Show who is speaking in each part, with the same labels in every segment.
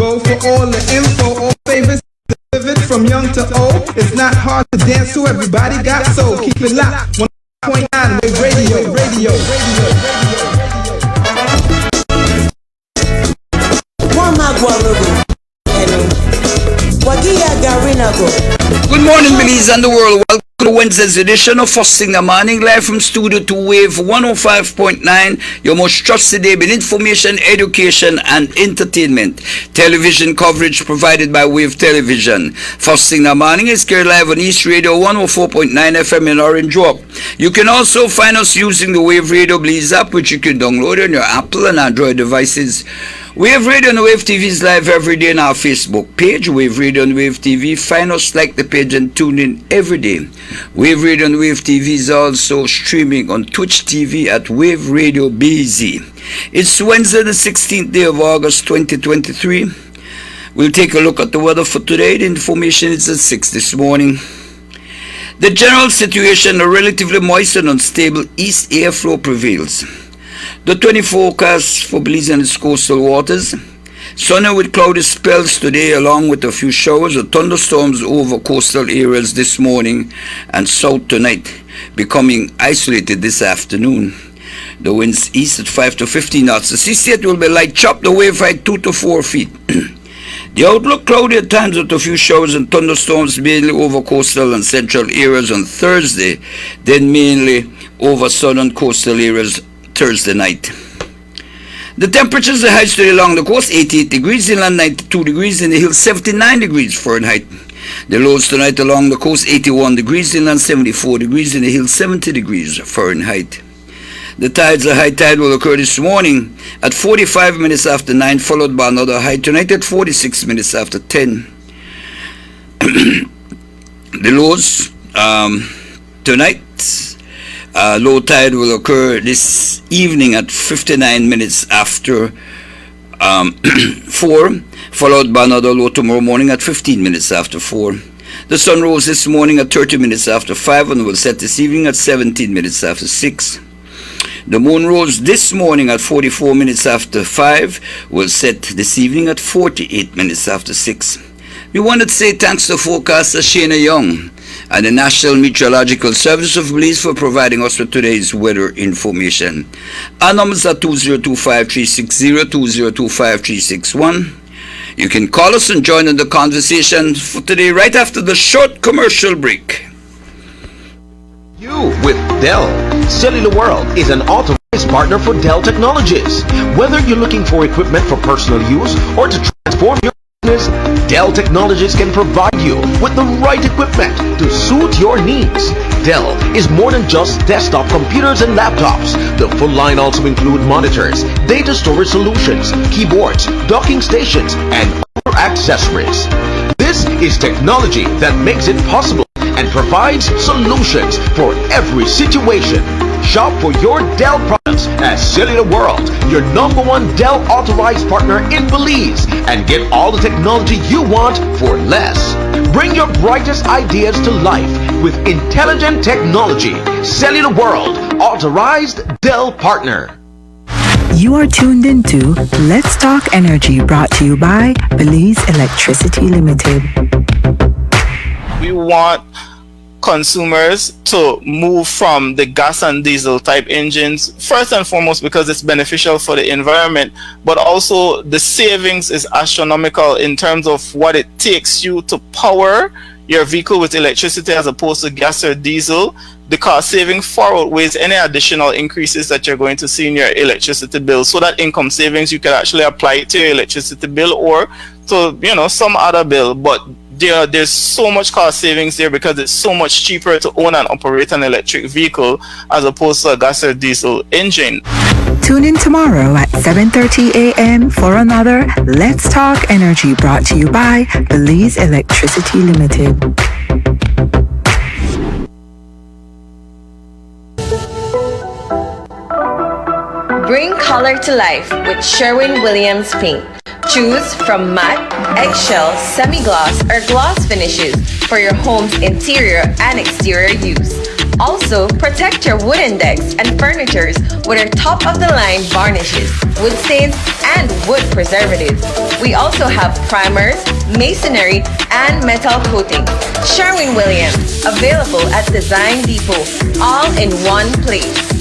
Speaker 1: Go for all the info, all favors delivered from young to old. It's not hard to dance to, everybody got soul. Keep it locked, 1.9 Wave Radio.
Speaker 2: Good morning, Belize and the world. Welcome to Wednesday's edition of First Thing in the Morning, live from Studio 2 Wave 105.9, your most trusted hub in information, education, and entertainment. Television coverage provided by Wave Television. First Thing in the Morning is carried live on East Radio 104.9 FM in Orange Walk. You can also find us using the Wave Radio Belize app, which you can download on your Apple and Android devices. Wave Radio and Wave TV is live every day on our Facebook page, Wave Radio and Wave TV. Find us, like the page, and tune in every day. Wave Radio and Wave TV is also streaming on Twitch TV at Wave Radio BZ. It's Wednesday, the 16th day of August 2023. We'll take a look at the weather for today. The information is at 6 this morning. The general situation, a relatively moist and unstable east airflow prevails. The 24 forecast for Belize and its coastal waters: sunny with cloudy spells today, along with a few showers or thunderstorms over coastal areas this morning and south tonight, becoming isolated this afternoon. The winds east at 5 to 15 knots. The sea state will be light chop, the wave height 2 to 4 feet. The outlook cloudy at times with a few showers and thunderstorms mainly over coastal and central areas on Thursday, then mainly over southern coastal areas Thursday night. The temperatures, the highest today along the coast 88 degrees, inland 92 degrees, in the hills 79 degrees Fahrenheit. The lows tonight along the coast 81 degrees, inland 74 degrees, in the hills 70 degrees Fahrenheit. The tides, the high tide will occur this morning at 45 minutes after 9, followed by another high tonight at 46 minutes after 10. The lows tonight, low tide will occur this evening at 59 minutes after 4, followed by another low tomorrow morning at 15 minutes after 4. The sun rose this morning at 30 minutes after 5 and will set this evening at 17 minutes after 6. The moon rose this morning at 44 minutes after 5, will set this evening at 48 minutes after 6. We wanted to say thanks to forecaster Shana Young and the National Meteorological Service of Belize for providing us with today's weather information. Our numbers are 2025-360, 2025-361. You can call us and join in the conversation for today right after the short commercial break.
Speaker 3: You with Dell. Cellular World is an authorized partner for Dell Technologies. Whether you're looking for equipment for personal use or to transform your business, Dell Technologies can provide you with the right equipment to suit your needs. Dell is more than just desktop computers and laptops. The full line also includes monitors, data storage solutions, keyboards, docking stations, and other accessories. This is technology that makes it possible and provides solutions for every situation. Shop for your Dell products at Cellular World, your #1 Dell authorized partner in Belize, and get all the technology you want for less. Bring your brightest ideas to life with intelligent technology. Cellular World, authorized Dell partner.
Speaker 4: You are tuned into Let's Talk Energy, brought to you by Belize Electricity Limited.
Speaker 5: We want consumers to move from the gas and diesel type engines, first and foremost because it's beneficial for the environment, but also the savings is astronomical in terms of what it takes you to power your vehicle with electricity as opposed to gas or diesel. The cost saving far outweighs any additional increases that you're going to see in your electricity bill. So that income savings, you can actually apply it to your electricity bill or to, some other bill. But there's so much cost savings there because it's so much cheaper to own and operate an electric vehicle as opposed to a gas or diesel engine.
Speaker 4: Tune in tomorrow at 7:30 a.m. for another Let's Talk Energy, brought to you by Belize Electricity Limited.
Speaker 6: Bring color to life with Sherwin-Williams paint. Choose from matte, eggshell, semi-gloss, or gloss finishes for your home's interior and exterior use. Also, protect your wooden decks and furnitures with our top-of-the-line varnishes, wood stains, and wood preservatives. We also have primers, masonry, and metal coating. Sherwin-Williams, available at Design Depot, all in one place.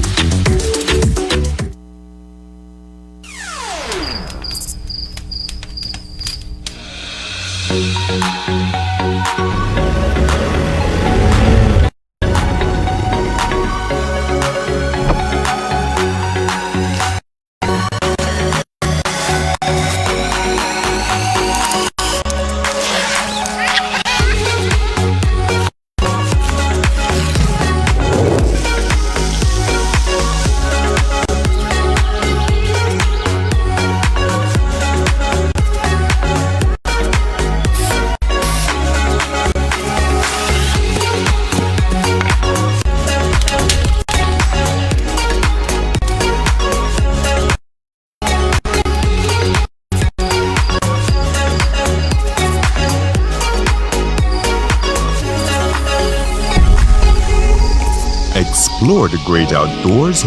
Speaker 7: Explore the great outdoors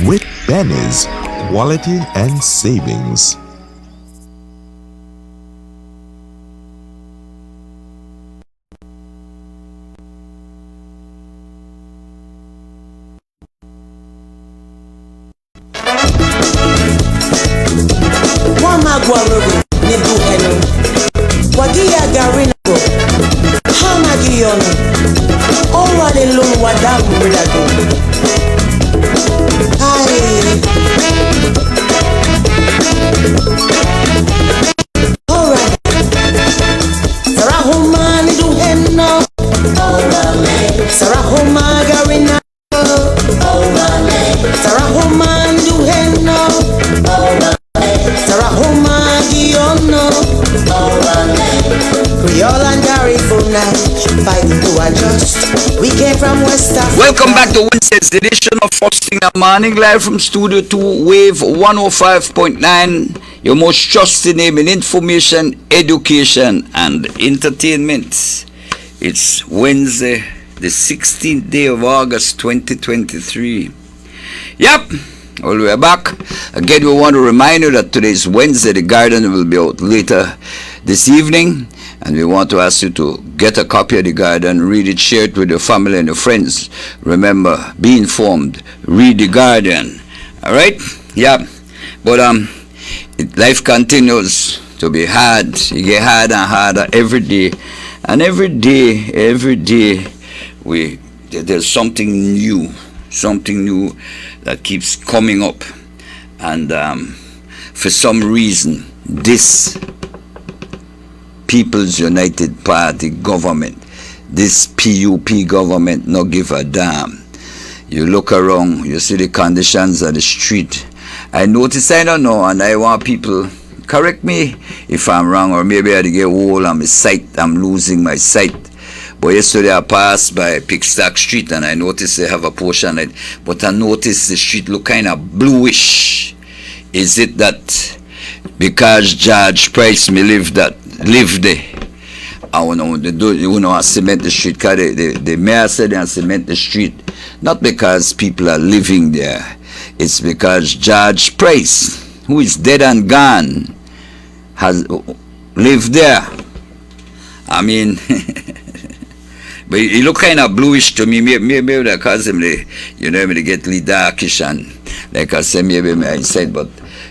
Speaker 7: with Benny's Quality and Savings.
Speaker 2: Welcome back to Wednesday's edition of Hosting a Morning, live from Studio 2, Wave 105.9, your most trusted name in information, education, and entertainment. It's Wednesday, the 16th day of August 2023. Yep, well, we're back. Again, we want to remind you that today is Wednesday. The garden will be out later this evening. And we want to ask you to get a copy of the Guardian, read it, share it with your family and your friends. Remember, be informed, read the Guardian. All right? Yeah. But life continues to be hard. You get harder and harder every day. And every day, there's something new that keeps coming up. And for some reason, this People's United Party government, this PUP government, no give a damn. You look around, you see the conditions of the street. I notice, I don't know, and I want people, correct me if I'm wrong, or maybe I get old and my sight, I'm losing my sight. But yesterday I passed by Pickstack Street and I noticed they have a portion of it, but I noticed the street look kind of bluish. Is it that because George Price me live there? I want to do, cement the street, because the mayor said they cement the street, not because people are living there. It's because George Price, who is dead and gone, has lived there. I mean, but he look kind of bluish to me. Maybe that cause him, they get really darkish and like I said, maybe I said, but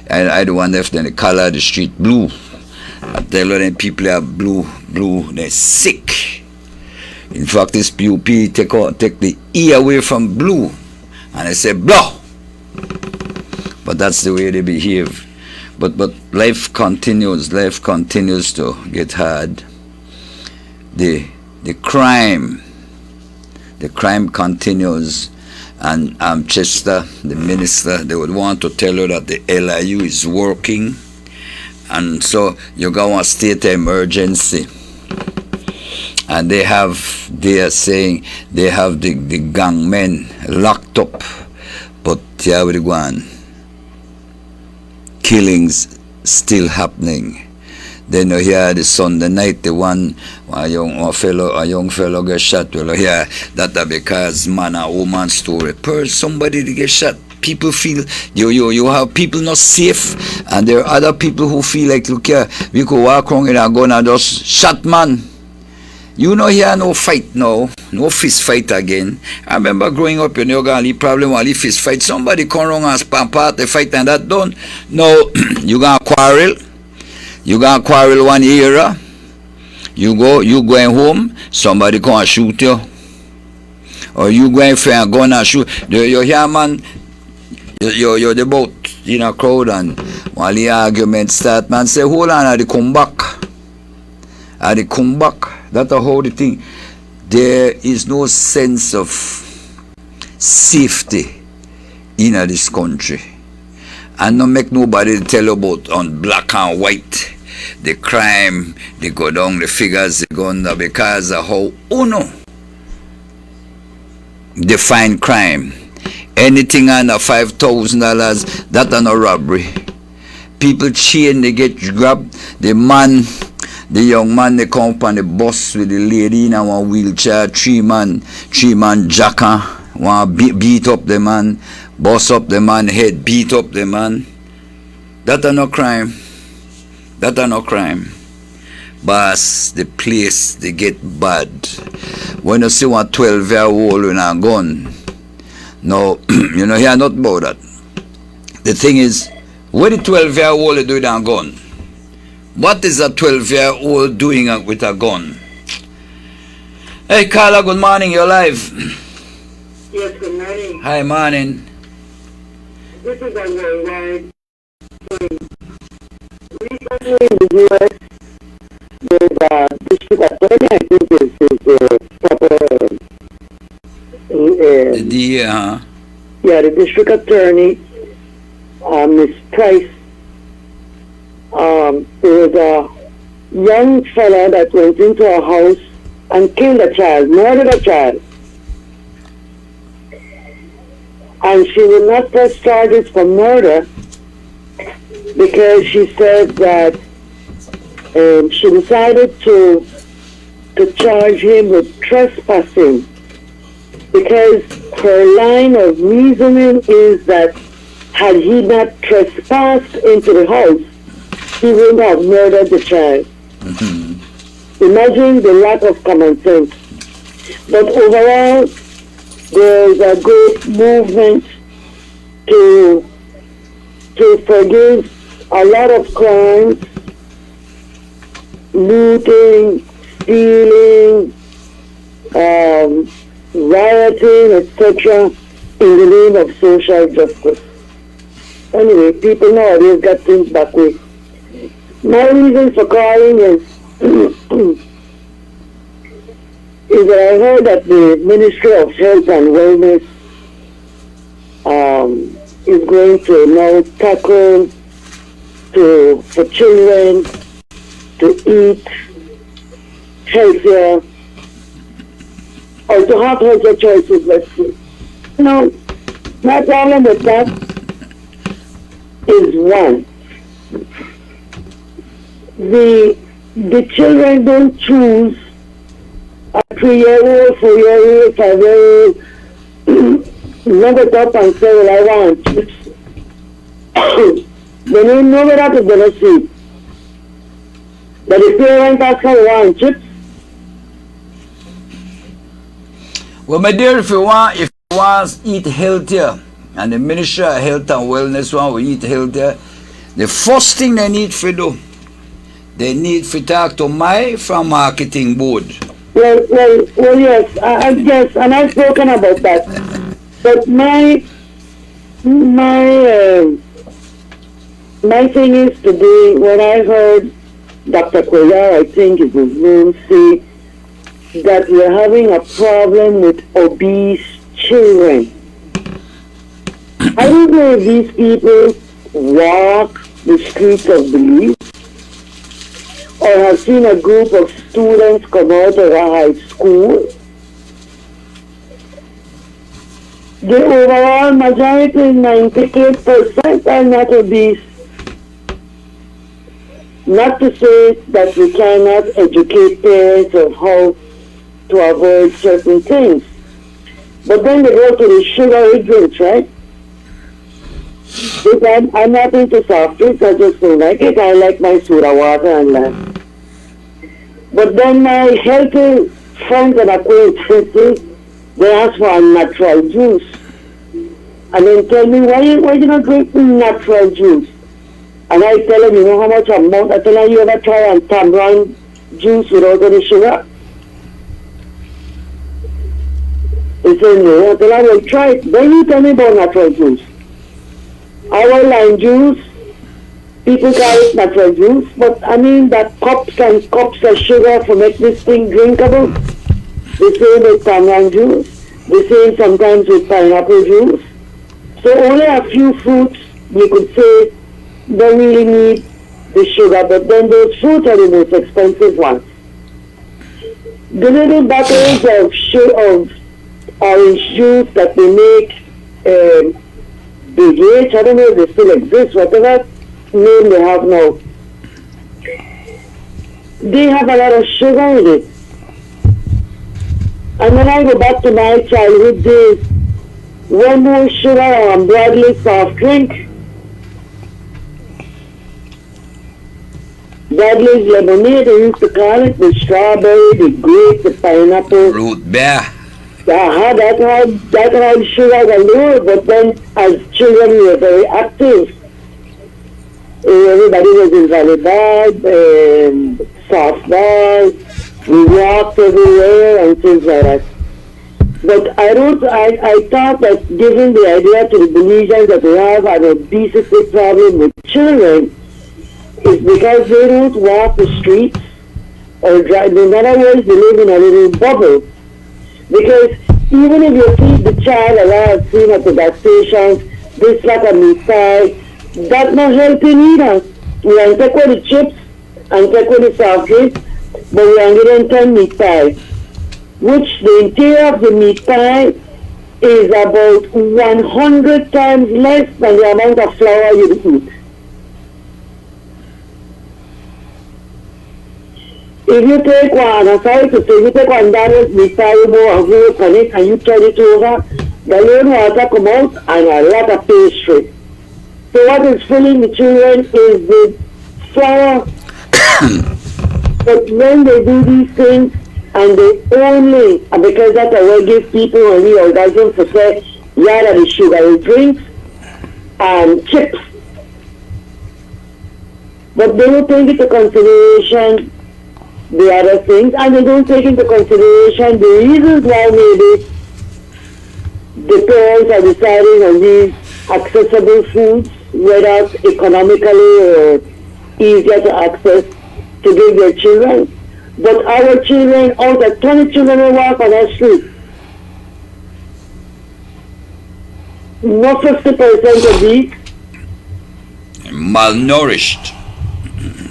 Speaker 2: I don't want if the color of the street blue. I tell you, them people are blue, they're sick. In fact, this PUP take the E away from blue, and I say blah. But that's the way they behave. But life continues to get hard. The crime continues, and Chester, the minister, they would want to tell you that the LIU is working. And so you go on state of emergency, and they are saying they have the gang men locked up, but here we go on. Killings still happening. Then you hear the Sunday night, the one a young fellow get shot. Well, you hear that because man and woman story. Per somebody to get shot. People feel you have people not safe, and there are other people who feel like, look here, we could walk around in a gun and just shot man. You know here no fight now, no fist fight again. I remember growing up, you know, got any problem while you fist fight. Somebody come around and spam part the fight and that done. No, you gonna quarrel. You gonna quarrel one era. You going home, somebody come and shoot you. Or you going for a gun and shoot. You hear man, you're the boat in a crowd, and while the argument start, man say, hold on, I come back. I come back. That's how the thing. There is no sense of safety in this country. And not make nobody tell you about on black and white. The crime, they go down, the figures, they go under because of how UNO define crime. Anything under $5,000, that are no robbery. People chain, they get grabbed. The young man, they come up on the bus with the lady in a one wheelchair, three man jacker, one beat up the man, bust up the man head, beat up the man. That are no crime. That are no crime. But the place, they get bad. When you see one 12-year-old with a gun, no, you know, hear not about that. The thing is, what the 12-year-old do with a gun? What is a 12-year-old doing with a gun? Hey, Carla, good morning, you're live.
Speaker 8: Yes, good morning.
Speaker 2: Hi, morning.
Speaker 8: This is a worldwide thing. Recently in the U.S., the district attorney, I think is proper... Yeah, the district attorney, Miss Price, there was a young fella that went into a house and killed a child, murdered a child. And she would not press charges for murder because she said that she decided to charge him with trespassing, because her line of reasoning is that had he not trespassed into the house, he would have murdered the child. Mm-hmm. Imagine the lack of common sense. But overall, there is a great movement to forgive a lot of crimes, looting, stealing, rioting, etc., in the name of social justice. Anyway, people nowadays got things backward. My reason for calling is is that I heard that the Ministry of Health and Wellness is going to now tackle for children to eat healthier, or to have healthier choices, let's say. No, my problem with that is one. The children don't choose a 3-year-old, 4-year-old, 5-year-old, never up and say, well, I want chips. They don't know what they're going to see. But the parents ask her, want chips?
Speaker 2: Well, my dear, if you want to eat healthier, and the Ministry of Health and Wellness want to eat healthier, the first thing they need to do, they need to talk to my from marketing board.
Speaker 8: Well, yes, I guess, and I've spoken about that. But my thing is today, when I heard Dr. Koya, I think is his name, say that we're having a problem with obese children. I don't know if these people walk the streets of Belize or have seen a group of students come out of a high school. The overall majority, 98%, are not obese. Not to say that we cannot educate parents of how to avoid certain things. But then they go to the sugary drinks, right? Because I'm not into soft drinks, I just don't like it. I like my soda water and that. But then my healthy friends and acquaintances, they ask for a natural juice. And then tell me, why you not drinking natural juice? And I tell them, you know how much amount? I tell them, you ever try a tamarind juice without any sugar? They say, no. I tell them, well, try it. Then you tell me about natural juice. Our lime juice, people call it natural juice, but I mean that cups and cups of sugar to make this thing drinkable. The same with tamarind juice. The same sometimes with pineapple juice. So only a few fruits you could say don't really need the sugar, but then those fruits are the most expensive ones. The little bottles of orange juice that they make, Big H, I don't know if they still exist, whatever name they have now. They have a lot of sugar in it. And when I go back to my childhood days, one more sugar on Bradley soft drink, Bradley's lemonade, they used to call it, the strawberry, the grape, the pineapple.
Speaker 2: Root beer.
Speaker 8: That had sugar galore, but then as children we were very active. Everybody was in volleyball, softball, we walked everywhere and things like that. But I thought that given the idea to the Belizeans that we have an obesity problem with children, is because they don't walk the streets or drive. In other words, they live in a little bubble. Because even if you feed the child, a lot of seen at the gas stations, this like a meat pie, that's not healthy either. We can take with the chips and take with the soft drinks, but we can get them 10 meat pie, which the interior of the meat pie is about 100 times less than the amount of flour you eat. If you take one, I'm sorry to say, you take one Daniel's meat pie, you go and go on it and you turn it over, the rain water come out and a lot of pastry. So what is filling the children is the flour. But when they do these things, and they only, and because that's a way give people only orgasm to say, yeah, that is sugary drinks and chips. But they don't take into consideration the other things, and they don't take into consideration the reasons why maybe the parents are deciding on these accessible foods, whether economically or easier to access to give their children. But our children, out of 20 children who walk on our street, not 50% of these
Speaker 2: malnourished.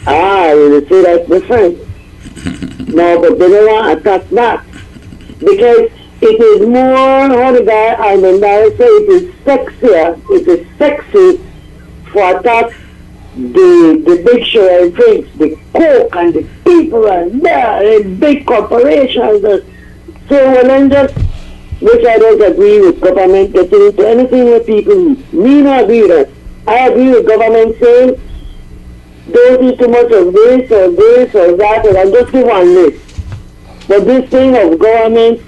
Speaker 8: You say that's different. No, but they don't want to attack back. Because it is more, how the guy, I remember I say it is sexier, it is sexy for attack the big sugar drinks, the coke and the people and the big corporations. So when I'm just, which I don't agree with government getting into anything where people eat. Me not agree with that. I agree with government saying, don't eat too much of this or that, and I'll just give one list. But this thing of government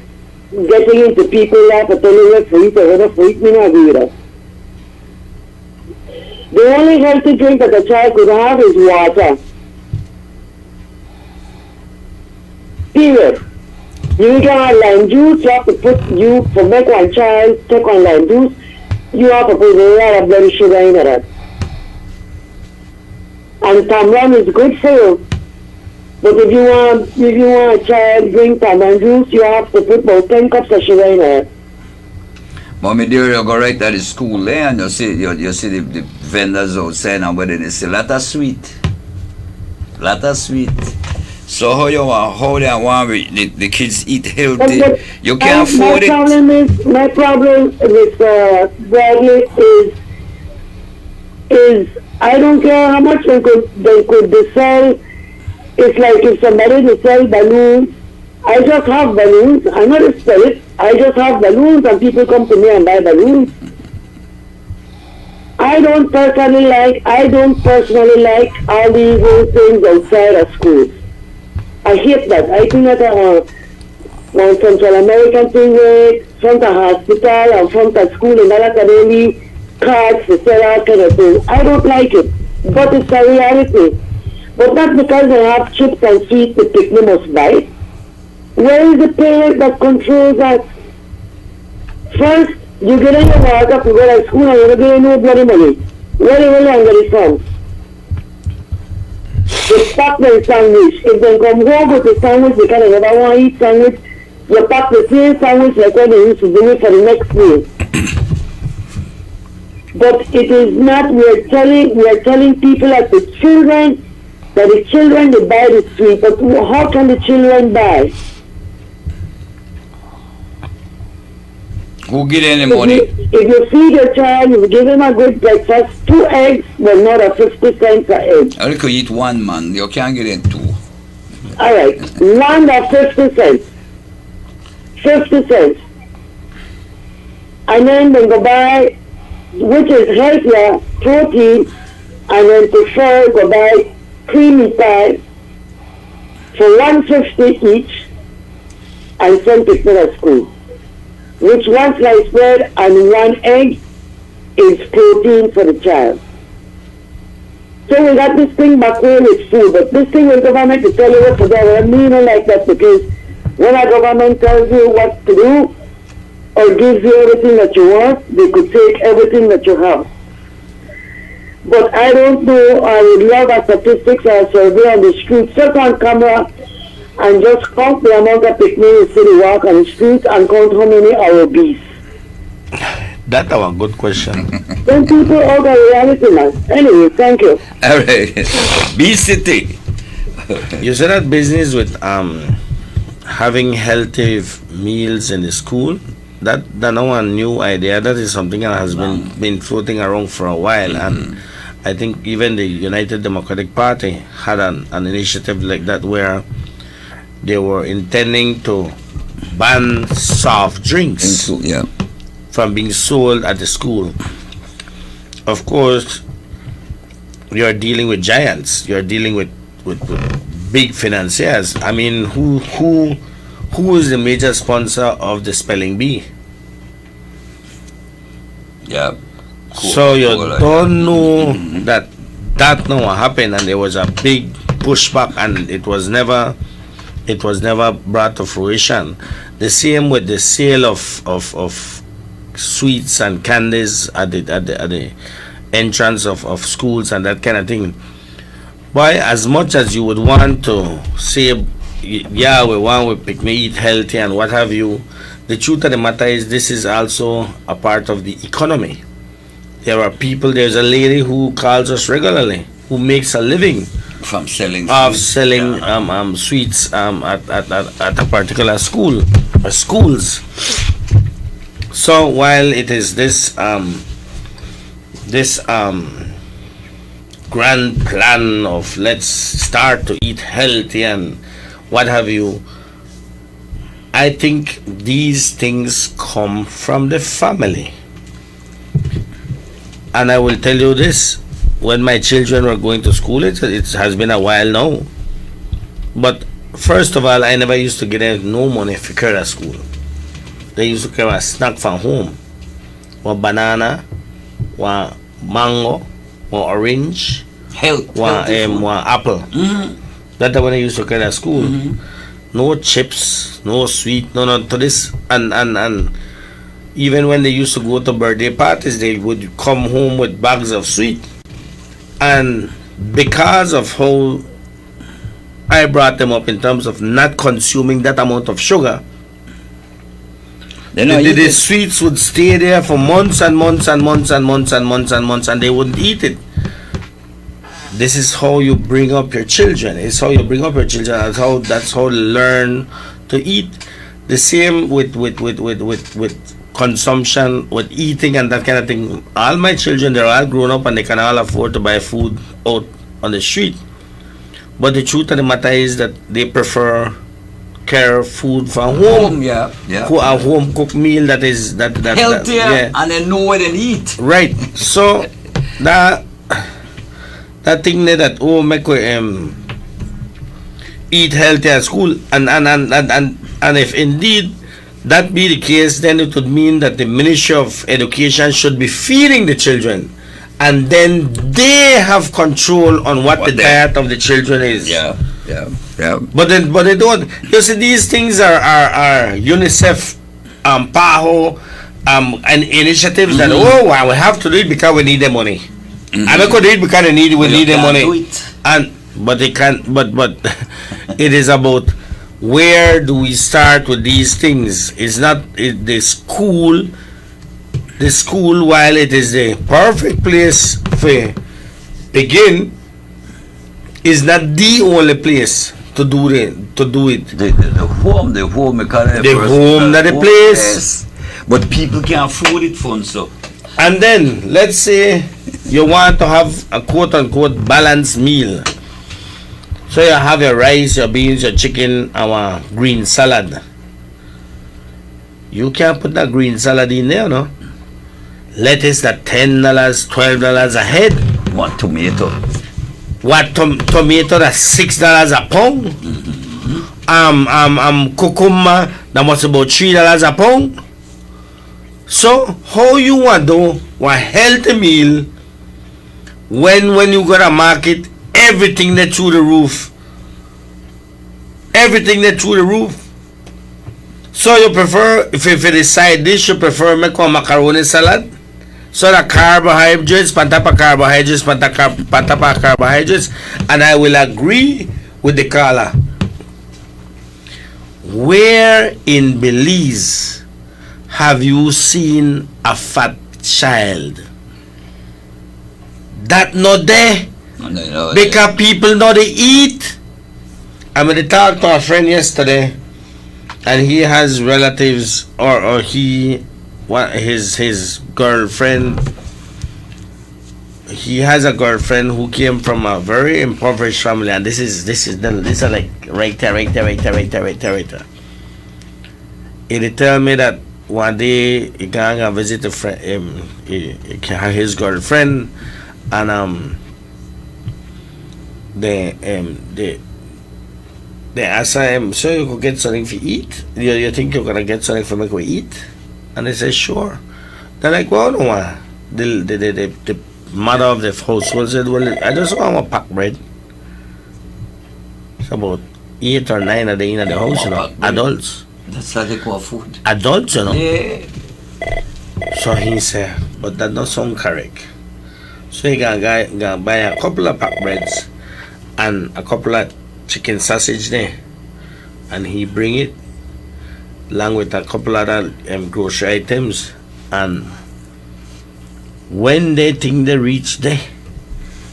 Speaker 8: getting into people life or telling them to eat or whatever to eat, me not agree with that. The only healthy drink that a child could have is water. Period. You can have lime juice, you have to put, for make one child take on lime juice, you have to put a lot of blood sugar in it. And tamarind is good for you. But if you want a child drink tamarind juice, you have to put about 10 cups of sugar in it.
Speaker 2: Mommy, dear, you go right at the school there and you see the vendors outside and whether they say lot of sweet. So how they want the kids eat healthy? You can't afford it. My problem with Bradley is
Speaker 8: I don't care how much they could sell. It's like if somebody to sell balloons. I just have balloons. I'm not a spirit. I just have balloons and people come to me and buy balloons. I don't personally like all these little things outside of schools. I hate that. I think that one Central American thing with front of hospital and front of school and all academy cards to sell all kind of things. I don't like it. But it's a reality. But not because they have chips and sweets the picnic must buy. Where is the parent that controls that? First, you get in your work up, you go to school and you don't get no bloody money. Where do you get it from? They pack their sandwich. If they come home with the sandwich because they never want to eat sandwich, you pack the same sandwich like what they used to do it for the next meal. But it is not, we are telling people that the children they buy the sweet, but how can the children buy?
Speaker 2: Who get any money?
Speaker 8: If you feed your child, you give him a good breakfast, 2 eggs, but not a 50 cents an egg.
Speaker 2: I could eat one, man. You can't get in 2.
Speaker 8: All right, one of 50 cents. 50 cents. And then they go buy, which is healthier, protein, and then prefer go buy creamy pie for $1.50 each and send it to school. Which one slice bread and 1 egg is protein for the child. So we got this thing back home with food, but this thing with government to tell you what to do, I mean like that because when a government tells you what to do or gives you everything that you want, they could take everything that you have. But I don't know, I would love a statistics or a survey on the street, set on camera, and just count the amount of picnic you see the walk on the street and count how many are obese.
Speaker 9: That's a good question.
Speaker 8: Then people out of reality, man. Anyway, thank you.
Speaker 2: All right. B-City.
Speaker 9: You said that business with having healthy meals in the school. That's not one new idea. That is something that has been floating around for a while, and I think even the United Democratic Party had an initiative like that where they were intending to ban soft drinks from being sold at the school. Of course, you're dealing with giants. You're dealing with big financiers. I mean, who is the major sponsor of the spelling bee?
Speaker 2: Yeah. Cool.
Speaker 9: So you don't know that never happened, and there was a big pushback, and it was never brought to fruition. The same with the sale of sweets and candies at the entrance of schools and that kind of thing. Boy, as much as you would want to say, yeah, we want to eat healthy and what have you, the truth of the matter is this is also a part of the economy. There's a lady who calls us regularly who makes a living
Speaker 2: from selling
Speaker 9: sweets at a particular school or schools. So while it is this grand plan of let's start to eat healthy and what have you, I think these things come from the family. And I will tell you this, when my children were going to school, it has been a while now, but first of all, I never used to get no money for carry at school. They used to carry a snack from home, one banana, one mango, one orange, one apple. That's when I used to carry at school. No chips, no sweet, no to this, and even when they used to go to birthday parties, they would come home with bags of sweet. And because of how I brought them up in terms of not consuming that amount of sugar, the sweets would stay there for months and months and months and months and months and months, and they wouldn't eat it. This is how you bring up your children. It's how you bring up your children. That's how they learn to eat. The same with consumption, with eating and that kind of thing. All my children, they're all grown up and they can all afford to buy food out on the street. But the truth of the matter is that they prefer care food from home.
Speaker 2: Yeah.
Speaker 9: A home cooked meal that is
Speaker 2: healthier, and they know where they eat.
Speaker 9: Right. So that thing there that make we eat healthy at school, and if indeed that be the case, then it would mean that the Ministry of Education should be feeding the children, and then they have control on what the diet of the children is.
Speaker 2: Yeah.
Speaker 9: But they don't. You see, these things are UNICEF, PAHO, and initiatives that we have to do it because we need the money. I don't do it because we need the money. But they can't. But it is about where do we start with these things. It's not the school. The school, while it is the perfect place for begin, is not the only place to do it.
Speaker 2: The home,
Speaker 9: not the place.
Speaker 2: Yes. But people can't afford it for so.
Speaker 9: And then let's say you want to have a quote unquote balanced meal. So you have your rice, your beans, your chicken, our green salad. You can't put that green salad in there, no? Lettuce at $10, $12 a head.
Speaker 2: What tomato?
Speaker 9: Tomato that's $6 a pound. Cucumber that was about $3 a pound. So how you want to do a healthy meal when you gotta market everything that through the roof? So you prefer, if it is side dish, you prefer make a macaroni salad. So the carbohydrates, pantapa carbohydrates, and I will agree with the caller. Where in Belize have you seen a fat child? That not there.
Speaker 2: No,
Speaker 9: because people know they eat. I mean, I talked to a friend yesterday, and he has relatives, or his girlfriend. He has a girlfriend who came from a very impoverished family, and this is like right there. He tell me that one day he can visit a friend, his girlfriend, and they ask him, so you could get something to eat? You think you're gonna get something for me to eat? And they say, sure. They're like, well, no. The mother of the household said, well, I just want a pack bread. It's about 8 or 9 of the in the house, you know, adults.
Speaker 2: That's how they call food.
Speaker 9: Adults, you know.
Speaker 2: Yeah.
Speaker 9: So he said, but that don't sound correct. So he gonna buy a couple of pack breads and a couple of chicken sausage there, and he bring it along with a couple other grocery items, and when they think they reach there,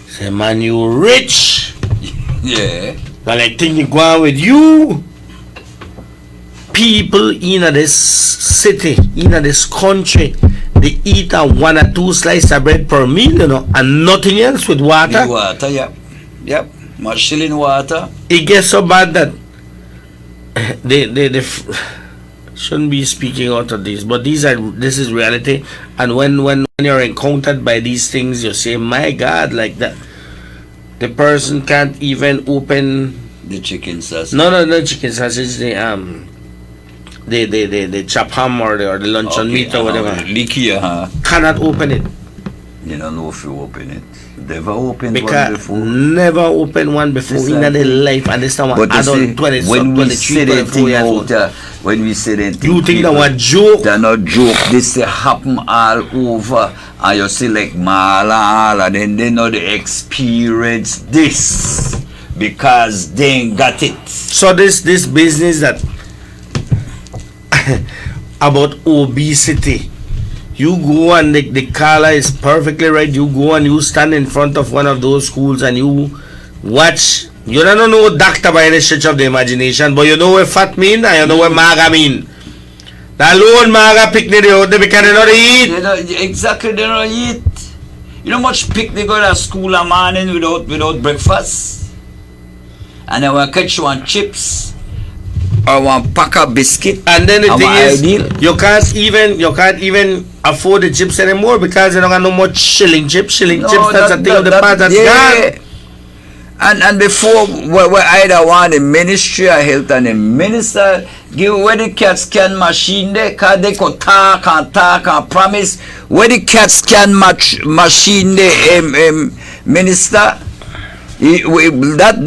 Speaker 9: say, man, you rich.
Speaker 2: Yeah.
Speaker 9: Well, I think you go on with you. People in this city, in this country, they eat a 1 or 2 slices of bread per meal, you know, and nothing else with water.
Speaker 2: Water, yep. Marshall water.
Speaker 9: It gets so bad that they shouldn't be speaking out of this, but this is reality. And when you're encountered by these things, you say, my God, like that. The person can't even open
Speaker 2: the chicken sausage.
Speaker 9: No chicken sausage. The chop ham or the luncheon meat or whatever.
Speaker 2: Leaky,
Speaker 9: cannot open it.
Speaker 2: You don't know if you open it. Never opened
Speaker 9: because
Speaker 2: one before.
Speaker 9: Never opened one before in their life, and this time
Speaker 2: but
Speaker 9: adult 20,
Speaker 2: when we
Speaker 9: 23,
Speaker 2: say
Speaker 9: 24 years old.
Speaker 2: When we say that
Speaker 9: you think that was joke?
Speaker 2: They're not joke. This happen all over, and you see like Mala, and then they know they experience this because they ain't got it.
Speaker 9: So this business that about obesity. You go and the color is perfectly right. You go and you stand in front of one of those schools and you watch. You don't know doctor by any stretch of the imagination, but you know what fat mean and you know what maga mean. The alone mga picnic they cannot eat.
Speaker 2: Exactly, they don't eat. You know much picnic go to school a morning without breakfast? And then we catch one chips or one pack of biscuit.
Speaker 9: And then the thing is,
Speaker 2: ideal.
Speaker 9: you can't even afford the chips anymore because you don't got no more shilling chips. That's a thing of the past. That's gone.
Speaker 2: And before we either want the Ministry of Health and the Minister give where the CAT scan machine there, cause they could talk and promise where the CAT scan machine there, Minister. That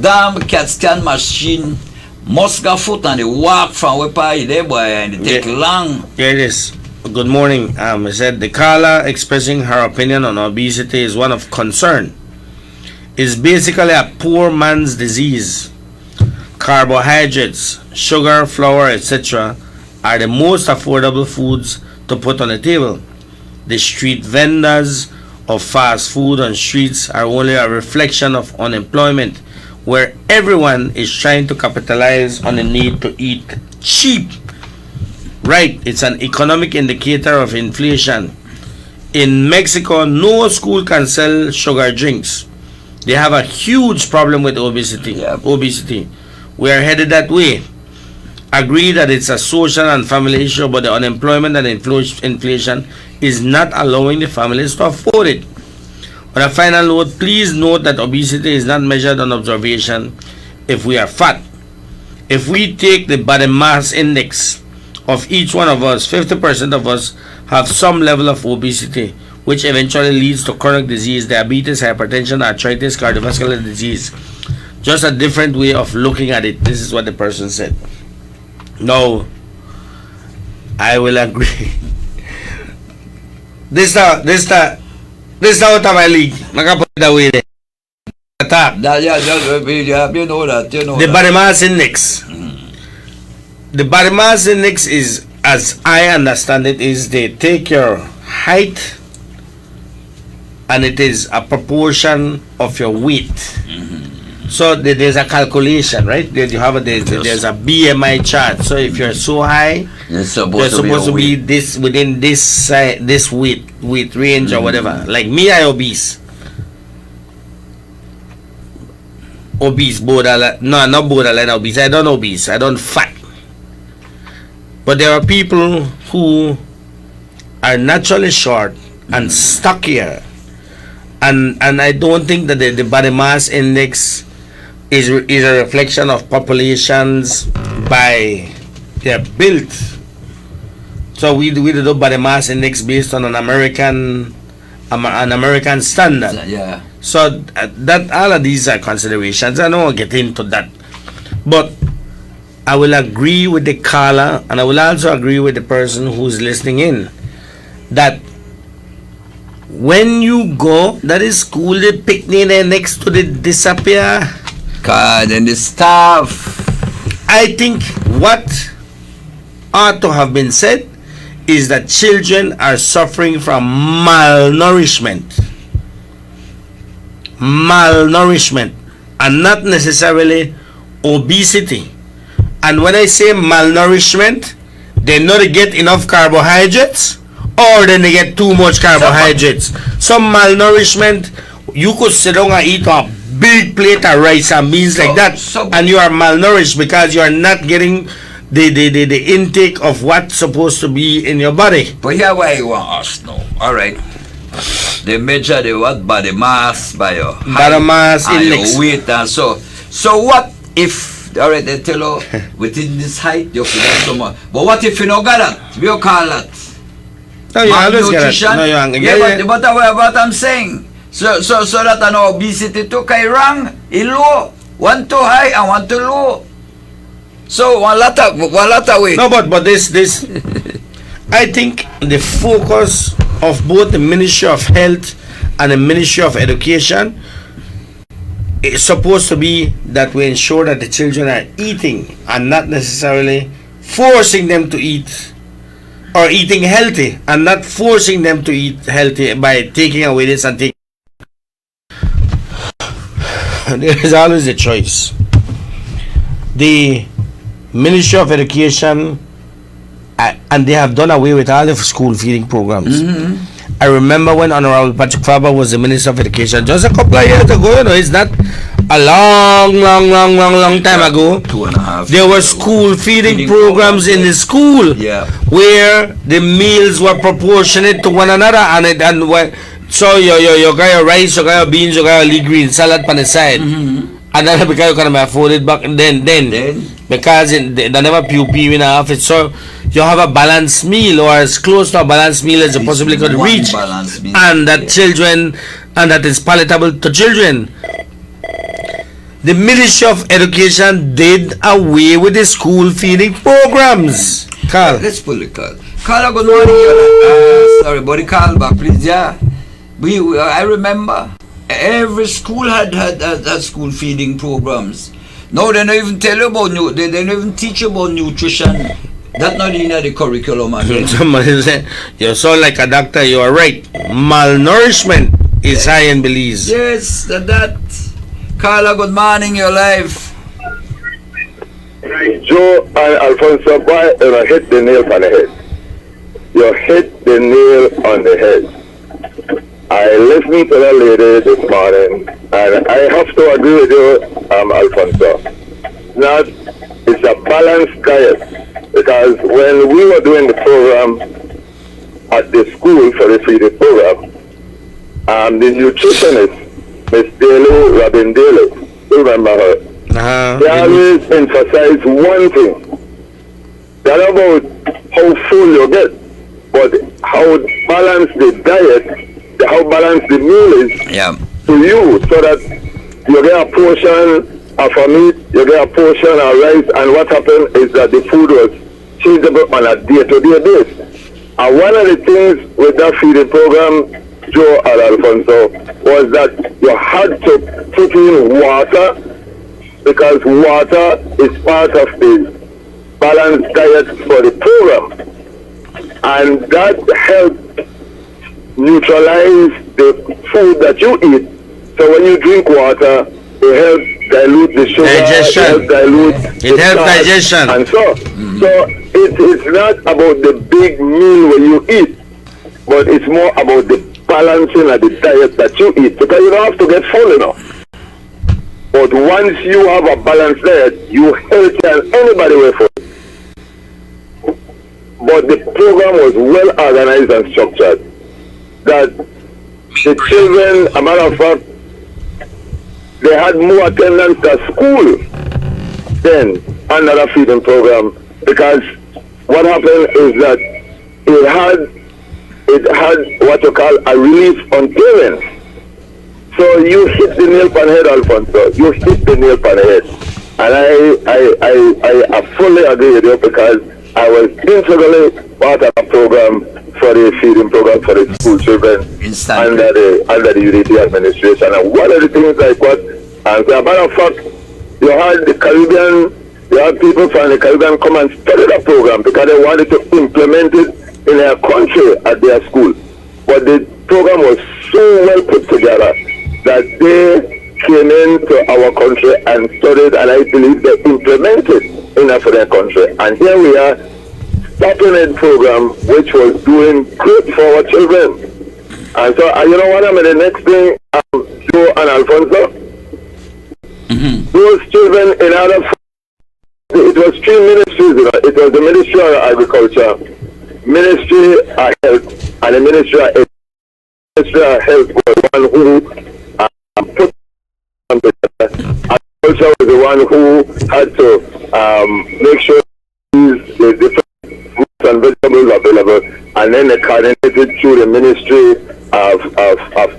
Speaker 2: damn CAT scan machine must go foot and they walk from where part there, boy, and it take long.
Speaker 9: Yeah, it is. Good morning. I said the caller expressing her opinion on obesity is one of concern. It's basically a poor man's disease. Carbohydrates, sugar, flour, etc. are the most affordable foods to put on the table. The street vendors of fast food on streets are only a reflection of unemployment, where everyone is trying to capitalize on the need to eat cheap. Right, it's an economic indicator of inflation. In Mexico, no school can sell sugar drinks. They have a huge problem with obesity. We are headed that way. Agree that it's a social and family issue, but the unemployment and inflation is not allowing the families to afford it. On a final note, please note that obesity is not measured on observation if we are fat. If we take the body mass index of each one of us, 50% of us have some level of obesity, which eventually leads to chronic disease, diabetes, hypertension, arthritis, cardiovascular disease. Just a different way of looking at it. This is what the person said. No, I will agree. This is out of my league. Makapot that way there. Attack.
Speaker 2: You know that.
Speaker 9: The body mass index. The body mass index is, as I understand it, is they take your height and it is a proportion of your weight. So there's a calculation, right? There's a BMI chart. So if you're so high, you're supposed to be this within this weight range or whatever. Like me, I obese, borderline. No, not borderline obese. I don't obese. I don't fat. But there are people who are naturally short and stockier. And I don't think that the body mass index is a reflection of populations by their build. So we do the body mass index based on an American standard.
Speaker 2: Yeah.
Speaker 9: So that all of these are considerations. I don't want to get into that, but I will agree with the caller, and I will also agree with the person who's listening in, that when you go, that is school, the picnic and next to the disappear.
Speaker 2: God, and the staff.
Speaker 9: I think what ought to have been said is that children are suffering from malnourishment, and not necessarily obesity. And when I say malnourishment, they not get enough carbohydrates, or then they get too much carbohydrates. Some malnourishment, you could sit down and eat a big plate of rice and beans like that, and you are malnourished because you are not getting the intake of what's supposed to be in your body.
Speaker 2: But here why you want us now. Alright. They measure the what body mass by your
Speaker 9: body mass index,
Speaker 2: your weight, and so what if alright they tell you within this height you feel so much. But what if you not got that? What you call that?
Speaker 9: No, you always get it. No, you
Speaker 2: but what I'm saying. So that an obesity to kay wrong, low, one too high and one too low. So one lot of way.
Speaker 9: No, but this I think the focus of both the Ministry of Health and the Ministry of Education is supposed to be that we ensure that the children are eating and not necessarily forcing them to eat, or eating healthy and not forcing them to eat healthy by taking away this and taking. There is always a choice. The Ministry of Education and they have done away with all the school feeding programs. I remember when Honorable Patrick Faber was the Minister of Education just a couple of years ago. It's not a long time ago.
Speaker 2: 2.5.
Speaker 9: There were school feeding programs in the school where the meals were proportionate to one another, so you got your rice, you got your beans, you got your leaf green salad on the side, and then because you can afford it back then because they never pew in half it, so you have a balanced meal, or as close to a balanced meal as you possibly could reach, and that is palatable to children. The Ministry of Education did away with the school feeding programs. Carl.
Speaker 2: Let's pull it, Carl. Carl, good morning. Sorry, buddy, Carl back, please. Yeah. I remember every school had school feeding programs. No, they don't even tell you about they don't even teach you about nutrition. That's not in the curriculum again.
Speaker 9: Somebody said, you sound like a doctor, you are right. Malnourishment is high in Belize.
Speaker 2: Yes, that. Carla, good morning, you're live.
Speaker 10: Joe and Alfonso, boy, you hit the nail on the head. You hit the nail on the head. I listened to that lady this morning, and I have to agree with you, Alfonso. Now, it's a balanced diet, because when we were doing the program at the school for the feeding program, the nutritionist, Miss Daly, Robin Daly, you remember her? They always emphasize one thing. Not about how full you get, but how balanced the diet, how balanced the meal is to you, so that you get a portion of a meat, you get a portion of rice, and what happened is that the food was changeable on a day-to-day basis. And one of the things with that feeding program, Joe and Alfonso, was that you had to put in water, because water is part of the balanced diet for the program. And that helps neutralize the food that you eat. So when you drink water, it helps dilute the sugar,
Speaker 9: it helps digestion.
Speaker 10: And so it's not about the big meal when you eat, but it's more about the balancing of the diet that you eat, because you don't have to get full enough. But once you have a balanced diet, you healthy and anybody will full. But the program was well organized and structured, that the children, a matter of fact, they had more attendance at school than another feeding program, because what happened is that it had what you call a relief on parents. So you hit the nail on the head, Alfonso. You hit the nail on the head. And I fully agree with you, because I was integrally part of a program for the feeding program for the school children under the UDT administration. And one of the things I got, and as a matter of fact, you had people from the Caribbean come and study the program because they wanted to implement it in their country at their school. But the program was so well put together that they came into our country and studied, and I believe they implemented in their country. And here we are, starting a program which was doing great for our children. And so, you know what, the next thing, Joe and Alfonso, those children, in order it was three ministries, it was the Ministry of Agriculture, Ministry of Health, and the Ministry of Education. The Ministry of Health was one who put on the agriculture was the one who had to make sure the different fruits and vegetables available, and then they coordinated through the Ministry of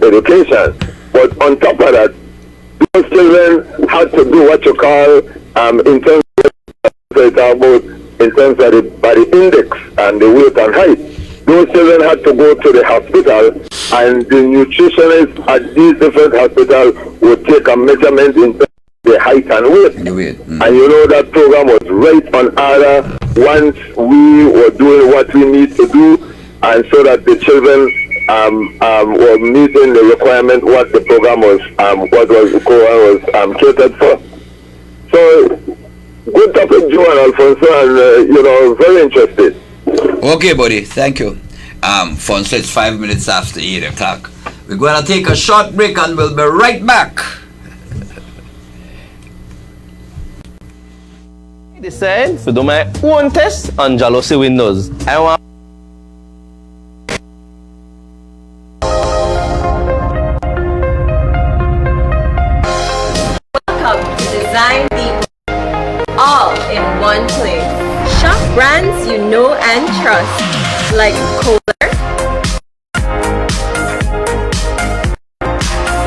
Speaker 10: Education. But on top of that, those children had to do what you call in terms of the body index and the weight and height. Those children had to go to the hospital, and the nutritionist at these different hospitals would take a measurement in terms of the height and weight. And you know that program was right on order once we were doing what we need to do, and so that the children were meeting the requirement what the program was, what was the program was catered for. So good topic, Joe and Alfonso, and very interested.
Speaker 2: Okay, buddy. Thank you. Fonso, it's 5 minutes after 8 o'clock. We're going to take a short break and we'll be right back.
Speaker 11: I decided to do my own test on jealousy windows. I want
Speaker 6: Welcome to Design Depot, all in one place. Shop brands you know and trust, like Kohler.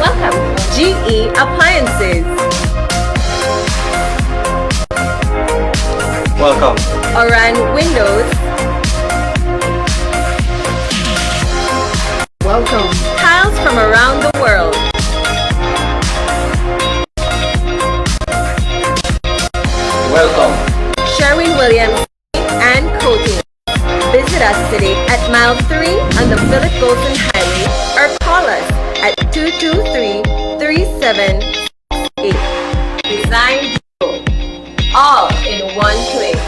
Speaker 6: Welcome, GE Appliances.
Speaker 11: welcome.
Speaker 6: Oran Windows. Welcome. Tiles from around the world.
Speaker 11: Welcome.
Speaker 6: Sherwin-Williams and Coating. Visit us today at mile 3 on the Philip Golson Highway or call us at 223-3768. Design Depot, all in one place.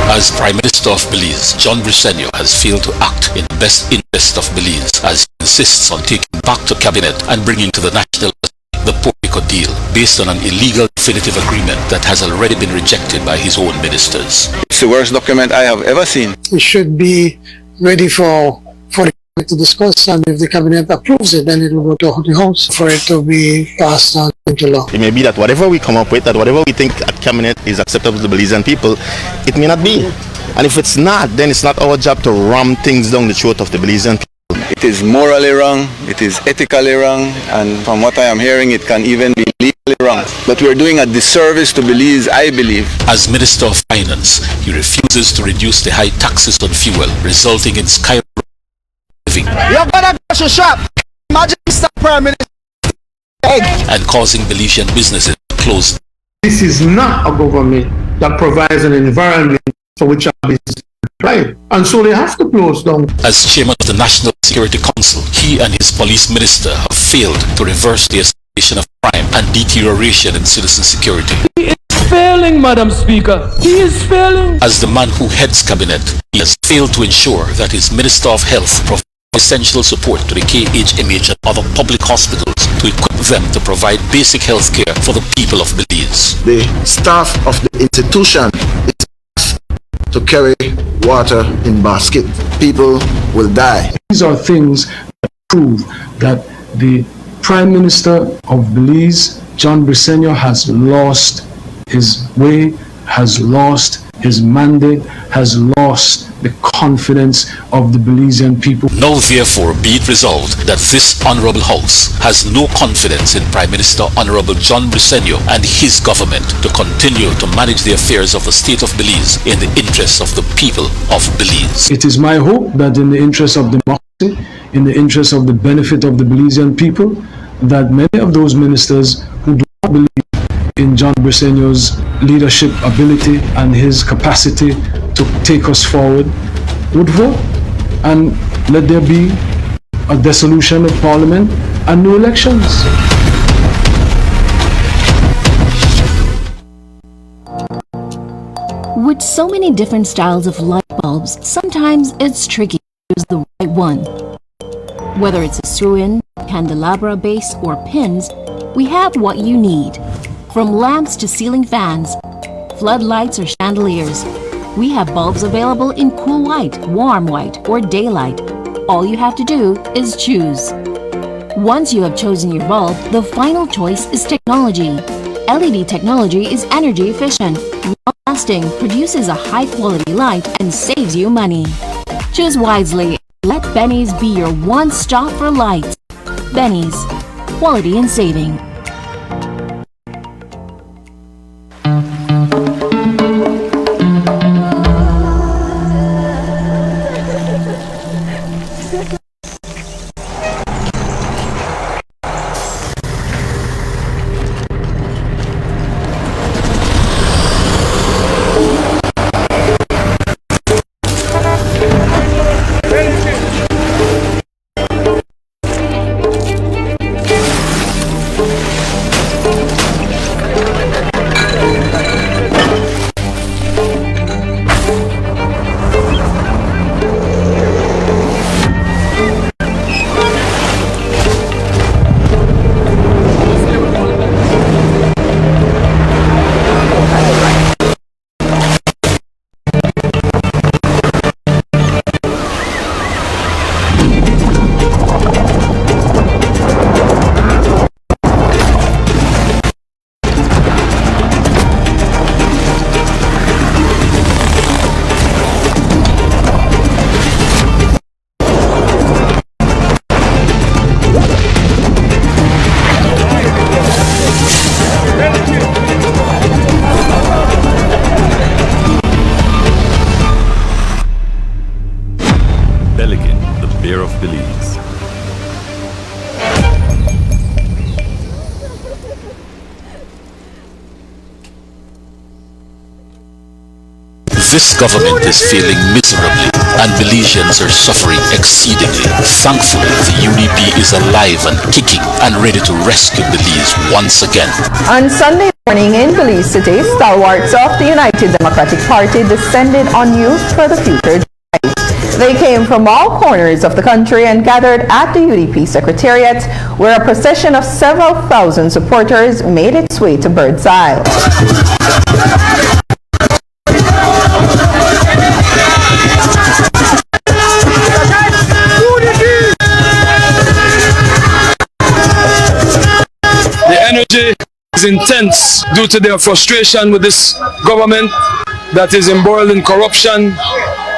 Speaker 12: As Prime Minister of Belize, John Briceño has failed to act in the best interest of Belize as he insists on taking back to cabinet and bringing to the National the Puerto Rico deal based on an illegal definitive agreement that has already been rejected by his own ministers.
Speaker 13: It's the worst document I have ever seen.
Speaker 14: It should be ready for the cabinet to discuss, and if the cabinet approves it, then it will go to the House for it to be passed on into law.
Speaker 15: It may be that whatever we come up with, that whatever we think at cabinet is acceptable to the Belizean people, it may not be. And if it's not, then it's not our job to ram things down the throat of the Belizean people.
Speaker 13: It is morally wrong, it is ethically wrong, and from what I am hearing, it can even be legally wrong. But we are doing a disservice to Belize, I believe.
Speaker 12: As Minister of Finance, he refuses to reduce the high taxes on fuel, resulting in skyrocketing living.
Speaker 16: You're gonna go to shop. Imagine Mr. Prime Minister
Speaker 12: and causing Belizean businesses to close.
Speaker 17: This is not a government that provides an environment for which our business thrive, and so they have to close down.
Speaker 12: As chairman of the National Security Council, he and his police minister have failed to reverse the escalation of crime and deterioration in citizen security.
Speaker 18: He is failing, Madam Speaker. He is failing.
Speaker 12: As the man who heads cabinet, he has failed to ensure that his Minister of Health provides essential support to the KHMH and other public hospitals to equip them to provide basic health care for the people of Belize.
Speaker 19: The staff of the institution is to carry water in basket. People will die.
Speaker 17: These are things that prove that the Prime Minister of Belize, John Briceño, has lost his way, has lost his mandate, has lost the confidence of the Belizean people.
Speaker 12: Now therefore be it resolved that this Honourable House has no confidence in Prime Minister Honourable John Briceño and his government to continue to manage the affairs of the state of Belize in the interests of the people of Belize.
Speaker 17: It is my hope that in the interest of democracy, in the interest of the benefit of the Belizean people, that many of those ministers who do not believe in John Briceño's leadership ability and his capacity to take us forward would vote, and let there be a dissolution of parliament and new elections.
Speaker 20: With so many different styles of light bulbs, sometimes it's tricky to choose the right one. Whether it's a screw-in, candelabra base, or pins, we have what you need. From lamps to ceiling fans, floodlights or chandeliers, we have bulbs available in cool white, warm white, or daylight. All you have to do is choose. Once you have chosen your bulb, the final choice is technology. LED technology is energy efficient, long-lasting, produces a high-quality light, and saves you money. Choose wisely. Let Benny's be your one-stop for lights. Benny's, quality and saving.
Speaker 12: This government is failing miserably and Belizeans are suffering exceedingly. Thankfully, the UDP is alive and kicking and ready to rescue Belize once again.
Speaker 21: On Sunday morning in Belize City, stalwarts of the United Democratic Party descended on Youth for the Future Drive. They came from all corners of the country and gathered at the UDP Secretariat, where a procession of several thousand supporters made its way to Berzerk.
Speaker 18: The energy is intense due to their frustration with this government that is embroiled in corruption,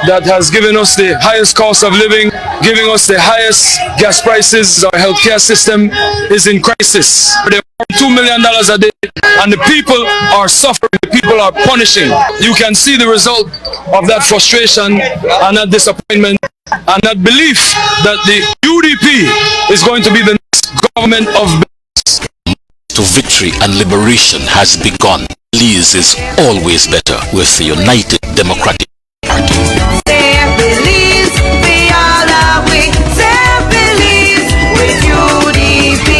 Speaker 18: that has given us the highest cost of living, giving us the highest gas prices. Our healthcare system is in crisis. They earn $2 million a day and the people are suffering, the people are punishing. You can see the result of that frustration and that disappointment and that belief that the UDP is going to be the next government of Belize.
Speaker 12: To victory and liberation has begun. Belize is always better with the United Democratic Party.
Speaker 22: Save Belize, we all are we. Save Belize with UDP.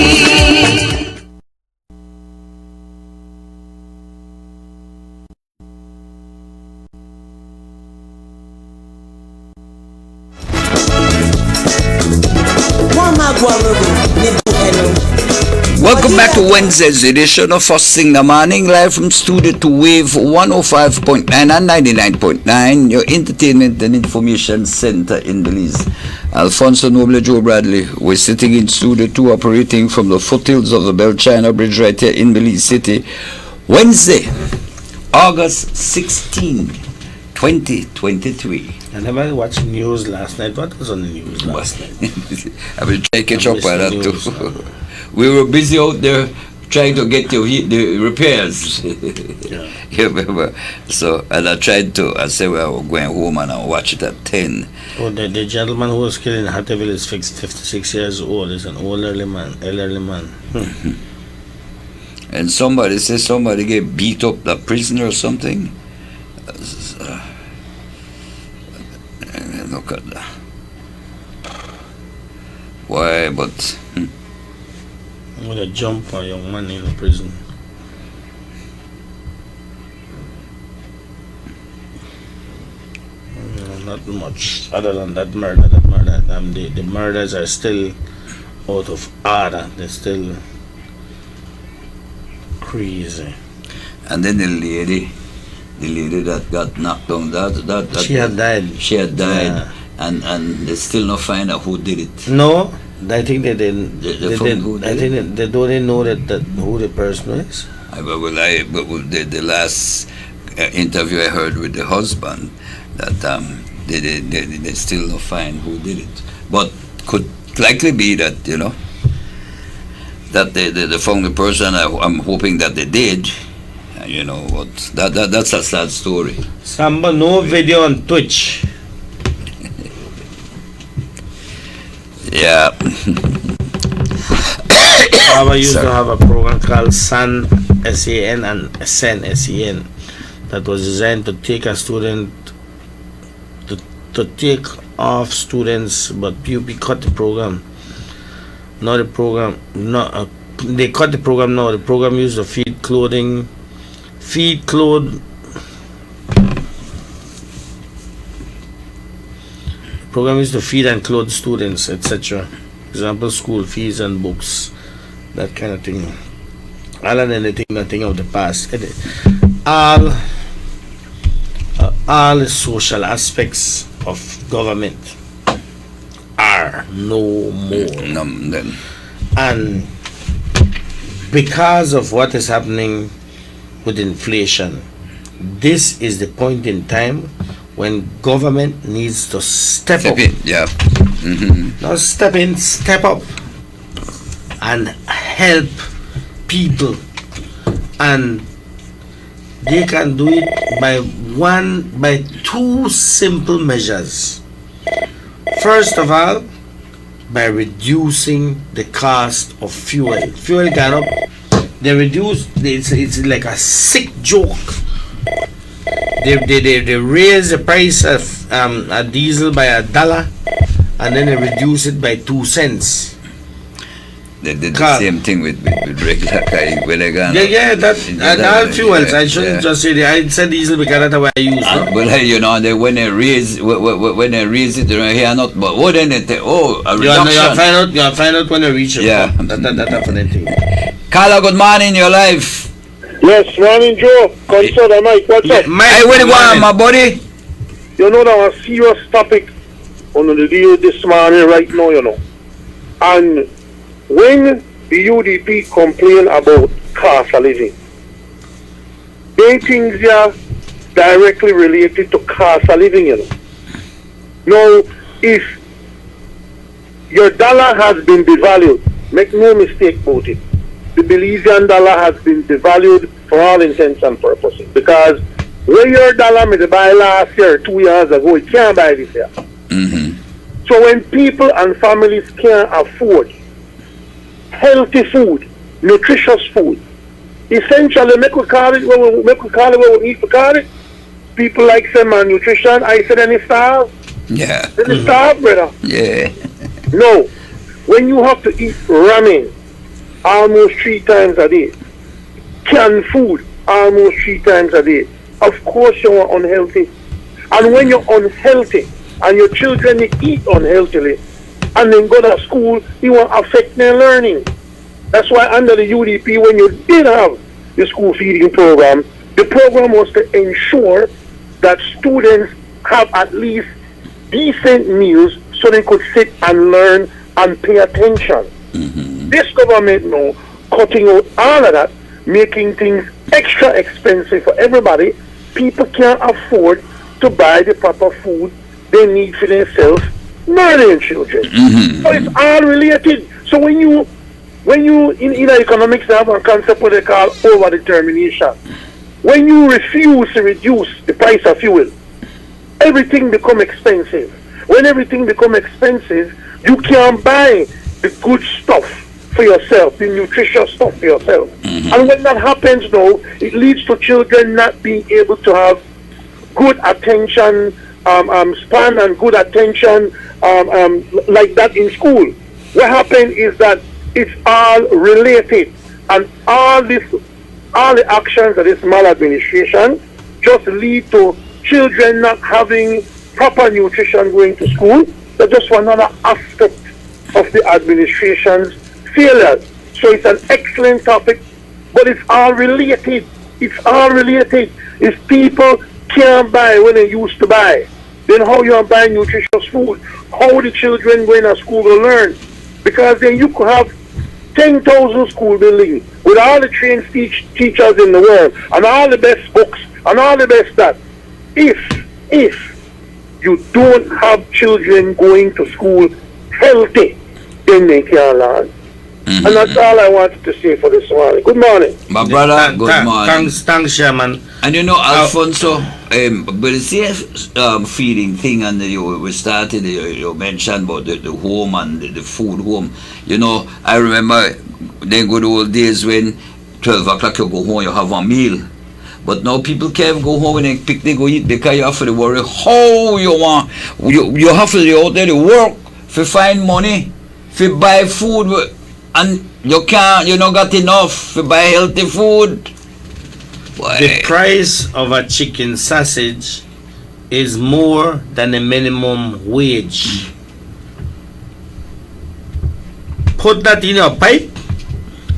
Speaker 2: Welcome back to Wednesday's edition of First Thing in the Morning, live from Studio to Wave 105.9 and 99.9, your entertainment and information center in Belize. Alfonso Noble Joe Bradley, we're sitting in Studio 2, operating from the foothills of the Bell China Bridge right here in Belize City. Wednesday, August 16, 2023.
Speaker 9: I never watched news last night. What was on the news last night?
Speaker 2: I will try to catch up by that too. We were busy out there trying to get the repairs. You remember? So, and I said we were going home and I'll watch it at 10.
Speaker 9: Oh, the gentleman who was killed in Hatterville is 56 years old. He's an elderly man.
Speaker 2: And somebody says somebody get beat up, the prisoner or something. Look at that. Why, but...
Speaker 9: With a jump a young man in a prison. Not much other than that murder. The murders are still out of order. They're still crazy.
Speaker 2: And then the lady that got knocked down, that
Speaker 9: she had died.
Speaker 2: She had died,
Speaker 9: yeah.
Speaker 2: and they still not find out who did it.
Speaker 9: No, I think they didn't.
Speaker 2: They
Speaker 9: don't even know that who the person is.
Speaker 2: The last interview I heard with the husband, that they still not find who did it, but could likely be that that they found the person. I'm hoping that they did. But that's a sad story.
Speaker 9: Samba, no video on Twitch.
Speaker 2: Yeah.
Speaker 9: I used to have a program called SAN, S-A-N, and SEN, S-E-N, that was designed to take a student, to take off students, but we cut the program. Now the program, they cut the program now. The program used to feed, clothe. Program used to feed and clothe students, etc. Example, school fees and books, that kind of thing. Other than nothing of the past. All the social aspects of government are no more. And because of what is happening with inflation, this is the point in time when government needs to step up.
Speaker 2: Yeah.
Speaker 9: Not step in, step up and help people, and they can do it by two simple measures. First of all, by reducing the cost of fuel. Fuel gone up. They reduce. It's like a sick joke. They raise the price of a diesel by $1, and then they reduce it by 2 cents.
Speaker 2: They did the same thing with regular car when I got
Speaker 9: and all fuels. I shouldn't just say that. I said diesel because that's what I use.
Speaker 2: Well, you know, when they raise it, they don't hear not. But what then they say, oh, a reduction.
Speaker 9: You'll find out when they reach it.
Speaker 2: Yeah,
Speaker 9: that's for the thing.
Speaker 2: Carla, good morning, your life.
Speaker 1: Yes, morning, Joe. Consider Mike. What's up?
Speaker 2: Mike, where you going, my buddy?
Speaker 1: You know, that a serious topic on the deal this morning, right now, you know. And when the UDP complain about cost of living, they things are directly related to cost of living, you know. Now, if your dollar has been devalued, make no mistake about it, the Belizean dollar has been devalued for all intents and purposes, because where your dollar made buy last year, 2 years ago, it can't buy this year. So when people and families can't afford healthy food, nutritious food, essentially make we call it what we need to call it. People like say malnutrition, I said any starve.
Speaker 2: Yeah.
Speaker 1: They starve, brother.
Speaker 2: Yeah.
Speaker 1: No. When you have to eat ramen almost 3 times a day, canned food almost 3 times a day, of course you are unhealthy. And when you're unhealthy and your children eat unhealthily and then go to school, it will affect their learning. That's why under the UDP, when you did have the school feeding program, the program was to ensure that students have at least decent meals so they could sit and learn and pay attention. This government now cutting out all of that, making things extra expensive for everybody. People can't afford to buy the proper food they need for themselves, nor their children. So it's all related. So when you in economics have a concept what they call over-determination. When you refuse to reduce the price of fuel, everything become expensive. When everything become expensive, you can't buy the good stuff for yourself, the nutritious stuff for yourself. And when that happens now, it leads to children not being able to have good attention span and good attention like that in school. What happened is that it's all related, and all the actions of this maladministration just lead to children not having proper nutrition going to school. That's just one another aspect of the administration's failures. So it's an excellent topic, but it's all related. It's all related. If people can't buy when they used to buy, then how you are buying nutritious food? How the children going to school to learn? Because then you could have 10,000 school buildings with all the trained teachers in the world and all the best books and all the best that. If you don't have children going to school healthy, then they can't learn. And that's all I wanted to say for this morning. Good morning.
Speaker 2: My brother, good morning.
Speaker 9: Thanks, Chairman.
Speaker 2: And you know, Alfonso, but the same feeding thing, and we started, you mentioned about the home and the food home. You know, I remember the good old days when 12 o'clock you go home, you have a meal. But now people can't go home and pick, they go eat because you have to worry how you want. You have to go out there to work to find money, to buy food, and you not got enough to buy healthy food.
Speaker 9: The price of a chicken sausage is more than the minimum wage. Put that in your pipe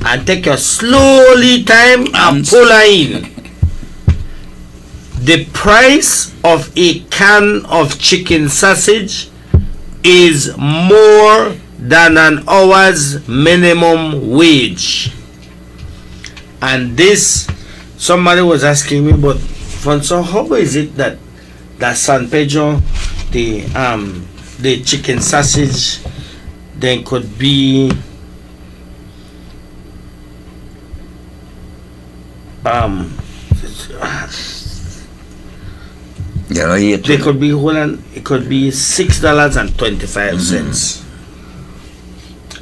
Speaker 9: and take your slowly time and pull in. The price of a can of chicken sausage is more than an hour's minimum wage. And this, somebody was asking me, but Fonso, how is it that San Pedro, the chicken sausage, then could be they could be it could be $6.25.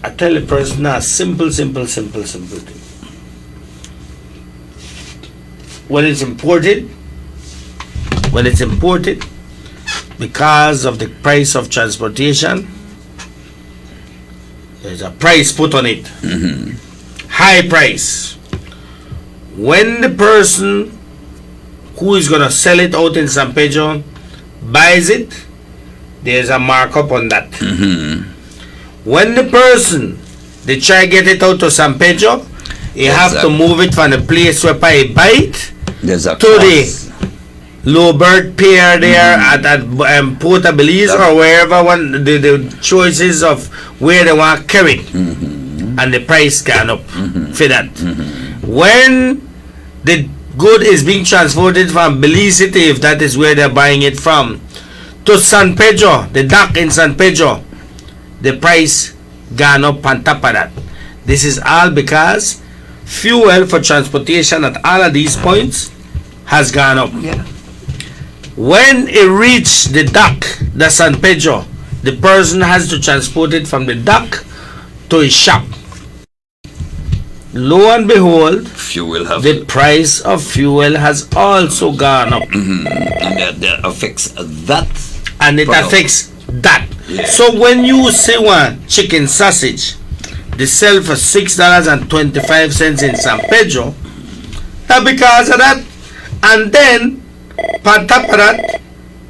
Speaker 9: I tell the person now, simple thing. When it's imported, when it's imported, because of the price of transportation, there's a price put on it. High price. When the person who is going to sell it out in San Pedro buys it, there's a markup on that. When the person they try get it out to San Pedro, you have to move it from the place where I buy it to the low bird pier there at Port of Belize or wherever the choices of where they want to carry it. And the price gone up for that. When the good is being transported from Belize City, if that is where they're buying it from, to San Pedro, the dock in San Pedro, the price gone up on top of that. This is all because fuel for transportation at all of these points has gone up. When it reached the dock, the San Pedro, the person has to transport it from the dock to his shop. Lo and behold, the price of fuel has also gone up.
Speaker 2: And that affects that.
Speaker 9: And it affects that. So when you say one chicken sausage, they sell for $6.25 in San Pedro, that's because of that. And then, on top of that,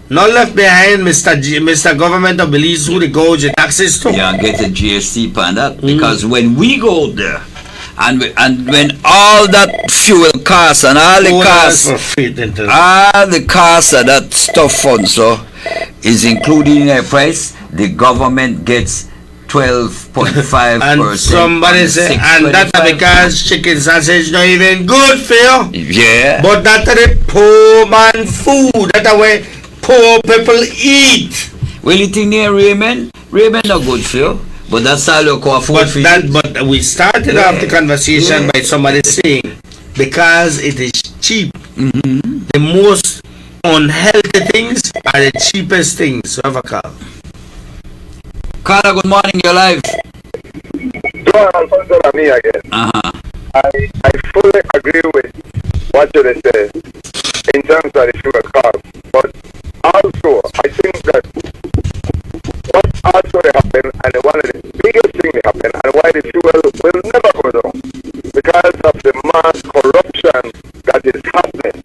Speaker 9: not left behind Mr. Government of Belize who they gouge the taxes to.
Speaker 2: Yeah, get a GST on that. Because when we go there, and when all that fuel costs and all the costs, all the costs of that stuff fund so is included in the price, the government gets 12.5%.
Speaker 9: And somebody say, and that's because chicken sausage not even good for you.
Speaker 2: Yeah.
Speaker 9: But that's the poor man food. That's the way poor people eat.
Speaker 2: Well, you think near Raymond? Raymond not good for you. But that's all you can afford for you.
Speaker 9: But we started off the conversation by somebody saying, because it is cheap, the most unhealthy things are the cheapest things to ever call.
Speaker 2: Carla, good morning, you're live.
Speaker 10: John Alfonso me again. I fully agree with what you said in terms of the fuel cost. But also, I think that what also happened, and one of the biggest things that happened, and why the fuel will never go down, because of the mass corruption that is happening.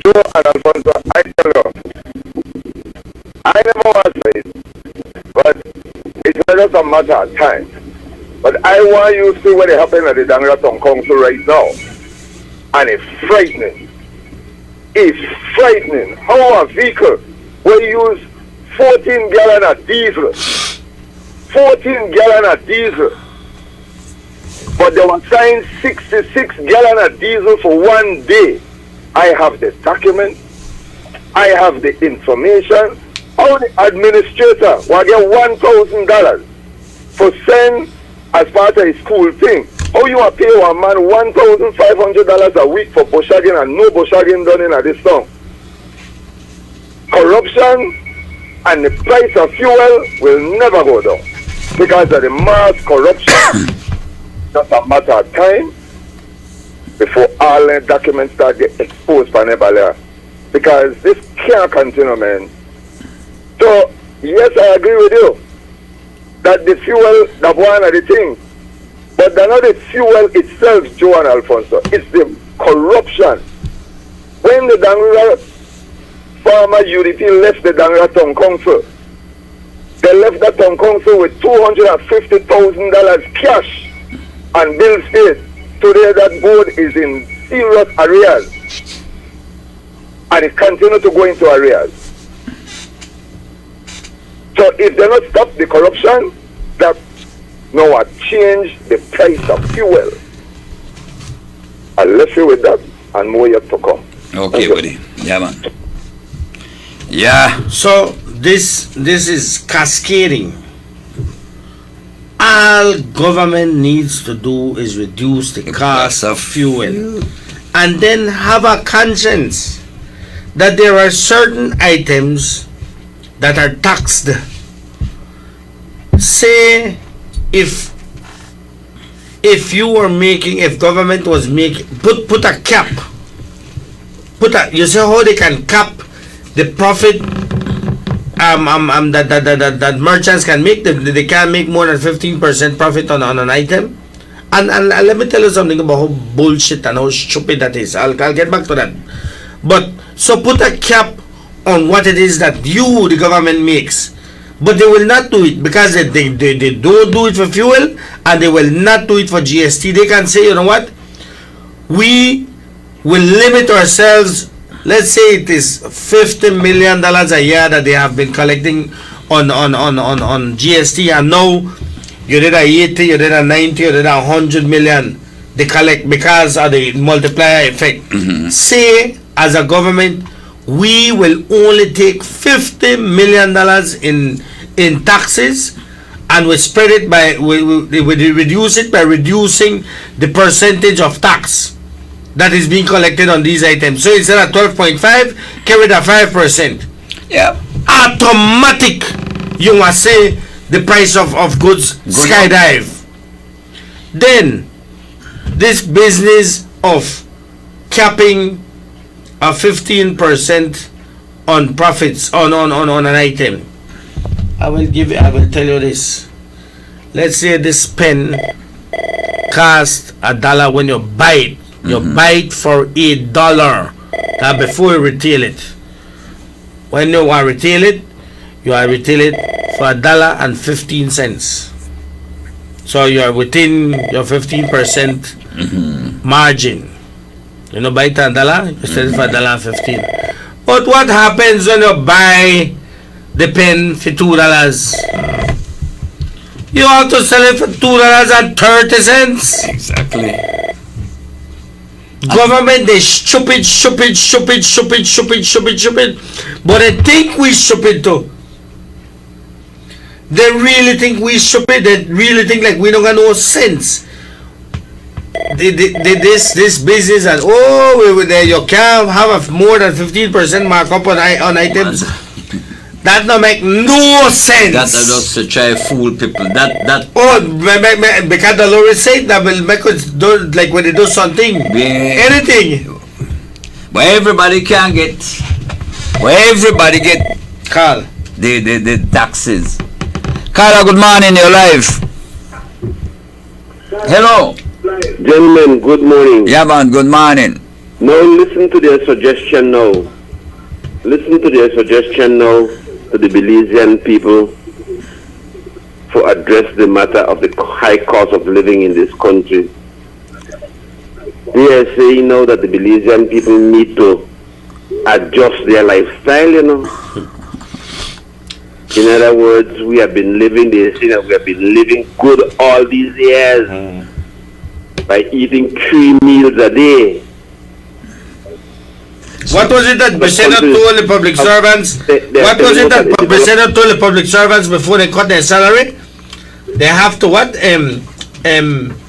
Speaker 10: Joe and Alfonso, I tell you, I never was it, but it's just a matter of time. But I want you to see what happened at the Dangraton Council right now. And it's frightening. It's frightening how a vehicle will use 14 gallon of diesel. 14 gallon of diesel. But they were signed 66 gallon of diesel for 1 day. I have the document. I have the information. How the administrator will get $1,000 for send as part of his school thing. How you are pay one man $1,500 a week for bushagging and no bushagging done in this town? Corruption and the price of fuel will never go down because of the mass corruption. Just a matter of time before all the documents start get exposed by Nebalia. Because this can't continue, man. So, yes, I agree with you that the fuel, that one of the things, but they're not the fuel itself, Joe and Alfonso. It's the corruption. When the Dangra farmer UDP left the Dangra Town Council, they left the Town Council with $250,000 cash and bills paid. Today that board is in serious arrears. And it continues to go into arrears. So if they not stop the corruption, that no one change the price of fuel. I'll leave you with that and more yet to come.
Speaker 2: Okay, buddy. Yeah, man. Yeah.
Speaker 9: So this is cascading. All government needs to do is reduce the cost of fuel and then have a conscience that there are certain items that are taxed. Say if you were making, if government was making, put a cap, you say how they can cap the profit that merchants can make, they can't make more than 15% profit on an item. And let me tell you something about how bullshit and how stupid that is. I'll get back to that. But so put a cap on what it is that you, the government, makes. But they will not do it because they don't do it for fuel, and they will not do it for GST. They can say, you know what? We will limit ourselves. Let's say it is $50 million a year that they have been collecting on GST, and now you did a 80, you did a 90, you did a 100 million they collect because of the multiplier effect. Say, as a government, we will only take $50 million in taxes, and we spread it by we reduce it by reducing the percentage of tax that is being collected on these items. So instead of 12.5, carry the 5%.
Speaker 2: Yeah.
Speaker 9: Automatic, you must say the price of goods skydive. Then this business of capping a 15% on profits on an item. I will tell you this. Let's say this pen cost $1 when you buy it. You buy it for $8 before you retail it. When you want to retail it, you are retail it for $1.15. So you are within your 15% margin. You know, buy it $1, you sell it for $1.15. But what happens when you buy the pen for $2? You have to sell it for $2.30.
Speaker 2: Exactly.
Speaker 9: Government, they stupid. But they think we stupid too. They really think we stupid. They really think like we don't got no sense. This business and you can't have more than 15% markup on items. That don't make no sense.
Speaker 2: That just to try fool people. That
Speaker 9: because the Lord said that will make us do like when they do something, anything.
Speaker 2: But everybody can get. Where everybody get.
Speaker 9: Carl.
Speaker 2: The taxes. Carla, good morning. You're live. Hello.
Speaker 10: Gentlemen, good morning.
Speaker 2: Yeah, man. Good morning.
Speaker 10: Now listen to their suggestion now. Listen to their suggestion now to the Belizean people for address the matter of the high cost of living in this country. They are saying now that the Belizean people need to adjust their lifestyle, you know. In other words, we have been living, they say that we have been living good all these years by eating 3 meals a day.
Speaker 9: What was it that Berzerk told the public servants? What was it that Berzerk told the public servants before they cut their salary? They have to what?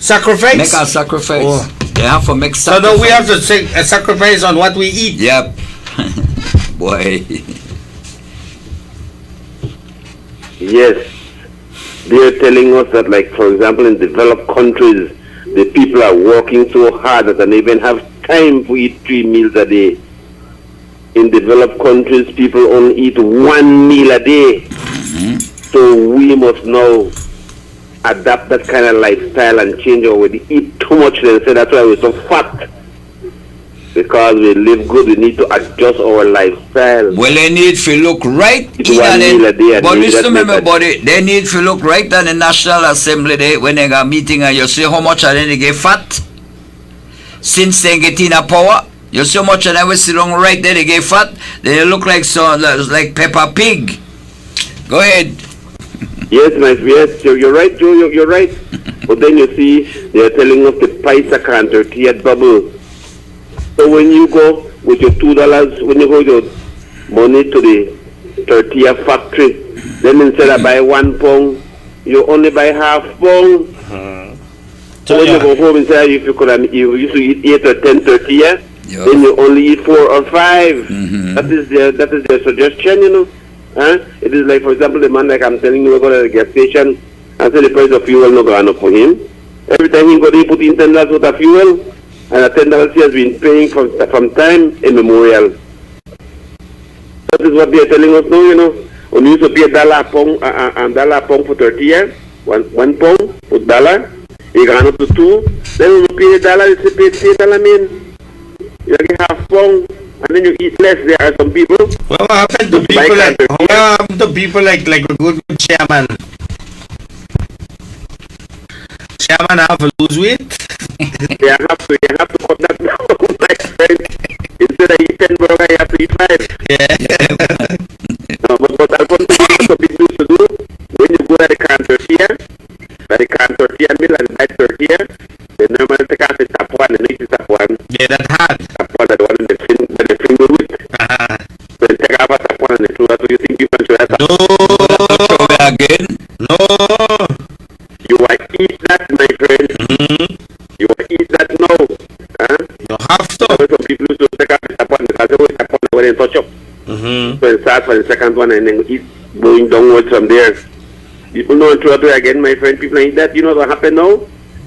Speaker 9: Sacrifice?
Speaker 2: Make a sacrifice. Oh. They have to make sacrifice.
Speaker 9: So now we have to take a sacrifice on what we eat.
Speaker 2: Yep. Boy.
Speaker 10: Yes. They are telling us that, like, for example, in developed countries, the people are working so hard that they even have time to eat 3 meals a day. In developed countries, people only eat 1 meal a day. So we must now adapt that kind of lifestyle and change our way. They eat too much, they say that's why we're so fat. Because we live good, we need to adjust our lifestyle.
Speaker 2: Well, they need to look right. But listen to me, buddy. They need to look right on the National Assembly Day when they got meeting and you see how much are they get fat since they get in a power. You see how much and I will sit down right there, they get fat. They look like like Peppa Pig. Go ahead.
Speaker 10: Yes, you're right, Joe, you're right. But then you see, they're telling us the price of can turkey at bubble. So when you go with your $2, when you go with your money to the tortilla factory, then instead of buy 1 pound, you only buy half pound. So when you go home inside, if you used to eat 8 or 10 tortillas, then you only eat 4 or 5. That is their suggestion, you know. It is like, for example, the man like I'm telling you, we go to the gas station and say the price of fuel not going up for him. Every time he go, they put in $10 worth of fuel, and $10 he has been paying from time immemorial. But
Speaker 3: is what they are telling us now, you know. We used to pay dollar pound for 30 years. One pound for dollar. You gone up to 2. Then we pay $1, it's pay $1, mean. You get half pound, and then you eat less. There are some people.
Speaker 9: Well, what happened to people like? What happened to people like a good chairman? Chairman have to lose weight.
Speaker 3: You have to cut that down, my friend. Instead of eating burger, you have to eat 5.
Speaker 9: Yeah.
Speaker 3: No, but I want to give you something news to do. When you go to the can tortilla, meal and buy tortilla, they normally take out the top one and eat the top one.
Speaker 9: Yeah, that hard.
Speaker 3: Top one, the one that they finger with. So they take out the top one and they throw that. So you think you can show that?
Speaker 9: No.
Speaker 2: Show me again.
Speaker 9: No.
Speaker 3: You will eat that, my friend. You will eat that now.
Speaker 9: You have to.
Speaker 3: Some people used to take out the top one because they always tap on when they touch up. So it starts for the second one and then eat going downwards from there. People don't throw it away again, my friend. People eat that. You know what happened now?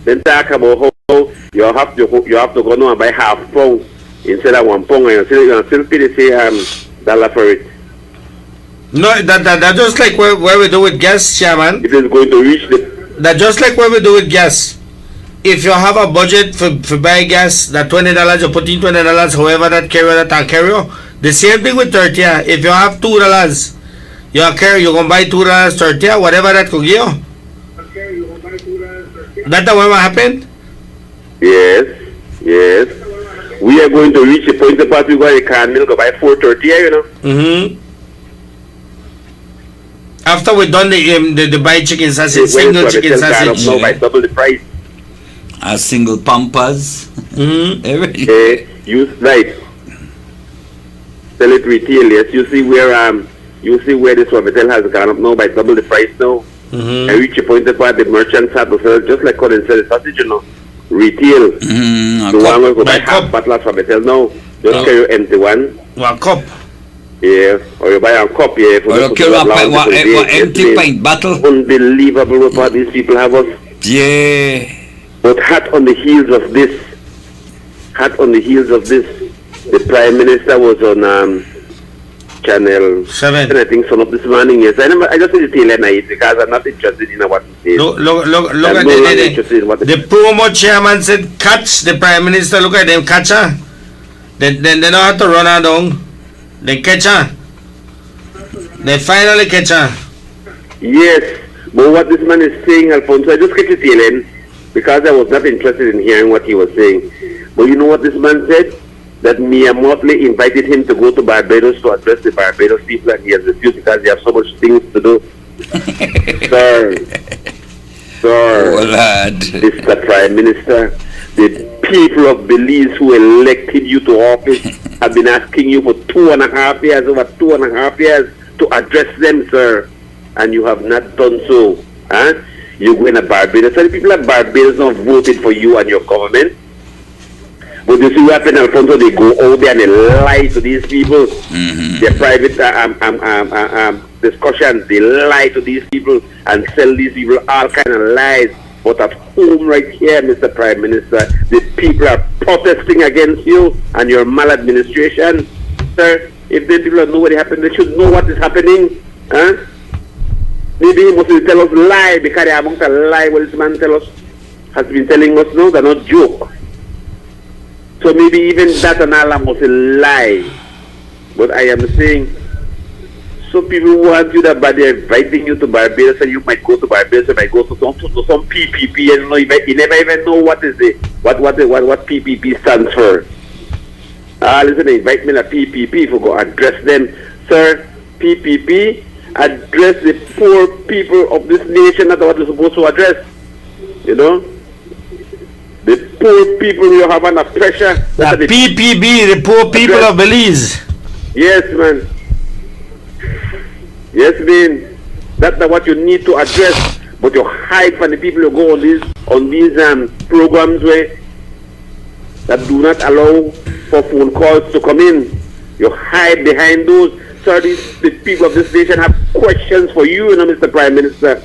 Speaker 3: Then talk about how you have to go now and buy half pound instead of 1 pound, and you still pay the same dollar for it.
Speaker 9: No, that just like where we do with gas, Chairman.
Speaker 3: It is going to reach the.
Speaker 9: That just like where we do with gas. If you have a budget for buy gas, that $20 you put in $20, however that carry. The same thing with tortilla. If you have $2, you're gonna buy $2 tortilla, whatever that could give you. That's what happened?
Speaker 3: Yes. We are going to reach a point apart we go to can milk buy 4 tortilla, you know.
Speaker 9: After we done the buy chicken sausage, single chicken sausage.
Speaker 3: Now by double the price.
Speaker 2: A single Pampers.
Speaker 3: Use right. Sell it retail, yes. You see where this Wavitel has gone up now by double the price now. I reach a point apart the merchants have to sell just like Colin said sausage, you know. Retail. The one will go buy half bottle of Wavitel now. Just carry your empty one.
Speaker 9: 1 cup.
Speaker 3: Yeah, or you buy a cup, yeah.
Speaker 2: Or you carry a empty pint bottle.
Speaker 3: Unbelievable what these people have us.
Speaker 2: Yeah.
Speaker 3: But hot on the heels of this, the Prime Minister was on Channel 7, I think, son of this morning. Yes, I just see the tail end of it because I'm not interested in what he says.
Speaker 9: Look at the promo chairman said, catch the Prime Minister. Look at them, catch her. They don't have to run her down. They catch her. They finally catch her.
Speaker 3: Yes, but what this man is saying, Alfonso, I just catch the tail end because I was not interested in hearing what he was saying. But you know what this man said? That Mia Motley invited him to go to Barbados to address the Barbados people, and he has refused because they have so much things to do. Sir, Mr. Prime Minister, the people of Belize who elected you to office have been asking you for 2.5 years, over 2.5 years, to address them, sir, and you have not done so. You're going to Barbados. So the people of Barbados have voted for you and your government. But you see what happened, Alfonso? They go out there and they lie to these people. Their private discussions, they lie to these people and sell these people all kind of lies. But at home right here, Mr. Prime Minister, the people are protesting against you and your maladministration. Sir, if the people know what happened, they should know what is happening. Maybe he must tell us lie because they are amongst a lie what this man has been telling us now. They're not joke. So maybe even that and all must lie. But I am saying, so people want you that, but they're inviting you to Barbados, and you might go to Barbados, and might go to some PPP, and you never even know what is what PPP stands for. Listen, they invite me to PPP for go address them, sir. PPP address the poor people of this nation. That's what you're supposed to address. You know. The poor people you have under pressure.
Speaker 9: The PPB, the poor people of Belize.
Speaker 3: Yes, man. Yes, man. That's what you need to address. But you hide from the people who go on these programs where that do not allow for phone calls to come in. You hide behind those. So the people of this nation have questions for you, Mr. Prime Minister.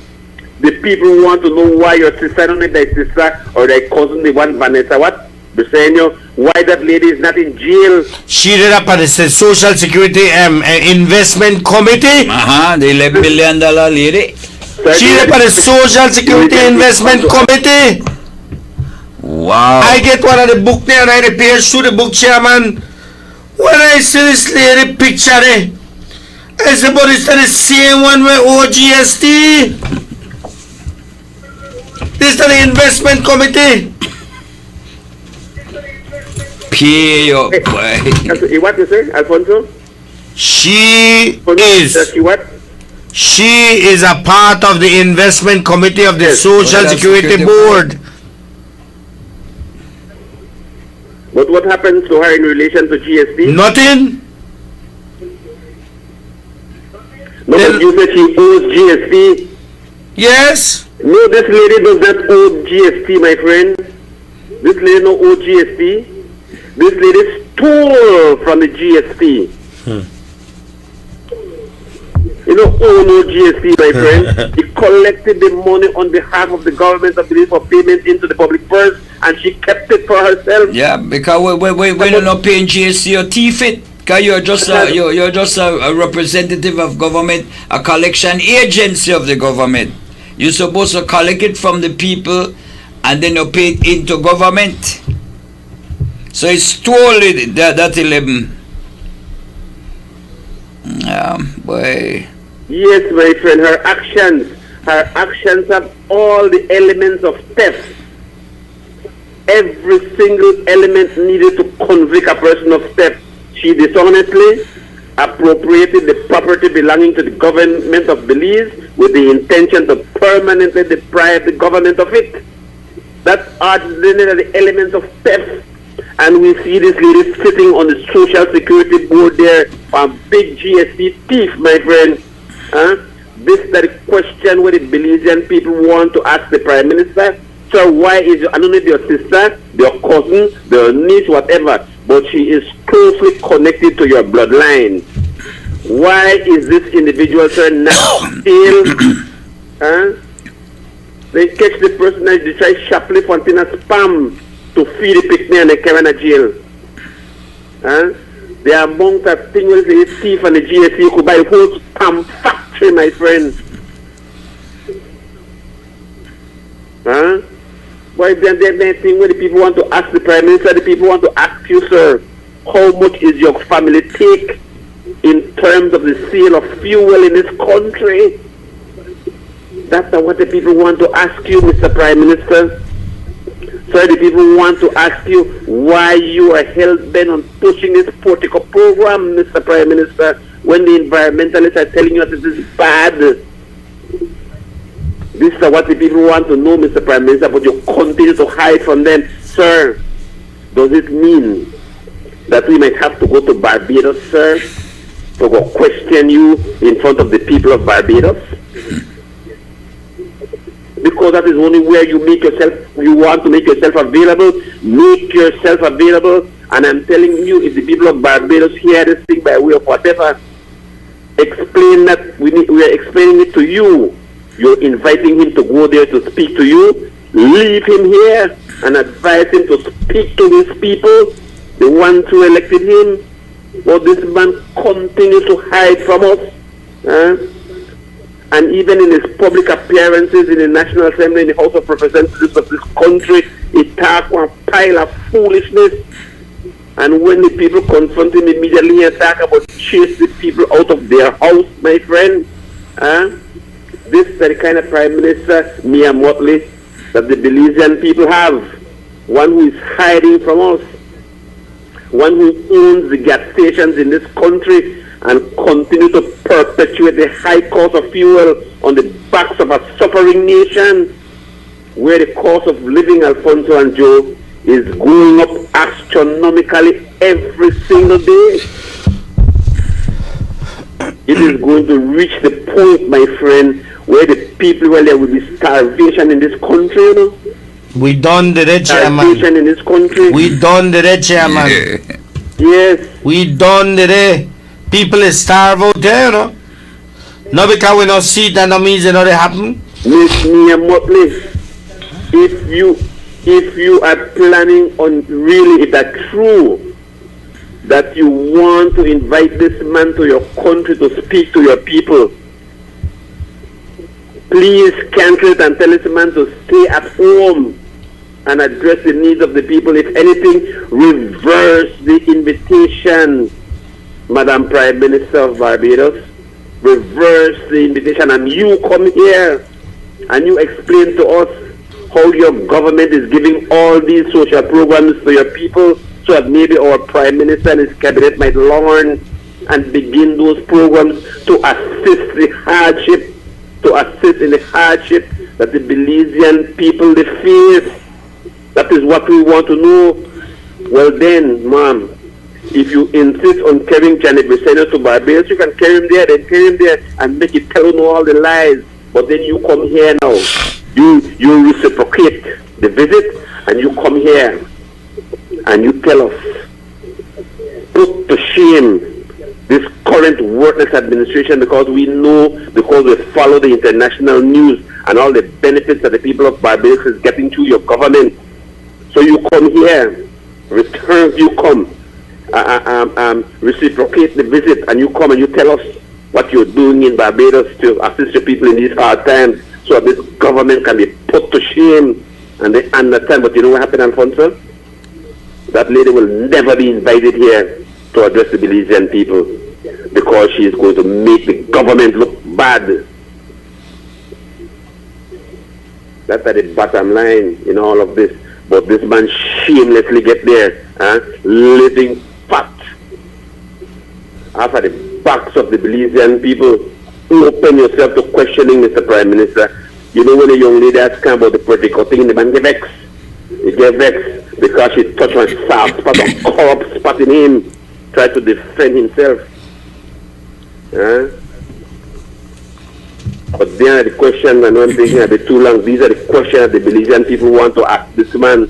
Speaker 3: The people want to know why your sister, not their sister or their cousin, they want Vanessa, Berzerk, why that lady is not in jail.
Speaker 9: She did up at the Social Security Investment Committee.
Speaker 2: The $11 billion lady.
Speaker 9: She did up at the Social Security Investment Committee.
Speaker 2: Wow.
Speaker 9: I get one of the book there and I repair through the book, chairman. When I see this lady picture there, I said, but it's the same one with OGST. This is the investment committee.
Speaker 2: Pay your boy.
Speaker 3: What you say, Alfonso?
Speaker 9: She is a part of the investment committee of the Social Security Board.
Speaker 3: But what happens to her in relation to GST?
Speaker 9: Nothing.
Speaker 3: No, but you said she owes GST.
Speaker 9: Yes.
Speaker 3: No, this lady does not owe GST, my friend. This lady no owe GST. This lady stole from the GST. You know, owe no GST, my friend. He collected the money on behalf of the government of Belize for payment into the public purse, and she kept it for herself.
Speaker 2: Yeah, because we're not paying GST or thief it. Because you're just a representative of government, a collection agency of the government. You're supposed to collect it from the people and then you pay it into government. So it's stole it, that 11. Boy.
Speaker 3: Yes, my friend, her actions have all the elements of theft. Every single element needed to convict a person of theft. She dishonestly appropriated the property belonging to the government of Belize with the intention to permanently deprive the government of it. That's the elements of theft. And we see this lady sitting on the Social Security Board there, a big GST thief, my friend. This is the question where the Belizean people want to ask the Prime Minister. Sir, why is I don't know if your sister, your cousin, your niece, whatever, but she is closely connected to your bloodline. Why is this individual, sir, not still? They catch the person and they try shoplift on spam to feed the picnic and they carry in a jail. The amount of things where the thief and the GSC could buy a whole spam factory, my friend. Why then thing where the people want to ask the Prime Minister, the people want to ask you, sir, how much is your family take in terms of the sale of fuel in this country? That's what the people want to ask you, Mr. Prime Minister. Sir, the people want to ask you why you are hell-bent on pushing this Portico program, Mr. Prime Minister, when the environmentalists are telling you that this is bad. This is what the people want to know, Mr. Prime Minister, but you continue to hide from them. Sir, does it mean that we might have to go to Barbados, sir, to go question you in front of the people of Barbados? Because that is only where you want to make yourself available. Make yourself available. And I'm telling you, if the people of Barbados hear this thing by way of whatever, explain that we are explaining it to you. You're inviting him to go there to speak to you. Leave him here and advise him to speak to his people, the ones who elected him. But this man continues to hide from us. And even in his public appearances in the National Assembly, in the House of Representatives of this country, he talks one pile of foolishness. And when the people confront him immediately, he talks about chase the people out of their house, my friend. This is the kind of Prime Minister, Mia Motley, that the Belizean people have. One who is hiding from us. One who owns the gas stations in this country and continue to perpetuate the high cost of fuel on the backs of a suffering nation, where the cost of living, Alfonso and Joe, is going up astronomically every single day. It is going to reach the point, my friend, where the people, well, there will be starvation in this country, you know?
Speaker 9: We done the red chairman.
Speaker 3: Starvation in this country.
Speaker 9: We done the red chairman.
Speaker 3: Yes.
Speaker 9: We done the red. People is starve out there, you know. Not because we don't see it and no means it not happen.
Speaker 3: Miss Mia Motley, if you if you are planning on really, if that's true, that you want to invite this man to your country to speak to your people, please cancel it and tell this man to stay at home and address the needs of the people. If anything, reverse the invitation, Madam Prime Minister of Barbados. Reverse the invitation and you come here and you explain to us how your government is giving all these social programs to your people, so that maybe our Prime Minister and his cabinet might learn and begin those programs to assist the hardship, that the Belizean people they face. That is what we want to know. Well then, ma'am, if you insist on carrying Janet Briceño to Barbados, you can carry him there, then carry him there and make it tell him all the lies. But then you come here now. You reciprocate the visit and you come here and you tell us, put to shame this current worthless administration, because we know, because we follow the international news and all the benefits that the people of Barbados is getting through your government. So you come here, reciprocate the visit, and you come and you tell us what you're doing in Barbados to assist your people in these hard times, so that this government can be put to shame and they understand. But you know what happened, Alfonso? That lady will never be invited here to address the Belizean people, because she is going to make the government look bad. That's at the bottom line in all of this. But this man shamelessly get there, living fat after the backs of the Belizean people. Open yourself to questioning, Mr. Prime Minister. You know, when a young lady asks about the political thing, the man get vexed. He get vexed because she touched one soft spot, a corrupt spot in him, try to defend himself. But then are the questions, and I'm thinking a bit too long, these are the questions that the Belizean people want to ask this man.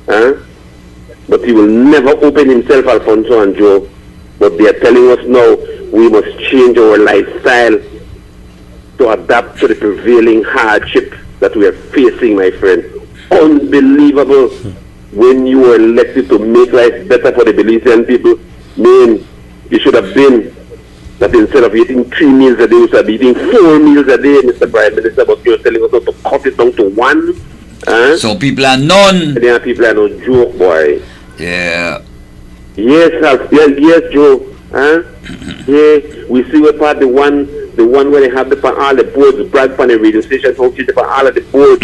Speaker 3: But he will never open himself, Alfonso and Joe. But they are telling us now we must change our lifestyle to adapt to the prevailing hardship that we are facing, my friend. Unbelievable. When you were elected to make life better for the Belizean people, man, you should have been that instead of eating 3 meals a day, you should be eating 4 meals a day, Mr. Prime Minister, but you're telling us to cut it down to 1.
Speaker 2: So people are none.
Speaker 3: Yeah, people are no joke, boy.
Speaker 2: Yeah.
Speaker 3: Yes, yes, Joe. Yeah, we see what part the one where they have all the boards brag on the radio station, how she's on all of the boards.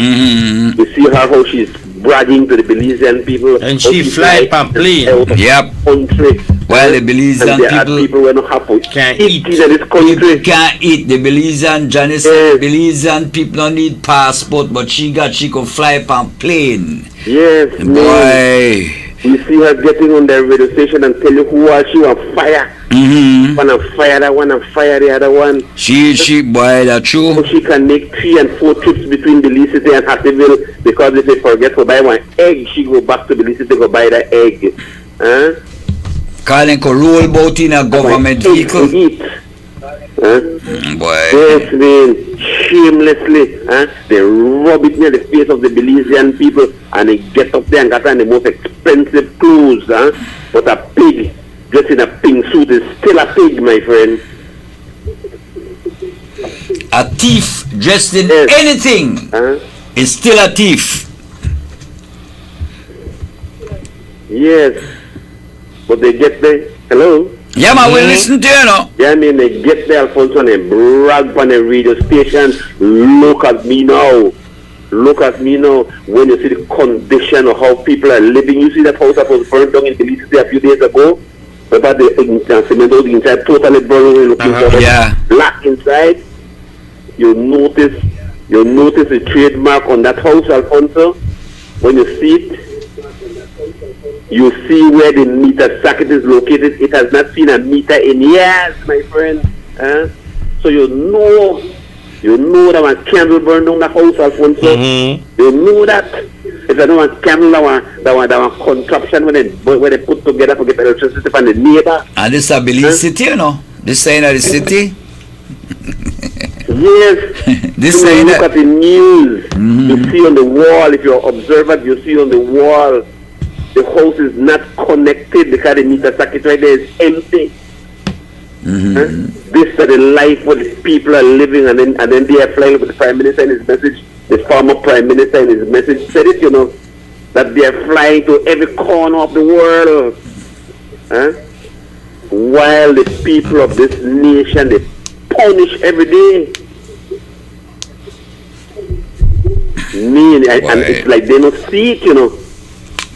Speaker 3: We see her how she's bragging to the Belizean people.
Speaker 9: And she fly on plane.
Speaker 2: Yep.
Speaker 3: Country.
Speaker 2: Well, the Belizean
Speaker 3: people who don't have to
Speaker 9: can't
Speaker 3: eat in this country.
Speaker 2: People can't eat. The Belizean, Janice, Belizean people don't need passport, but she could fly on plane.
Speaker 3: Yes,
Speaker 2: boy.
Speaker 3: You see her getting on the radio station and tell you who are she on fire. One on fire that one and fire the other one.
Speaker 2: She boy, that's true.
Speaker 3: So she can make 3 and 4 trips between Belize City and Hattieville, because if they forget to buy one egg, she go back to Belize City to go buy the egg.
Speaker 2: Calling could roll about in a government vehicle. Boy.
Speaker 3: Yes, man, shamelessly, they rub it near the face of the Belizean people, and they get up there and got on the most expensive clothes, but a pig dressed in a pink suit is still a pig, my friend.
Speaker 2: A thief dressed in anything is still a thief.
Speaker 3: Yes, but they get there. Hello?
Speaker 2: Yeah, man, we'll listen to you now.
Speaker 3: Yeah, I mean, they get there, Alfonso, and they brag on the radio station. Look at me now. Look at me now. When you see the condition of how people are living, you see that house that was burned down in Belize City a few days ago? About the cement inside, totally burned, looking for black inside. You notice the trademark on that house, Alfonso. When you see it, you see where the meter socket is located. It has not seen a meter in years, my friend. So you know that one candle burned down the house, Alfonso. You know that. It's not one candle, that one contraption when they put together to get electricity from the neighbor.
Speaker 2: And this is a Belize City, you know. This side of the city.
Speaker 3: Yes.
Speaker 2: This
Speaker 3: when you
Speaker 2: side,
Speaker 3: look at the news, you see on the wall, if you're observant, you see on the wall, the house is not connected because the meter circuit right there is empty. This is the life where the people are living, and then they are flying with the Prime Minister in his message. The former Prime Minister in his message said it, that they are flying to every corner of the world. While the people of this nation, they punish every day. And it's like they don't see it,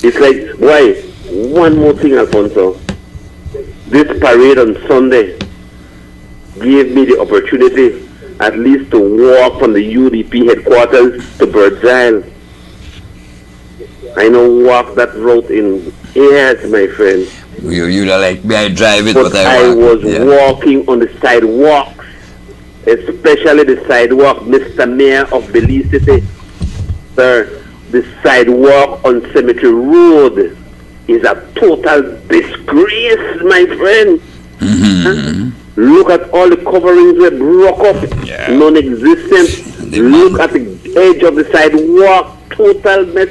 Speaker 3: It's like, why? One more thing, Alfonso. This parade on Sunday gave me the opportunity at least to walk from the UDP headquarters to Berzerk. I know walk that route in years, my friend.
Speaker 2: You like me, I drive it,
Speaker 3: but I was walking on the sidewalks, especially the sidewalk, Mr. Mayor of Belize City. Sir, the sidewalk on Cemetery Road is a total disgrace, my friend. Look at all the coverings were broke up, non-existent. Look at the edge of the sidewalk, total mess,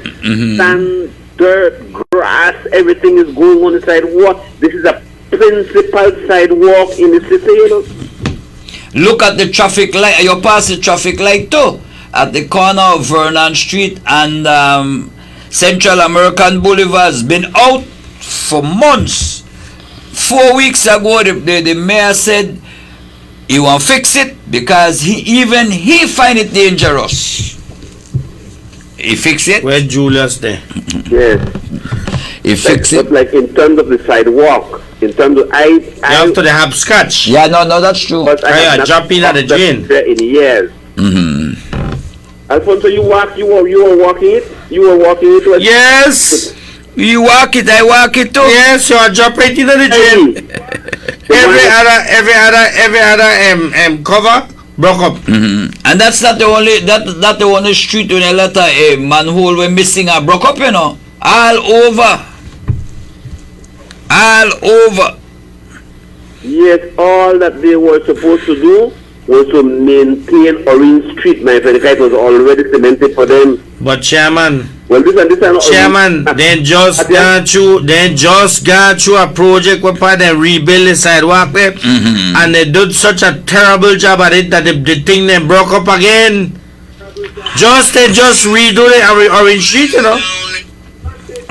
Speaker 3: sand, dirt, grass, everything is going on the sidewalk. This is a principal sidewalk in the city,
Speaker 2: Look at the traffic light. You pass the traffic light too at the corner of Vernon Street and Central American Boulevard. Has been out for months. 4 weeks ago, the mayor said he won't fix it because he find it dangerous. He fix it.
Speaker 9: Where Julius there?
Speaker 3: Yes.
Speaker 2: He fix it.
Speaker 3: But like in terms of the sidewalk, in terms of
Speaker 9: you have to the hopscotch.
Speaker 2: Yeah, no, that's true.
Speaker 3: But I have not
Speaker 9: jump in at the drain
Speaker 3: in years. Alfonso, you were walking it. You were walking it.
Speaker 9: Yes.
Speaker 2: You walk it, I walk it too.
Speaker 9: Yes, you are jump right into the drain. every other cover broke up.
Speaker 2: And that's not the only street when a lot of manhole were missing and broke up, all over.
Speaker 3: Yes, all that they were supposed to do was to maintain Orange Street, my friend. It was already cemented for them.
Speaker 9: But Chairman,
Speaker 3: Chairman,
Speaker 9: they just got through a project where they rebuild the sidewalk there, and they did such a terrible job at it that the thing then broke up again. They just redo the Orange Street,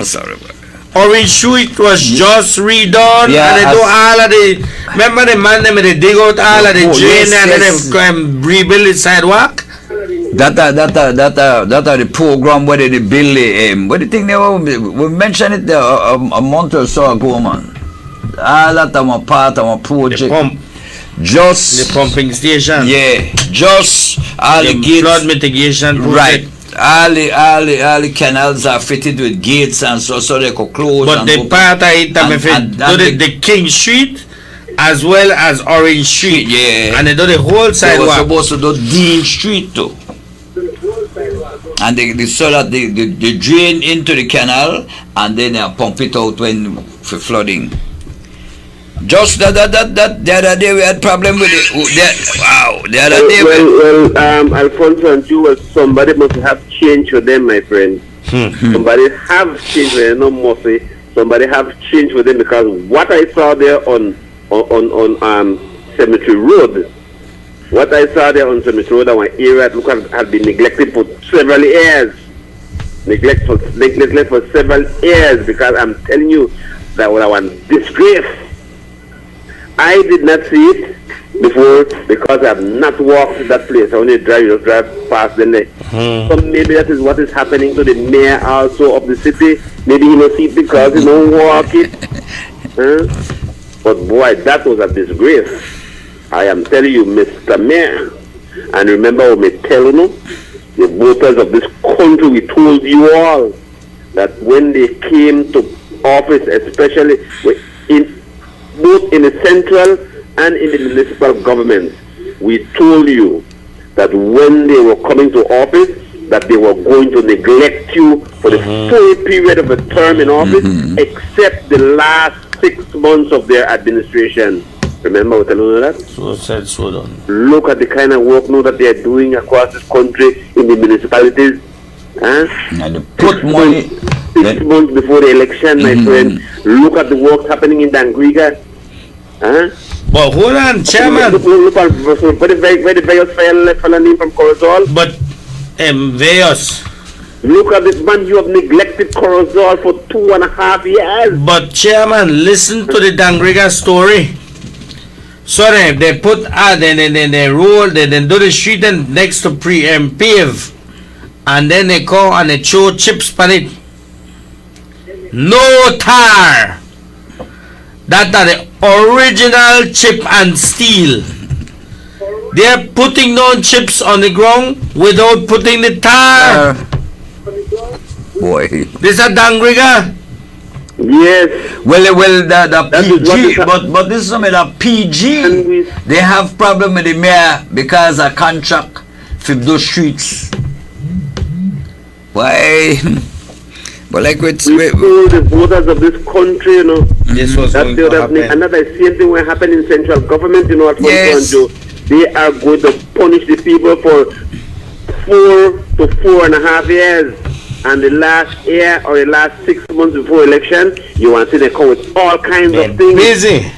Speaker 2: Sorry.
Speaker 9: Orange Street was just redone, and they do all of the. Remember the man they dig out all of the drain and then they rebuild the sidewalk.
Speaker 2: That are the program where they build the what the thing they we mentioned it there a month or so ago, man. All that are part of a project. Just
Speaker 9: the pumping station.
Speaker 2: Yeah, just all the gates,
Speaker 9: flood mitigation project.
Speaker 2: Right. All the canals are fitted with gates and so they could close.
Speaker 9: But the part of it the King Street as well as Orange Street.
Speaker 2: Yeah.
Speaker 9: And they do the whole sidewalk.
Speaker 2: They were supposed to do Dean Street too. And they saw that they drain into the canal and then they pump it out for flooding. Just the other day we had problem with it. The other day.
Speaker 3: Alfonso and you, somebody must have changed for them, my friend. Somebody have changed for them, no more say. Somebody have changed for them because what I saw there on Cemetery Road, our area had been neglected for several years. Neglected for several years because I'm telling you that was a disgrace. I did not see it before because I have not walked that place. I only drive past them there. So maybe that is what is happening to the mayor also of the city. Maybe he don't see it because he don't walk it. But boy, that was a disgrace. I am telling you, Mr. Mayor. And remember what I tell you, the voters of this country, we told you all that when they came to office, especially both in the central and in the municipal government, we told you that when they were coming to office, that they were going to neglect you for the full period of a term in office, except the last 6 months of their administration. Remember what I told you that?
Speaker 9: So said, so done.
Speaker 3: Look at the kind of work now that they are doing across this country in the municipalities. Huh?
Speaker 2: And put money
Speaker 3: 6 months before the election, my friend. Look at the work happening in Dangriga. Huh?
Speaker 9: But hold on, Chairman.
Speaker 3: Look at where the various fellow name from Corozal.
Speaker 9: But Veos.
Speaker 3: Look at this man, you have neglected Corozal for 2.5 years.
Speaker 9: But Chairman, listen to the Dangriga story. So they put they roll, they do the street and next to pave, and then they go and they throw chips on it. No tar. That are the original chip and steel. They're putting down chips on the ground without putting the tar.
Speaker 2: Boy.
Speaker 9: This is Dangriga.
Speaker 3: Yes.
Speaker 2: Well, the PG, but this is some of the PG. They have problem with the mayor because of contract for those streets. Why? But like
Speaker 3: we told the voters of this country, you know,
Speaker 9: this was
Speaker 3: that the other thing, another same thing will happen in central government, you know, Alfonso and Joe. They are going to punish the people for 4 to 4.5 years. And the last year or the last 6 months before election, you want to see they come with all kinds of things.
Speaker 9: Busy.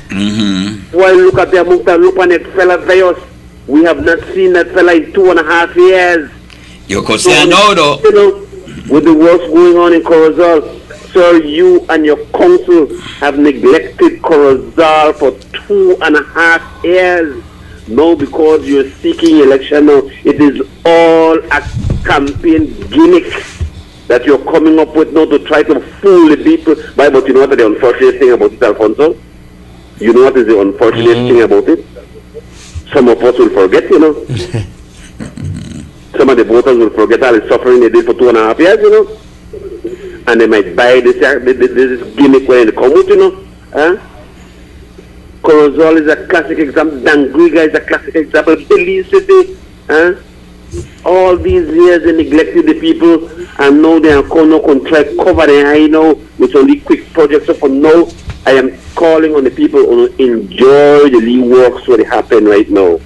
Speaker 3: Well, look at the Mukta Lupanet fella Veos. We have not seen that fella in 2.5 years.
Speaker 2: You could say no, though.
Speaker 3: You know, with the works going on in Corozal, sir, you and your council have neglected Corozal for 2.5 years. No, because you're seeking election now. It is all a campaign gimmick that you're coming up with now to try to fool the people. But you know what the unfortunate thing about it, Alfonso? You know what is the unfortunate thing about it? Some of us will forget, you know. Some of the voters will forget all the suffering they did for 2.5 years, you know. And they might buy this gimmick when they come with, you know. Huh? Corozal is a classic example. Dangriga is a classic example. Belize City, huh? All these years they neglected the people, and now they are going to try to cover their eye now with only quick projects. So for now, I am calling on the people to enjoy the Lee works what happen right now,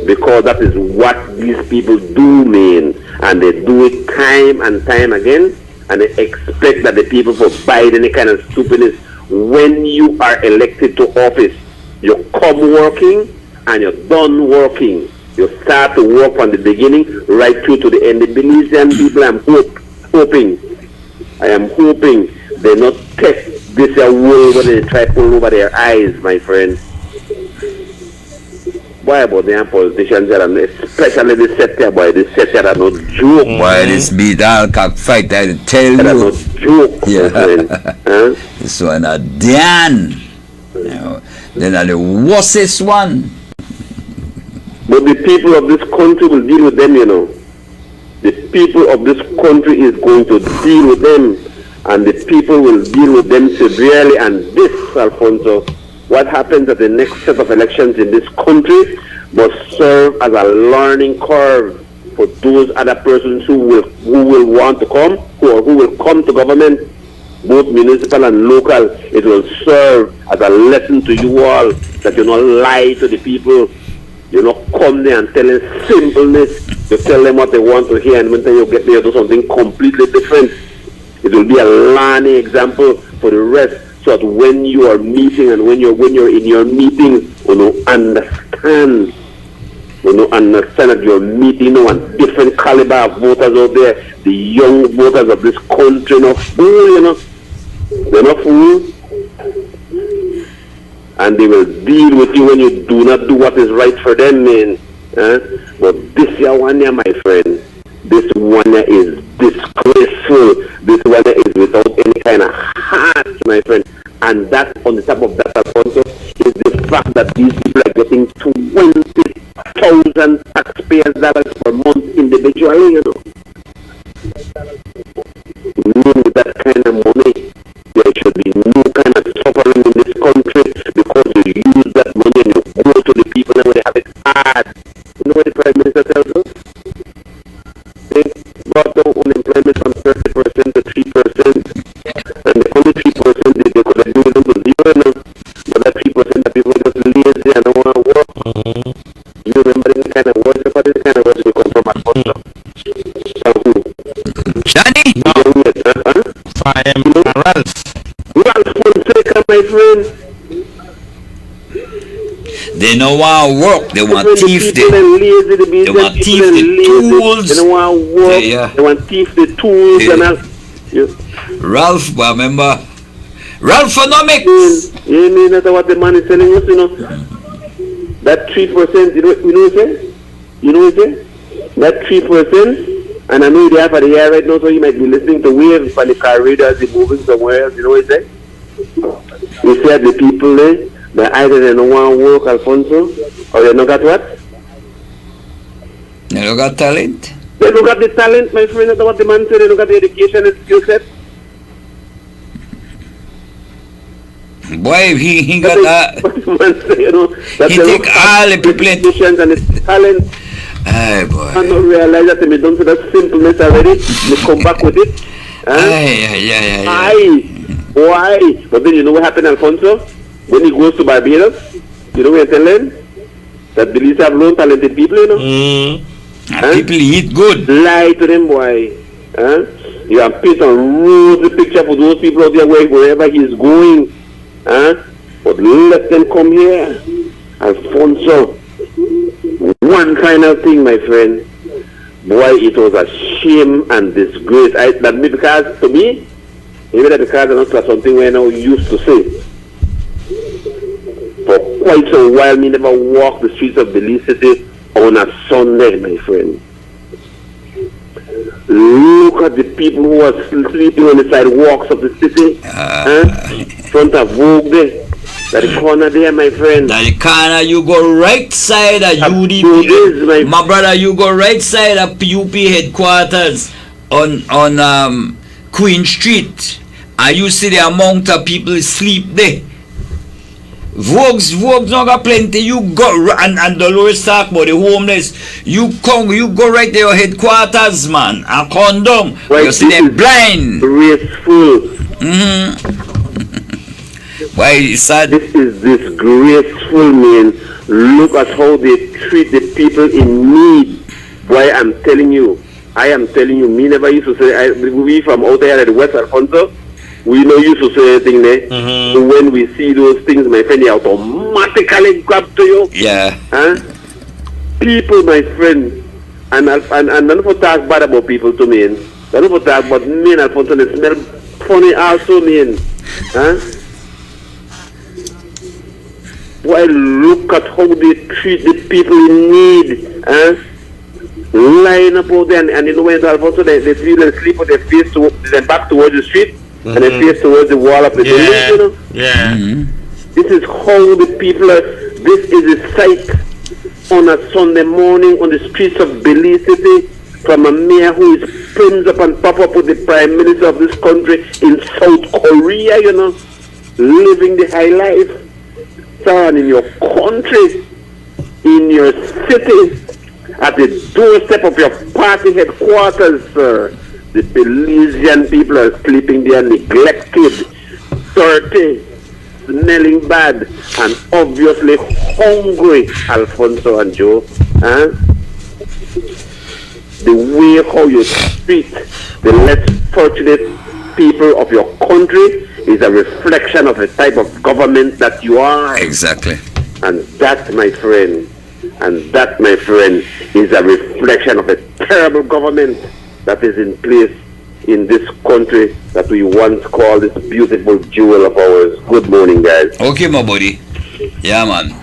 Speaker 3: because that is what these people do, man, and they do it time and time again, and they expect that the people for buy any kind of stupidness. When you are elected to office, you come working and you're done working. You start to work from the beginning right through to the end. The Belizean people, I am hoping they not test this world when they try to pull over their eyes, my friend. Why about the politicians, especially the sector, boy, the sector are not joke.
Speaker 2: Boy, this beat all cockfight, I tell you.
Speaker 3: They're not joke, my friend. Huh?
Speaker 2: This one a Dan. You know, then are the worstest one.
Speaker 3: But the people of this country will deal with them, you know. The people of this country is going to deal with them, and the people will deal with them severely. And this, Alfonso, what happens at the next set of elections in this country must serve as a learning curve for those other persons who will want to come, who will come to government, both municipal and local. It will serve as a lesson to you all that you not lie to the people. You not come there and tell them simpleness. You tell them what they want to hear, and when you get there, you do something completely different. It will be a learning example for the rest, so that when you are meeting and when you're in your meeting, you know, understand that you're meeting a different caliber of voters out there. The young voters of this country, not fool, you know. They're not fool. And they will deal with you when you do not do what is right for them, man. But this one here, my friend, this one here is disgraceful. This one here is without any kind of heart, my friend. And that, on the top of that, Alfonso, is the fact that these people are getting 20,000 taxpayers dollars per month individually, you know. With that kind of money, there should be no kind of suffering in this country, because you use that money and you go to the people and they have it hard. You know what the Prime Minister tells us? They brought down unemployment from 30% to 3%, and the only 3% they could have given them to zero now. But that 3% that people
Speaker 2: They don't want to work. They want thief.
Speaker 3: They
Speaker 2: want thief the tools.
Speaker 3: They don't want to work. They want thief the tools and all.
Speaker 2: Ralph, remember? Ralphonomics.
Speaker 3: You mean that's what the man is telling us, you know? That 3%, you know what he say? You know what he say? That 3%, and I know they have for the year right now, so you might be listening to waves on the car radio as they're moving somewhere else, you know what he say? He said the people there, that either they don't want to work, Alfonso, or they don't got what?
Speaker 2: They don't got talent?
Speaker 3: They don't got the talent, my friend, that's what the man said, they don't got the education and skill set.
Speaker 2: Boy, he got that.
Speaker 3: You know,
Speaker 2: he take all the people
Speaker 3: and the talent.
Speaker 2: Aye, boy.
Speaker 3: I don't realize that they done to that simpleness already. They come back with it.
Speaker 2: Aye.
Speaker 3: Why? But then you know what happened, Alfonso? When he goes to Barbados, you know what I tell him? That Belize have low talented people, you know?
Speaker 2: People eat good.
Speaker 3: Lie to them, boy. You have paint a rosy picture for those people out there wherever he's going. But let them come here. Alfonso, one final thing, my friend. Boy, it was a shame and disgrace. Because to me, maybe that because that's not something we now used to say. For quite a while, me never walked the streets of Belize City on a Sunday, my friend. Look at the people who are sleeping on the sidewalks of the city. Front of Vogue there. That the corner there, my friend.
Speaker 2: That the corner, you go right side of UDP. My brother, you go right side of PUP headquarters on Queen Street. And you see the amount of people sleep there. Vogue's not got plenty. You go and the lowest talk about the homeless. You go right to your headquarters, man, and come down.
Speaker 3: Right,
Speaker 2: you see them blind.
Speaker 3: Graceful.
Speaker 2: Why is sad?
Speaker 3: This is disgraceful, man. Look at how they treat the people in need. Why I am telling you, me never used to say, we from out there at the West Alfonso, we no used to say anything there. So when we see those things, my friend, they automatically grab to you.
Speaker 2: Yeah.
Speaker 3: People, my friend, and none for talk bad about people to me. None for talk about me and Alfonso, they smell funny also, man. Why look at how they treat the people in need. Lying up out there, and you know when Alfonso, they feel and sleep with their face their back towards the street. And they face towards the wall of the building, you know?
Speaker 9: Yeah.
Speaker 3: This is how the people are. This is a sight on a Sunday morning on the streets of Belize City from a mayor who is pins up and pop up with the prime minister of this country in South Korea, you know, living the high life. Son, in your country, in your city, at the doorstep of your party headquarters, sir. The Belizean people are sleeping there neglected, dirty, smelling bad, and obviously hungry, Alfonso and Joe. The way how you treat the less fortunate people of your country is a reflection of the type of government that you are.
Speaker 2: Exactly.
Speaker 3: And that, my friend, is a reflection of a terrible government that is in place in this country that we once called this beautiful jewel of ours. Good morning, guys.
Speaker 2: Okay, my buddy. Yeah, man.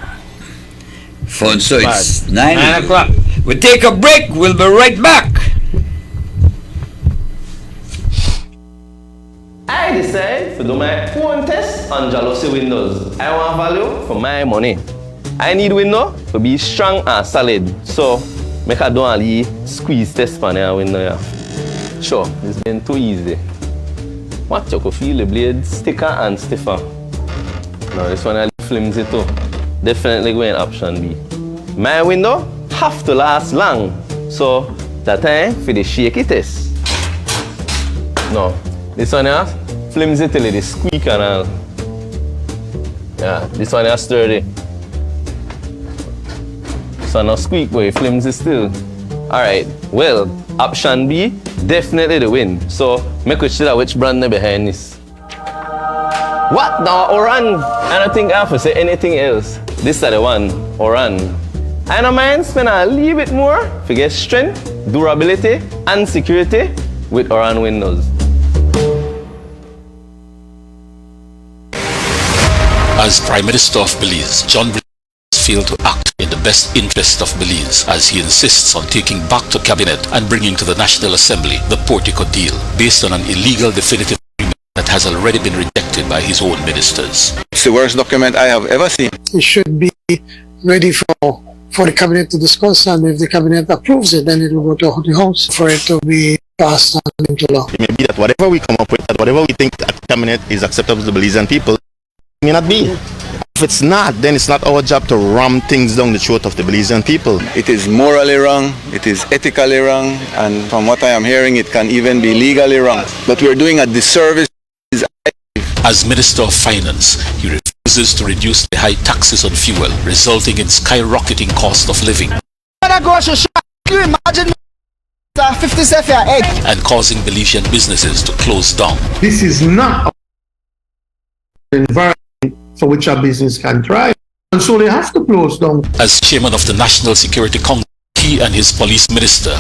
Speaker 2: Fun, so it's 9 o'clock. We take a break. We'll be right back.
Speaker 11: I decide to do my own test on jealousy windows. I want value for my money. I need window to be strong and solid. So, make a don't only squeeze test on your window. Yeah. Sure, it's been too easy. What you could feel the blade sticker and stiffer. Now this one I flimsy too. Definitely going option B. My window have to last long. So that time for the shaky test. No, this one here flimsy till it squeak and all. Yeah, this one here sturdy. So no squeak boy, flimsy still. Alright, well, option B, definitely the win. So, make we see which brand behind this. What the Oran? I don't think I have to say anything else. This is the one, Oran. I don't mind spend a little bit more to get strength, durability, and security with Oran windows.
Speaker 12: As Prime Minister of Belize, John failed to act in the best interest of Belize as he insists on taking back to Cabinet and bringing to the National Assembly the Portico deal based on an illegal definitive agreement that has already been rejected by his own ministers.
Speaker 13: It's the worst document I have ever seen.
Speaker 14: It should be ready for the cabinet to discuss, and if the cabinet approves it, then it will go to the House for it to be passed and into law.
Speaker 15: It may be that whatever we come up with, that whatever we think at Cabinet is acceptable to the Belizean people, it may not be. If it's not, then it's not our job to ram things down the throat of the Belizean people.
Speaker 13: It is morally wrong, it is ethically wrong, and from what I am hearing, it can even be legally wrong. But we're doing a disservice.
Speaker 12: As Minister of Finance, he refuses to reduce the high taxes on fuel, resulting in skyrocketing cost of living
Speaker 16: You imagine 50 cents for an egg.
Speaker 12: and causing Belizean businesses to close down.
Speaker 4: This is not an environment for which a business can thrive, and so they have to close down.
Speaker 12: As chairman of the National Security Council, he and his police minister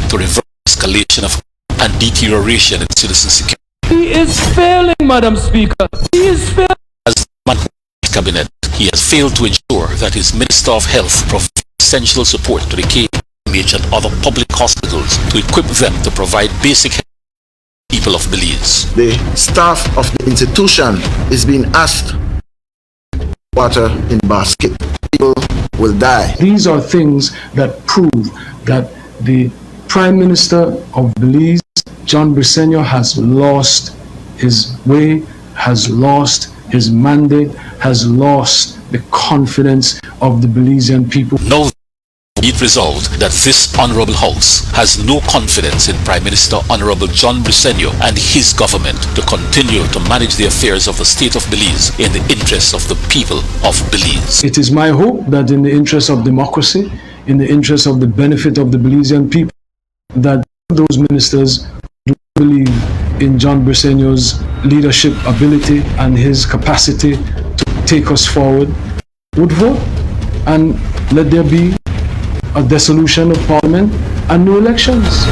Speaker 12: to reverse escalation of and deterioration in citizen security.
Speaker 18: He is failing, Madam Speaker. He is failing.
Speaker 12: As man of cabinet, he has failed to ensure that his Minister of Health provides essential support to the KMH and other public hospitals to equip them to provide basic health to people of Belize.
Speaker 19: The staff of the institution is being asked water in basket. People will die.
Speaker 17: These are things that prove that the Prime Minister of Belize, John Briceño, has lost his way, has lost his mandate, has lost the confidence of the Belizean people.
Speaker 12: Now, be it resolved that this Honourable House has no confidence in Prime Minister Honourable John Briceño and his government to continue to manage the affairs of the state of Belize in the interests of the people of Belize.
Speaker 17: It is my hope that in the interest of democracy, in the interest of the benefit of the Belizean people, that those ministers who believe in John Briceño's leadership ability and his capacity to take us forward would vote, and let there be a dissolution of Parliament and new elections.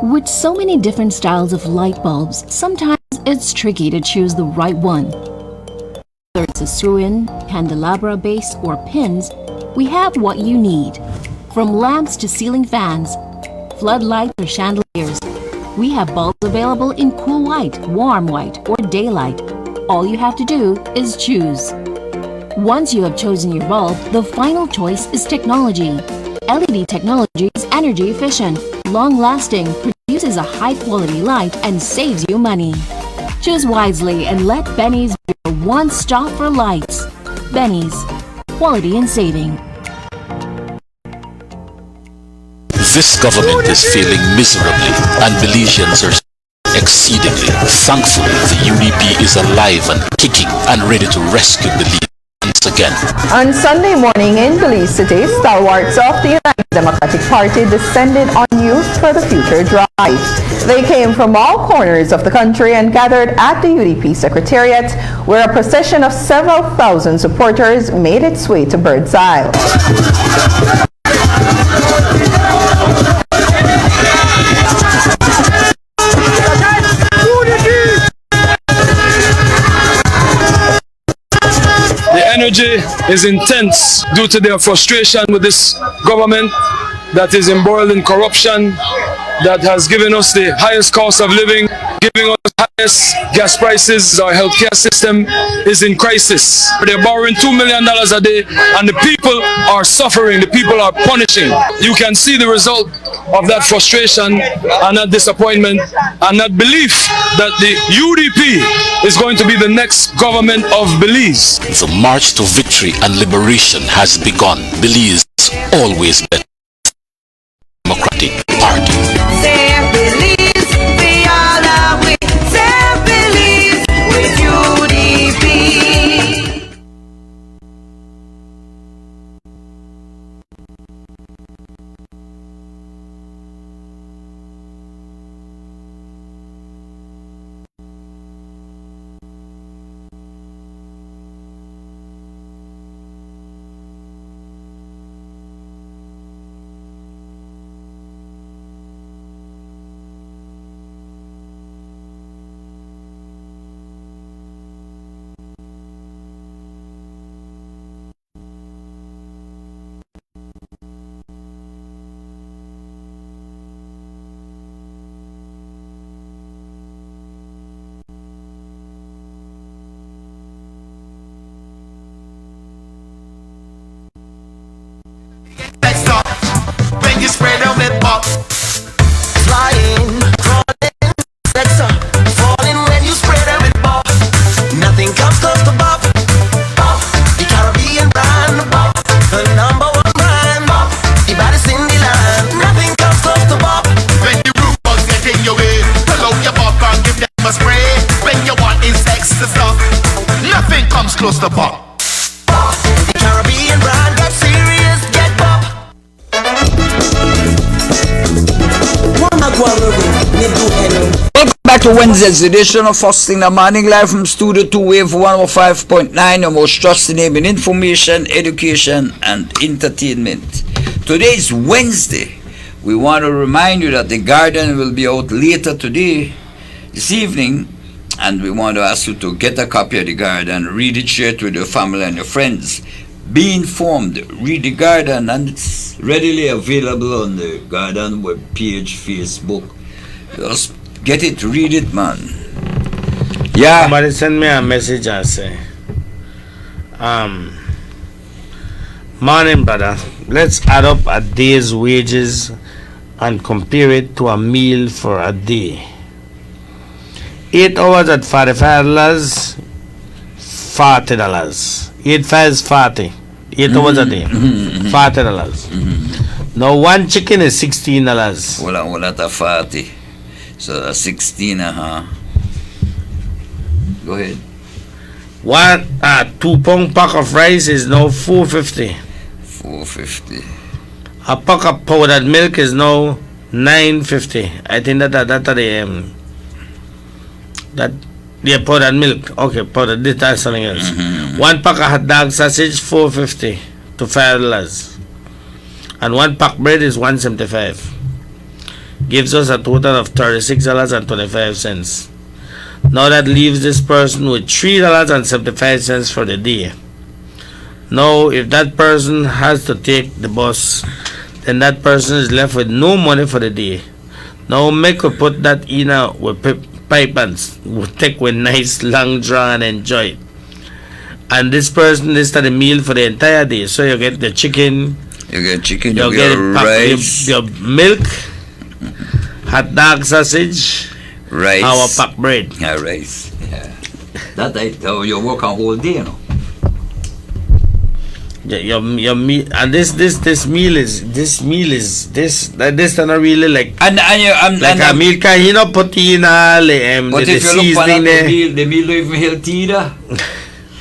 Speaker 20: With so many different styles of light bulbs, sometimes it's tricky to choose the right one. Whether it's a screw-in, candelabra base, or pins, we have what you need. From lamps to ceiling fans, floodlights or chandeliers, we have bulbs available in cool white, warm white, or daylight. All you have to do is choose. Once you have chosen your bulb, the final choice is technology. LED technology is energy efficient, long-lasting, produces a high-quality light, and saves you money. Choose wisely and let Benny's be your one-stop for lights. Benny's, quality and saving.
Speaker 12: This government is failing miserably and Belizeans are exceedingly. Thankfully, the UDP is alive and kicking and ready to rescue Belize once again.
Speaker 21: On Sunday morning in Belize City, stalwarts of the United Democratic Party descended on Youth for the Future drive. They came from all corners of the country and gathered at the UDP Secretariat, where a procession of several thousand supporters made its way to Berzerk.
Speaker 18: The energy is intense due to their frustration with this government that is embroiled in corruption, that has given us the highest cost of living, giving us highest gas prices. Our healthcare system is in crisis. They're borrowing $2 million a day and the people are suffering, the people are punishing. You can see the result of that frustration and that disappointment and that belief that the UDP is going to be the next government of Belize.
Speaker 12: The march to victory and liberation has begun. Belize always better. Democratic Party.
Speaker 22: Say Belize, we all are we. Say Belize with UDP.
Speaker 5: When you spread out with pop, flying, crawling, sex up, falling when you spread out with pop. Nothing comes close to pop. Pop, the Caribbean brand, pop, the #1 brand, pop, the baddest in the land. Nothing comes close to pop. When the root bugs get in your way, pull out your pop and give them a spray. When you want insects to stop, nothing comes close to pop. Pop, the Caribbean brand, get serious, get pop.
Speaker 2: Welcome back to Wednesday's edition of First Thing in the Morning, live from Studio 2 Wave 105.9, your most trusted name in information, education, and entertainment. Today is Wednesday. We want to remind you that The Guardian will be out later today, this evening, and we want to ask you to get a copy of The Guardian, read it, share it with your family and your friends. Be informed, read The Guardian, and it's readily available on the Guardian webpage, Facebook. Just get it, read it, man. Yeah.
Speaker 9: Somebody send me a message and say, morning, brother. Let's add up a day's wages and compare it to a meal for a day. 8 hours at $45, $40. 8 5 is 40. 8 hours a day, $40. Now 1 chicken is $16.
Speaker 2: Well, that's 40. So that's 16, Go ahead.
Speaker 9: 2 pound pack of rice is now $4.50.
Speaker 2: $4.50.
Speaker 9: A pack of powdered milk is now $9.50. I think that powdered milk. Okay, powdered. That's something else. 1 pack of hot dog sausage $4.50 to $5, and 1 pack bread is $1.75. Gives us a total of $36.25. Now that leaves this person with $3.75 for the day. Now, if that person has to take the bus, then that person is left with no money for the day. Now, make we put that in with pipe and take with nice long draw and enjoy it. And this person is the meal for the entire day. So you get the chicken,
Speaker 2: you get
Speaker 9: rice, your milk, hot dog sausage,
Speaker 2: rice,
Speaker 9: our packed bread.
Speaker 2: Yeah, rice. Yeah. That you work a whole day, you know.
Speaker 9: Your meal and this meal is not really like
Speaker 2: and
Speaker 9: a meal can you know put in all
Speaker 2: but
Speaker 9: the
Speaker 2: if you look
Speaker 9: seasoning
Speaker 2: at
Speaker 9: there.
Speaker 2: the meal don't even healthy either.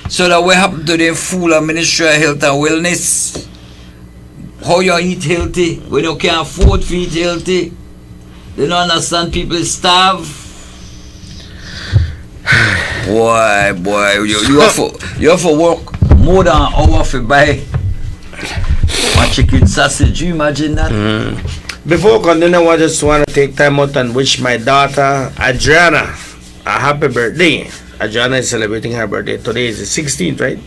Speaker 2: So that what happened to the full of Ministry of Health and Wellness? How you eat healthy when you can't afford to eat healthy? They don't understand people starve. Boy, you have to work more than an hour to buy one chicken sausage. You imagine that?
Speaker 9: Before we continue, I just want to take time out and wish my daughter Adriana a happy birthday. Adriana is celebrating her birthday today. Is the 16th, right?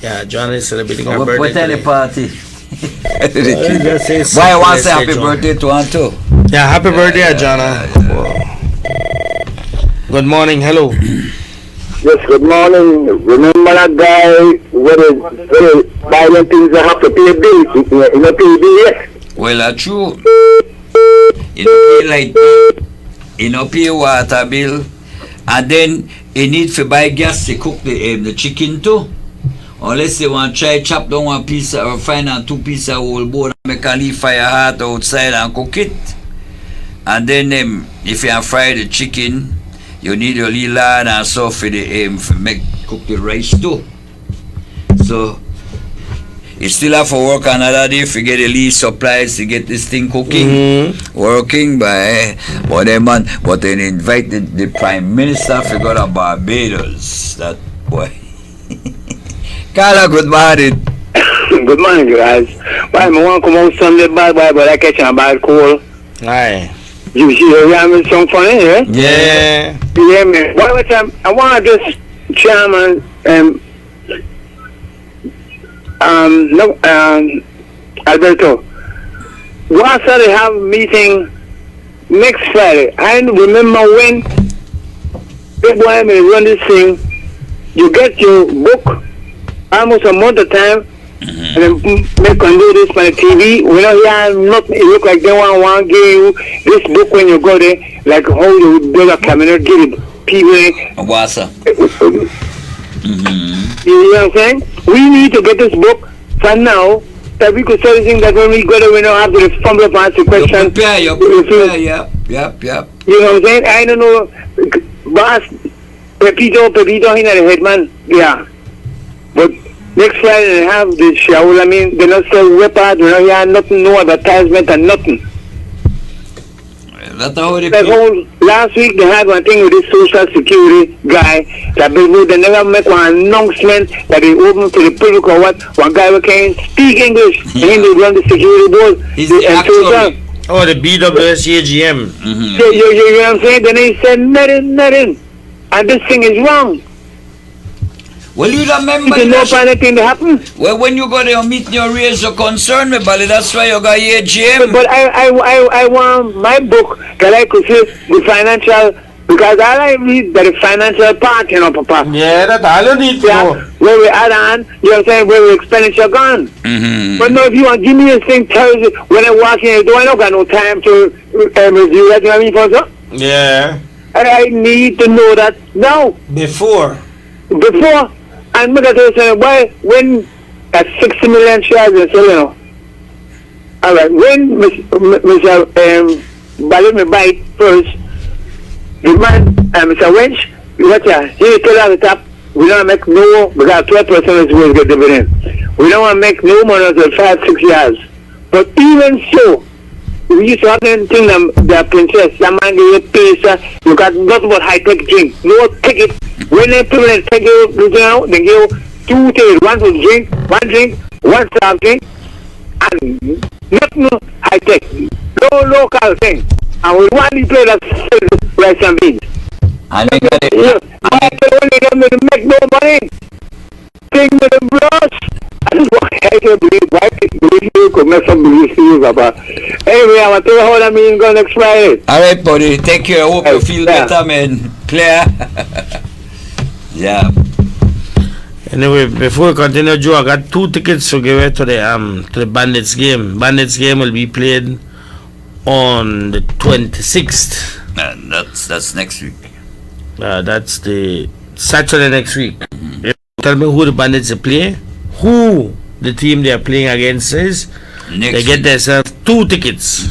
Speaker 9: Yeah, Adriana is celebrating her birthday.
Speaker 2: What any party?
Speaker 9: Why
Speaker 2: I want to say happy birthday to her too?
Speaker 9: Yeah, happy birthday, Adriana. Good morning. Hello.
Speaker 10: Yes, good morning. Remember that guy with violent things that have to pay a bill? You know, pay a bill yet?
Speaker 2: Well, that's true. You know, pay light bill, you know, pay water bill, and then you need to buy gas to cook the chicken too. Unless they want to try chop down one piece or find out 2 pieces of whole bone and make a leaf fire hot outside and cook it. And then if you fry the chicken, you need a little lard and so for the cook the rice too. So you still have to work another day to get the least supplies to get this thing cooking, working but then invited the Prime Minister to go to Barbados. That boy. Carla, good morning.
Speaker 10: Good morning, guys. Why I want to come out Sunday bad, but I catch a bad cold.
Speaker 9: Aye.
Speaker 10: You see, you hear me song funny, eh?
Speaker 9: Yeah.
Speaker 10: You hear me? One time, I want to just chairman Alberto. Once they have meeting next Friday. I remember when big boy may run this thing. You get your book almost a month of time, and then they can do this on the TV. We don't hear nothing. It look like they want to give you this book when you go there, like how you build a cabinet, give it people.
Speaker 2: What's up?
Speaker 10: You know what I'm saying? We need to get this book for now, that we could say the thing that when we go there, we don't have to fumble up answer question.
Speaker 2: You prepare, yep.
Speaker 10: You know what I'm saying? I don't know, boss, Pepito, he not the head man. Yeah. But next Friday they have the show. I mean, they not sell weapons, they don't hear nothing, no advertisement and nothing.
Speaker 2: That's how they
Speaker 10: last week they had one thing with this social security guy that they never make one announcement that they open to the public or what. One guy who can speak English and they run the security board.
Speaker 9: The BWS AGM.
Speaker 10: So, you know what I'm saying? Then he said nothing. And this thing is wrong.
Speaker 2: Well, you remember
Speaker 10: anything to happen.
Speaker 2: Well, when you go there meet you raise your concern, me Bali, that's why you got here, Jim.
Speaker 10: But I want my book that I could see the financial, because all I read the financial part, you know, Papa.
Speaker 9: Yeah, that's all you need to know.
Speaker 10: Where we add on, you know what I'm saying, where we expenditure gone. But no, if you want to give me this thing, tell you when I walk in the door, I don't got no time to review that, you know what I mean, Fonso?
Speaker 9: Yeah.
Speaker 10: And I need to know that now.
Speaker 9: Before.
Speaker 10: And look at this, why, when at 60 million shares in Soleno, all right, when Mr. Bali me buy it first, the man, Mr. Wench, he told us at the top, we don't make no, because 12% is going to get dividend. We don't want to make no money until 5-6 years. But even so, we used to have them thing the princess, that man give you pizza, you got nothing but high-tech drink. No ticket. When they people take you, they give you 2 tickets, one for drink, one soft drink, and nothing high-tech. No local thing. And we want to play that rice and beans.
Speaker 2: And they got it.
Speaker 10: Only them make no money. Thing with the brush. That's why I can't believe you could mess up with these about. Anyway, I'm going to tell you how I mean go next Friday.
Speaker 2: Alright, buddy. Take care. I hope you feel better, man. Clear? Yeah.
Speaker 9: Anyway, before we continue, Joe, I got 2 tickets to give away to the Bandits game. Bandits game will be played on the 26th.
Speaker 2: And that's next week.
Speaker 9: That's the Saturday next week. Tell me who the Bandits play. Who the team they are playing against is, they get themselves 2 tickets.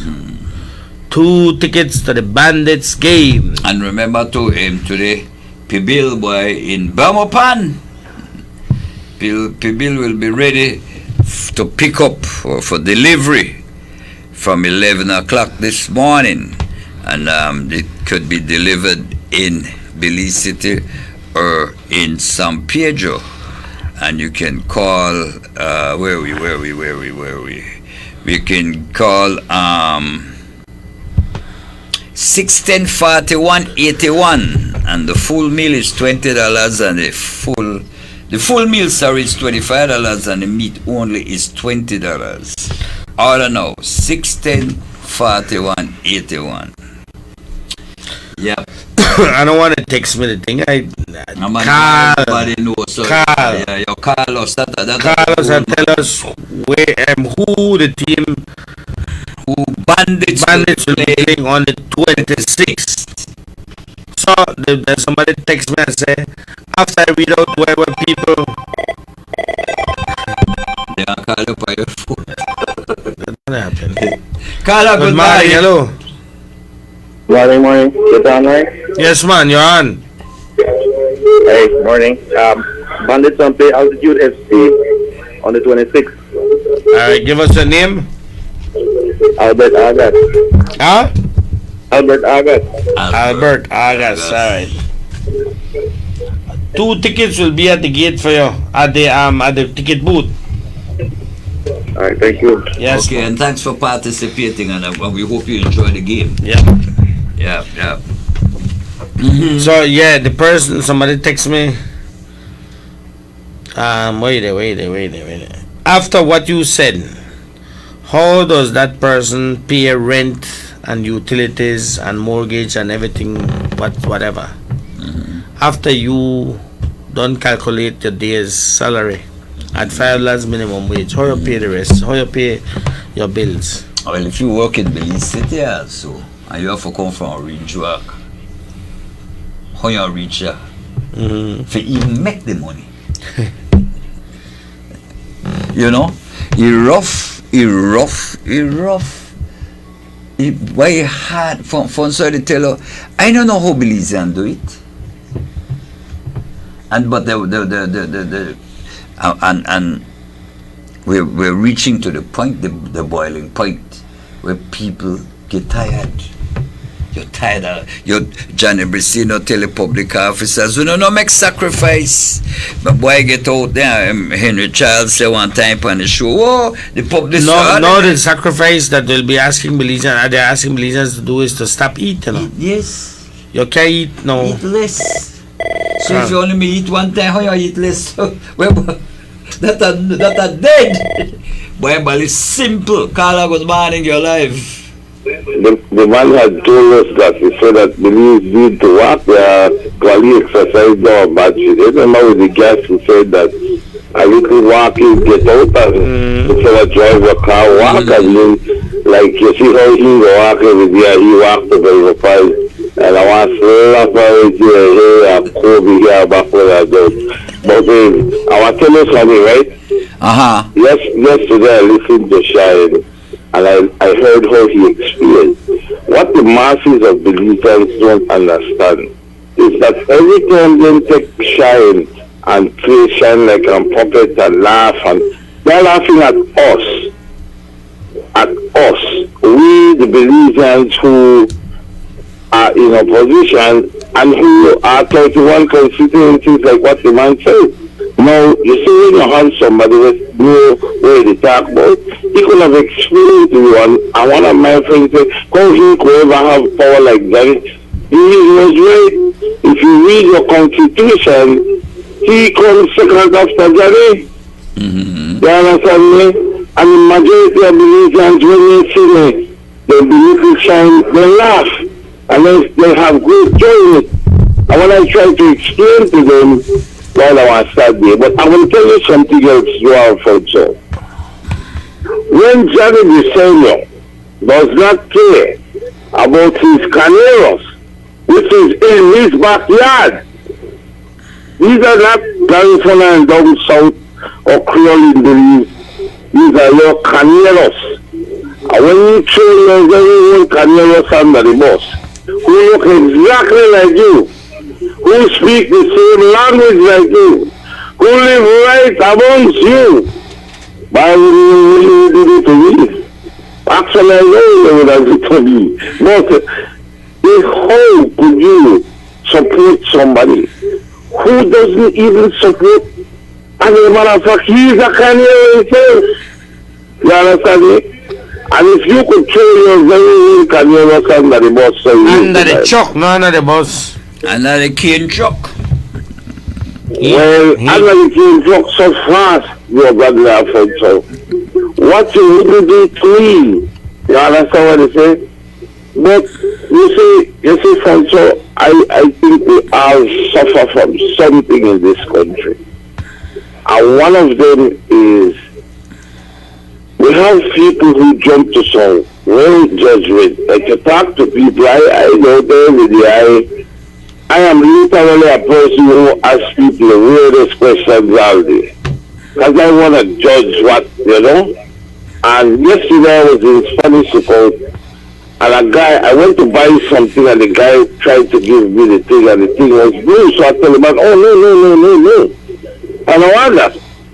Speaker 9: 2 tickets to the Bandits game.
Speaker 2: And remember to today, Pibil boy in Bamopan. Pibil will be ready to pick up for delivery from 11 o'clock this morning. And it could be delivered in Belize City or in San Pedro. And you can call, where are we? We can call 610-4181, and the full meal is $20, and the full meal, sorry, is $25, and the meat only is $20. Order now, 610-4181. Yep.
Speaker 9: I don't want to text me the thing.
Speaker 2: Everybody knows. So yeah, Carlos,
Speaker 9: Carlos, and tell us who the team, Bandits will be playing on the 26th. So there's somebody text me and say, after I read out whatever people.
Speaker 2: Yeah, Carlo, by your phone.
Speaker 9: That happened.
Speaker 2: Carlo,
Speaker 9: good morning. Hello.
Speaker 10: Morning. Get on, right?
Speaker 9: Yes, man, you're on.
Speaker 10: Hey, morning. Bandits on play Altitude FC on the 26th.
Speaker 9: Alright, give us your name.
Speaker 10: Albert Agas.
Speaker 9: Huh?
Speaker 10: Albert Agas.
Speaker 9: Albert Agas, alright. 2 tickets will be at the gate for you, at the ticket booth.
Speaker 10: Alright, thank you.
Speaker 9: Yes.
Speaker 2: Okay, and thanks for participating, and we hope you enjoy the game.
Speaker 9: Yeah.
Speaker 2: Yeah.
Speaker 9: So yeah, the person, somebody text me. Wait a. After what you said, how does that person pay rent and utilities and mortgage and everything, whatever? After you don't calculate your day's salary at $5 minimum wage, how you pay the rest? How you pay your bills?
Speaker 2: Well, if you work in Belize City also, and you have to come from Berzerk, how you reach here? To even make the money. You know, he rough. Why hard from sorry to tell you, I don't know how Belizean do it. And but we're reaching to the point, the boiling point, where people get tired. You're tired of Johnny Brissino tell the public officers, we don't make sacrifice. But boy get out there, Henry Charles say one time on the show, oh, the public.
Speaker 9: No, the sacrifice that they'll be asking Belizeans, they're asking Belizeans to do is to stop eating.
Speaker 2: Yes.
Speaker 9: You can't eat no.
Speaker 2: Eat less. So if you only may eat one time, how you eat less? Well, that are dead. Boy, but it's simple. Carla, good morning, your life.
Speaker 10: The man had told us that he said that Belize need to walk their quality exercise down, but she didn't know the guest who said that a little walking get out and instead of drive a car, walk and then, like you see how he walk every day, he walked to the five, and I want to slap right here, and Kobe here back where I go. But I want to tell you something, right? Yesterday I listened to Shine, and I heard how he experienced. What the masses of Belizeans don't understand is that every time they take Shine and play Shine like a puppet and laugh, and they're laughing at us. We, the Belizeans who are in opposition and who are 31 constituencies, like what the man said. Now, you see, when you have somebody that know where they talk about, he could have explained to you, and one of my friends said, how he could ever have power like that? He was right. If you read your constitution, he comes second after Jare. You understand me? And the majority of Belizeans, when they see me, they believe in Shine, they laugh, and they have great joy in it. And when I try to explain to them, while I was that day, but I will tell you something else you are also. When Johnny Brissino does not care about his caneros, which is in his backyard, these are not Garifuna and down south or Creole in Belize. These are your caneros. And when you train your very own caneros under the bus, who look exactly like you, who speak the same language like you, who live right amongst you, why would you do it to me? Actually, I know they would have done it to me. But how could you support somebody who doesn't even support? As a matter of fact, he's a canero himself. You understand me? And if you could throw your very own caneros under the bus, so
Speaker 9: under the truck, no under the bus.
Speaker 2: Under the cane truck.
Speaker 10: Well, under the cane truck so fast, your brother Alfonso. What you wouldn't do to me, you understand what I say? But you see, Alfonso, I think we all suffer from something in this country. And one of them is we have people who jump to some real judgment. Like you talk to people, I know them with the I am literally a person who asks people the weirdest questions all day. Because I want to judge what, you know? And yesterday I was in Spanish support, and a guy, I went to buy something, and the guy tried to give me the thing, and the thing was blue, so I told him, oh, no. And I wonder,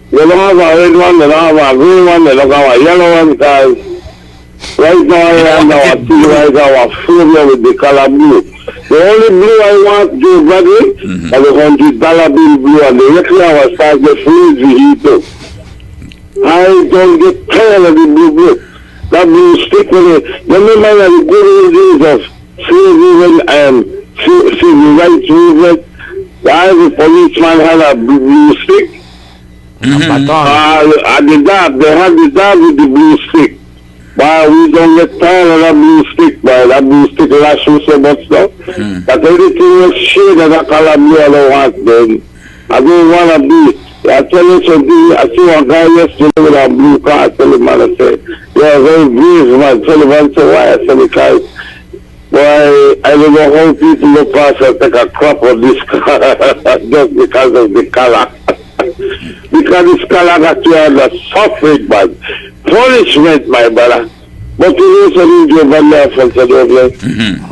Speaker 10: they don't have a red one, they don't have a green one, they don't have a yellow one, because right now I am our thing right now, our phobia with the color blue. The only blue I want, Joe Bradley, is $100 bill blue, and the rest of our start the fluid vehicle. I don't get tired of the blue. That blue stick with it. Remember the good old days of civil rights movement? The policeman had a blue stick. They had the dog with the blue stick. But we don't get tired of that blue stick, but that blue stick lasts you so much now. That everything was shade of that color blue I don't want then. I don't want to be. I tell you something, I see one guy yesterday with a blue car, I tell him, man, I say, yeah, very brave, man. I tell him, I say, why? I say, because, boy, I don't know how people look past and take a crap on this car just because of the color. Because this color got you under suffering, man. Punishment, my brother. But you know something, Joe Bradley from Sadovia?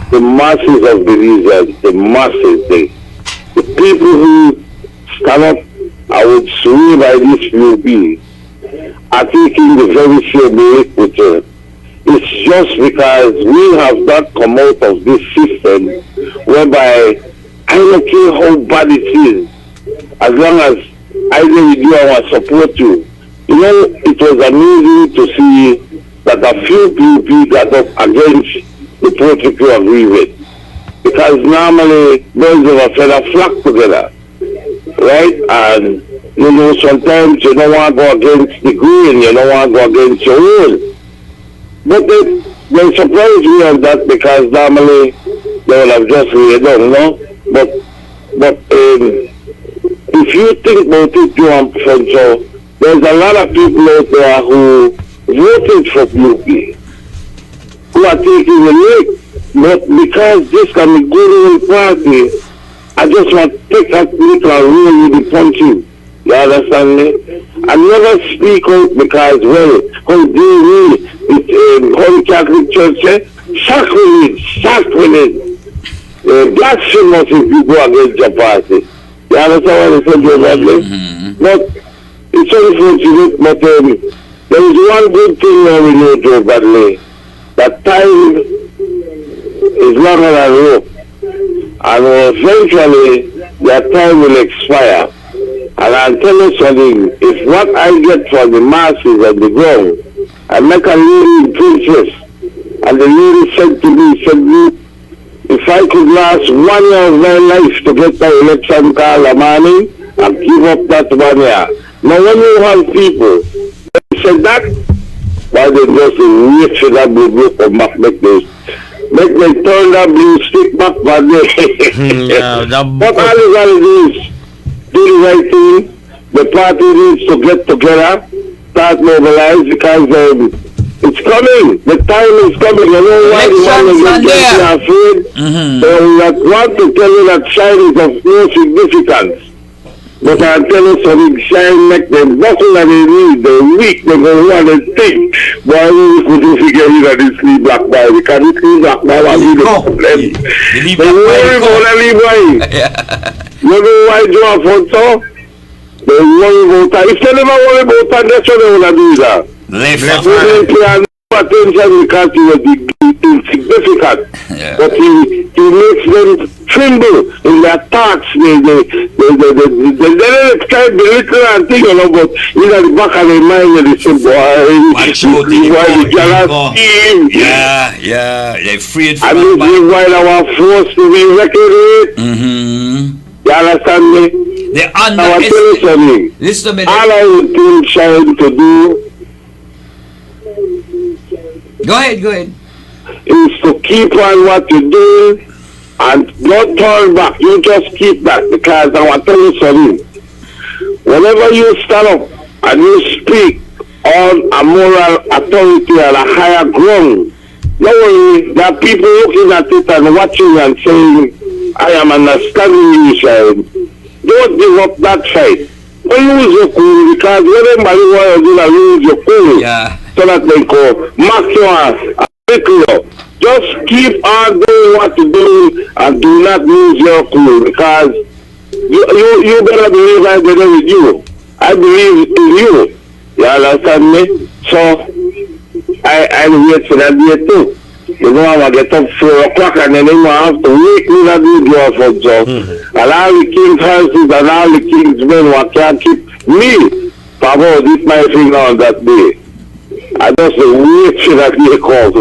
Speaker 10: The masses of believers, the masses, the people who stand up, I would swear by this POP, are taking the very same way with her. It's just because we have not come out of this system whereby I don't care how bad it is, as long as either with you or I support you. You know, it was amazing to see that a few people got up against the protocol agreement. Because normally birds of a feather flock together. Right? And you know, sometimes you don't want to go against the grain, you don't want to go against your own. But they surprise me on that because normally they will have just laid down, you know. But if you think about it, Joe Alfonso, there's a lot of people out there who voted for PUP, who are taking the lead. But because this can be good in party, I just want to take that little rule with the punching. You understand me? I never speak out because, well, how do we, it's Holy Catholic Church, sacrilege. Blasphemous if you go against your party. You understand what I said, Joe Bradley? But it's unfortunate, but there is one good thing now we know, Joe Bradley. That time is longer than rope. And eventually, their time will expire. And I'll tell you something, if what I get from the masses on the ground, I make a lady in princess, and the lady said to me, if I could last 1 year of my life to get the election call a morning, I'd give up that 1 year. Now when you have people, they said that, why they just wait for that blue come back, make they turn that blue stick back by day. But all you gotta do is do the right thing. The party needs to get together, start mobilize because it's coming. The time is coming. You know why you want to get afraid? They want to tell you that shine is of no significance. But I tell you something, shine like them, nothing that they need, the weak, they go want to think. Why we couldn't figure rid of this Lee Black Boy? Because this Lee Black Boy was really the problem. They worry about the Lee Boy. You know why Joe Afonso? They worry about that. If they never worry about that, that's what they want to do that. They pay no attention because he was insignificant. But he makes them tremble in their thoughts. They kind of belittle and think, you know, but in the back of their mind, they say,
Speaker 2: they're afraid
Speaker 10: for and this is why they are forced to be reckoned with. You understand me?
Speaker 2: They
Speaker 10: underestimate.
Speaker 2: Listen to me.
Speaker 10: All I would think Shine to do.
Speaker 2: Go ahead.
Speaker 10: Is to keep on what you do and don't turn back. You just keep that, because I want to tell you something. Whenever you stand up and you speak on a moral authority on a higher ground, don't worry, there are people looking at it and watching and saying, I am understanding you, Shine. Don't give up that fight. Don't lose your cool, because when anybody wants to lose your cool, so that they go mark you and pick you up. Just keep on doing what you do and do not lose your cool, because you better believe I better with you. I believe in you. You understand me? So I wait for that day too. You know, I'm going to get up 4 o'clock and then I have to wake me that do draw for job. And all the king's houses and all the king's men what can't keep me. Papa, this my thing on that day. I just wait for that day call.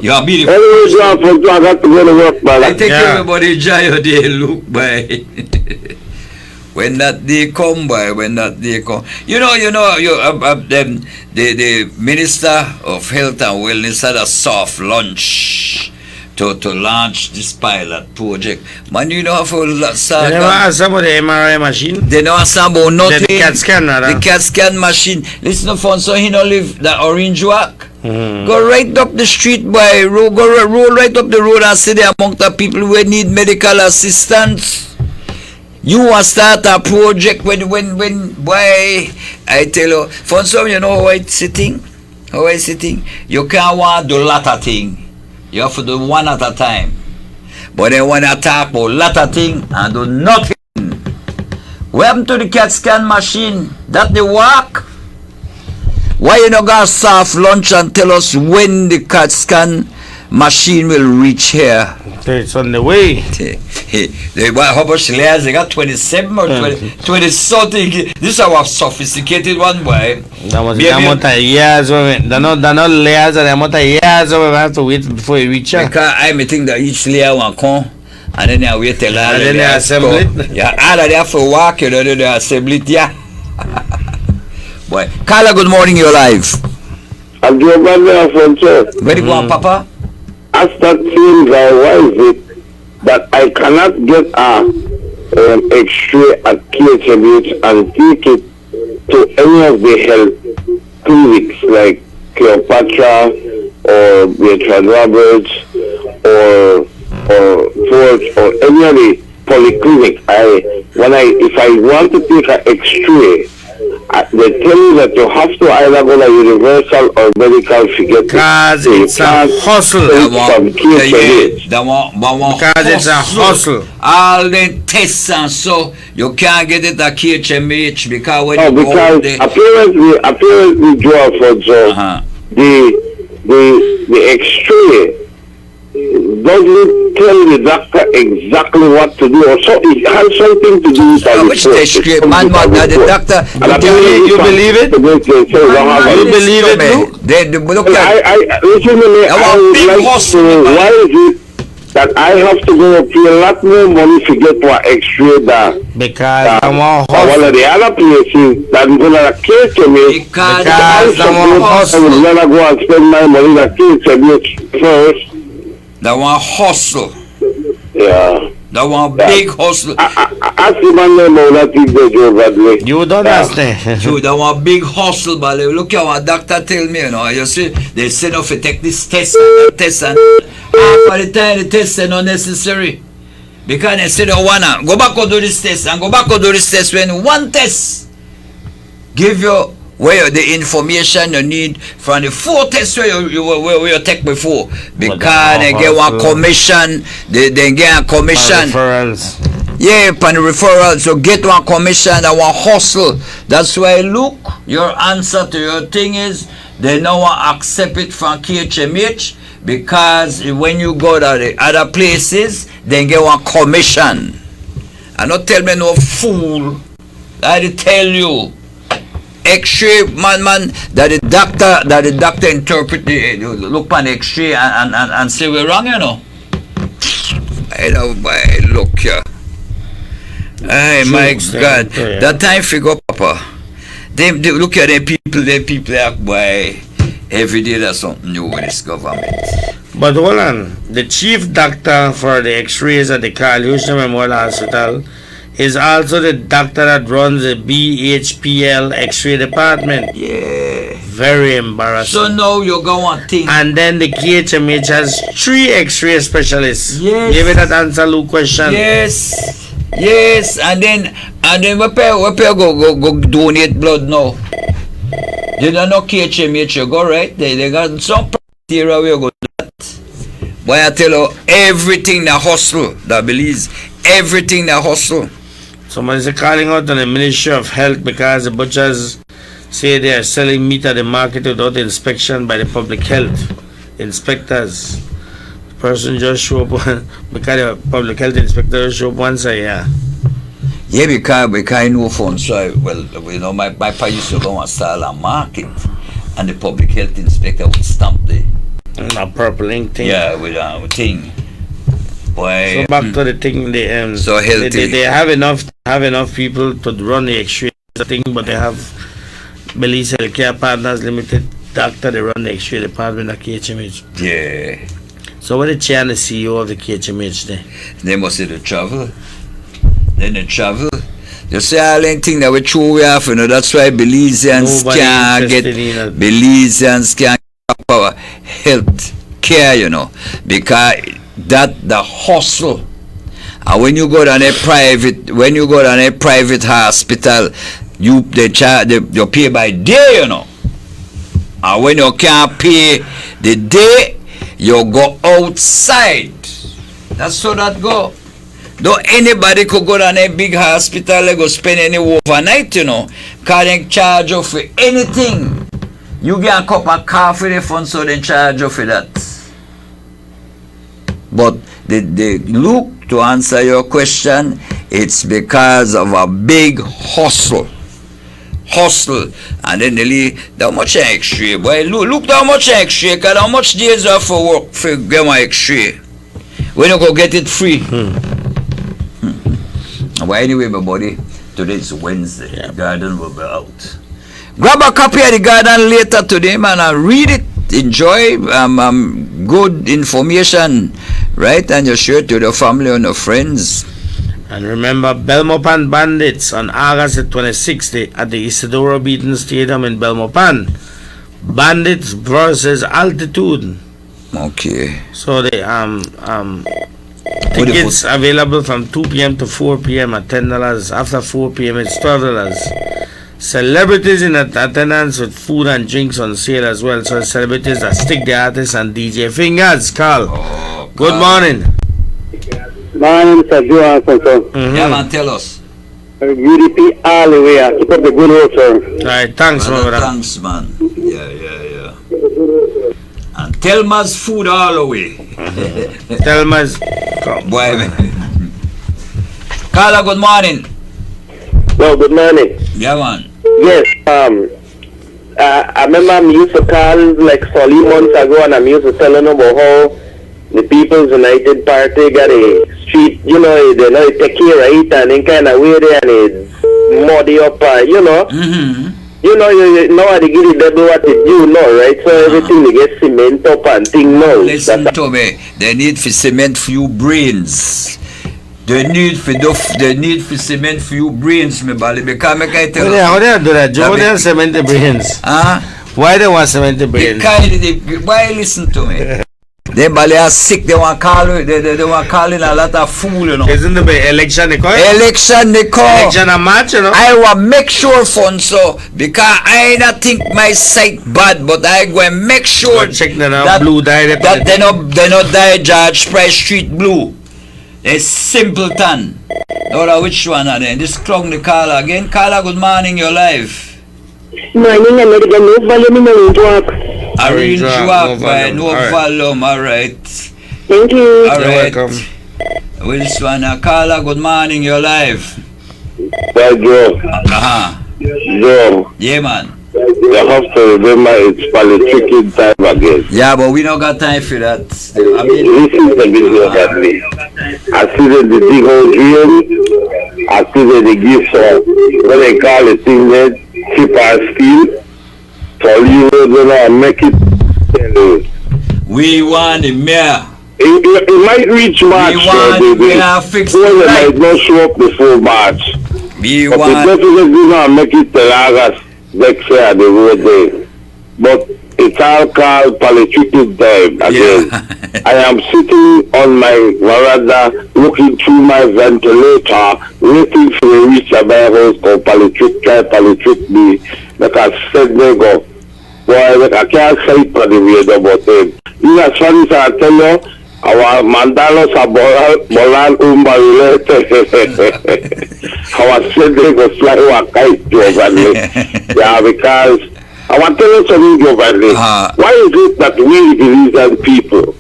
Speaker 2: You are beautiful.
Speaker 10: Anyway, John, for job, I got to go to work, man.
Speaker 2: I think everybody enjoy your day, look by. When that day come by, you know, the Minister of Health and Wellness had a soft launch to launch this pilot project. Man, you know, for
Speaker 9: they never asked about the MRI machine.
Speaker 2: They never asked about nothing.
Speaker 9: The CAT scan, rather.
Speaker 2: The CAT scan machine. Listen to phone, so he don't live the Orange Walk. Go right up the street, boy. Roll right up the road and see there among the people who need medical assistance. You want to start a project when why I tell you, for some, you know how it's sitting? You can't want to do a lot of things. You have to do one at a time. But they want to talk about a lot of things and do nothing. What happened to the CAT scan machine? That they work? Why you not gonna soft lunch and tell us when the CAT scan machine will reach here?
Speaker 9: It's on the way.
Speaker 2: How much layers? They got 27 or 20 something. This is our sophisticated one, boy.
Speaker 9: That was the amount of years. They're not layers, and the amount of years we have to wait before we reach here.
Speaker 2: Because I think that each layer will come, and then they wait till
Speaker 9: and then they assemble it.
Speaker 2: Yeah, all of they have to work, you know, they assemble it, yeah. Boy, Carla, good morning, you're live.
Speaker 10: I'm doing my way from church.
Speaker 2: Where do you go, Papa?
Speaker 10: I start feeling why is it that I cannot get X-ray at KHMH and take it to any of the health clinics like Cleopatra or Bertrand Roberts or Ford or any of the polyclinic. If I want to take an X-ray, they tell you that you have to either go to Universal or Medical to get it.
Speaker 9: Because it's a hustle. Because it's a hustle.
Speaker 2: All the tests and so you can't get it at KHMH because when you
Speaker 10: go there. Apparently, Joe Alfonso, the X-ray doesn't tell the doctor exactly what to do, or so it has something to do with
Speaker 2: the doctor.
Speaker 9: You believe it? You believe it, Luke?
Speaker 10: Listen to me. I would like to know why is it that I have to go pay a lot more money to get my X-ray done?
Speaker 9: Because
Speaker 10: one of the other places that is going to care to me, because I would rather go and spend my money that care to me first.
Speaker 2: That one hustle.
Speaker 10: Yeah.
Speaker 2: That one big hustle.
Speaker 10: Ask the man about that thing they do, badly.
Speaker 9: You don't understand.
Speaker 2: True, that one big hustle, but look at what doctor tell me, you know. You see, they send off to take this test and that test, and half of the time the test is not necessary. Because instead of wanna go back and do this test and go back and do this test when one test give you where the information you need from the 4 tests where you take before. Because they get one commission, they get a commission.
Speaker 9: Referrals.
Speaker 2: Yeah, upon the referrals, so get one commission and one hustle. That's why look, your answer to your thing is they don't want to accept it from KHMH because when you go to the other places, they get one commission. And not tell me no fool. I tell you. X-ray man that the doctor interpret the look on the X-ray and say we're wrong, you know. I know, boy, look here. Hey, my God, that time figure, Papa. They look at them people act boy. Every day there's something new with this government.
Speaker 9: But hold on, the chief doctor for the X-rays at the Carl Houston Memorial Hospital is also the doctor that runs the BHPL X-ray department.
Speaker 2: Yeah.
Speaker 9: Very embarrassing.
Speaker 2: So now you go on Ting.
Speaker 9: And then the KHMH has 3 X-ray specialists.
Speaker 2: Yes.
Speaker 9: Give it that answer, Luke question.
Speaker 2: Yes. Yes. And then we pay go donate blood now. You don't know KHMH, you go right. They got some criteria where you go do that. But I tell you, everything that hustle, that believes, everything that hustle.
Speaker 9: Somebody's calling out on the Ministry of Health because the butchers say they are selling meat at the market without inspection by the public health inspectors. The person just show up because the public health inspector show up once a year.
Speaker 2: Yeah, because no phone. So, my pa used to go and start a market, and the public health inspector would stamp the
Speaker 9: purple ink thing.
Speaker 2: Yeah, with Ting. Boy,
Speaker 9: so back to the thing,
Speaker 2: so healthy.
Speaker 9: They have enough people to run the X-ray thing, but they have Belize Healthcare Partners Limited doctor. They run the X-ray department at KHMH.
Speaker 2: Yeah.
Speaker 9: So what the chair and the CEO of the KHMH there?
Speaker 2: They must say the travel. Then they travel. You see all the thing that we throw away off, that's why Belizeans can't get proper health care, because that the hustle. And when you go down a private hospital, you pay by day, And when you can't pay the day, you go outside. That's how that go. Don't anybody could go down a big hospital, they go spend any overnight, Because they charge you for anything. You get a cup of coffee, the fund, so they charge you for that. But they look, to answer your question, it's because of a big hustle. And then they leave that much X-ray. Boy, look how much X-ray, because how much days you have for work for get my X-ray. When you go get it free. But anyway, my buddy, today's Wednesday. The garden will be out. Grab a copy of the garden later today, man, and read it. Enjoy good information, right? And you share it to the family and your friends.
Speaker 9: And remember, Belmopan Bandits on August the 26th at the Isidoro Beaton Stadium in Belmopan. Bandits versus Altitude.
Speaker 2: Okay.
Speaker 9: So the tickets available from 2 p.m. to 4 p.m. at $10. After 4 p.m. it's $12. Celebrities in attendance with food and drinks on sale as well. So celebrities that stick the artists and DJ fingers. Carl, good morning.
Speaker 7: My name is Joe Anson.
Speaker 2: Yeah, man, tell us.
Speaker 7: UDP all the way. Keep up the good work, sir.
Speaker 9: Right, thanks, man.
Speaker 2: Thanks, man. Yeah. And Telma's food all the way.
Speaker 9: Telma's.
Speaker 2: Boy, man. Carla, good morning.
Speaker 7: No, good morning.
Speaker 2: Yeah, man.
Speaker 7: Yes, I remember I used to call like solid months ago, and I used to tell them about how the People's United Party got a street, they take care right, and then kind of way there, and it's muddy up,
Speaker 2: Mm-hmm.
Speaker 7: Now they give the devil what they do now, right? So everything they get cement up and thing now.
Speaker 2: Listen to me. They need for cement few brains. They need for cement few brains, me bali. Because me can tell you.
Speaker 9: How they do that? Joe, they cement the brains.
Speaker 2: Huh?
Speaker 9: Why they want cement the brains?
Speaker 2: Why listen to me? Them bally are sick. They want calling a lot of fool, you know.
Speaker 9: Isn't the election they call?
Speaker 2: Election they call.
Speaker 9: Election a match, you know.
Speaker 2: I will make sure fun so because I not think my sight bad, but I go and make sure
Speaker 9: check that blue dye
Speaker 2: that they not die George Price Street blue. It's simpleton. Now which one are they? This clown the caller again. Caller, good morning, you're live.
Speaker 6: Morning, I'm going no volume in the range walk.
Speaker 2: A range walk by no volume, alright.
Speaker 6: Thank you.
Speaker 2: Alright. Which one? Caller, good morning, you're live.
Speaker 10: Well, Joe. Joe.
Speaker 2: Yeah, man.
Speaker 10: You have to remember it's politicking time again.
Speaker 2: Yeah, but we don't got time for that. I mean,
Speaker 10: this is the business at me. I see that the big old dream. I see that they give some, what they call it, thing that chip and steel. So you know, make it.
Speaker 2: We want the mayor.
Speaker 10: It might reach March.
Speaker 2: We want the mayor fix it.
Speaker 10: They might not show up before March.
Speaker 2: We
Speaker 10: but
Speaker 2: want.
Speaker 10: It definitely not make it till August next year, the road day. But it's all called politicking time again. Yeah. I am sitting on my veranda looking through my ventilator, waiting for a reach of my house for politic me. Like I said, they go. Boy, like I can't say it for the radio, but you know, sorry, I tell you, our mandalos are Bolan Umbarile. Our said they go fly over kite over there. Yeah, because I want to tell you something over there. Why is it that we, the Belizean people,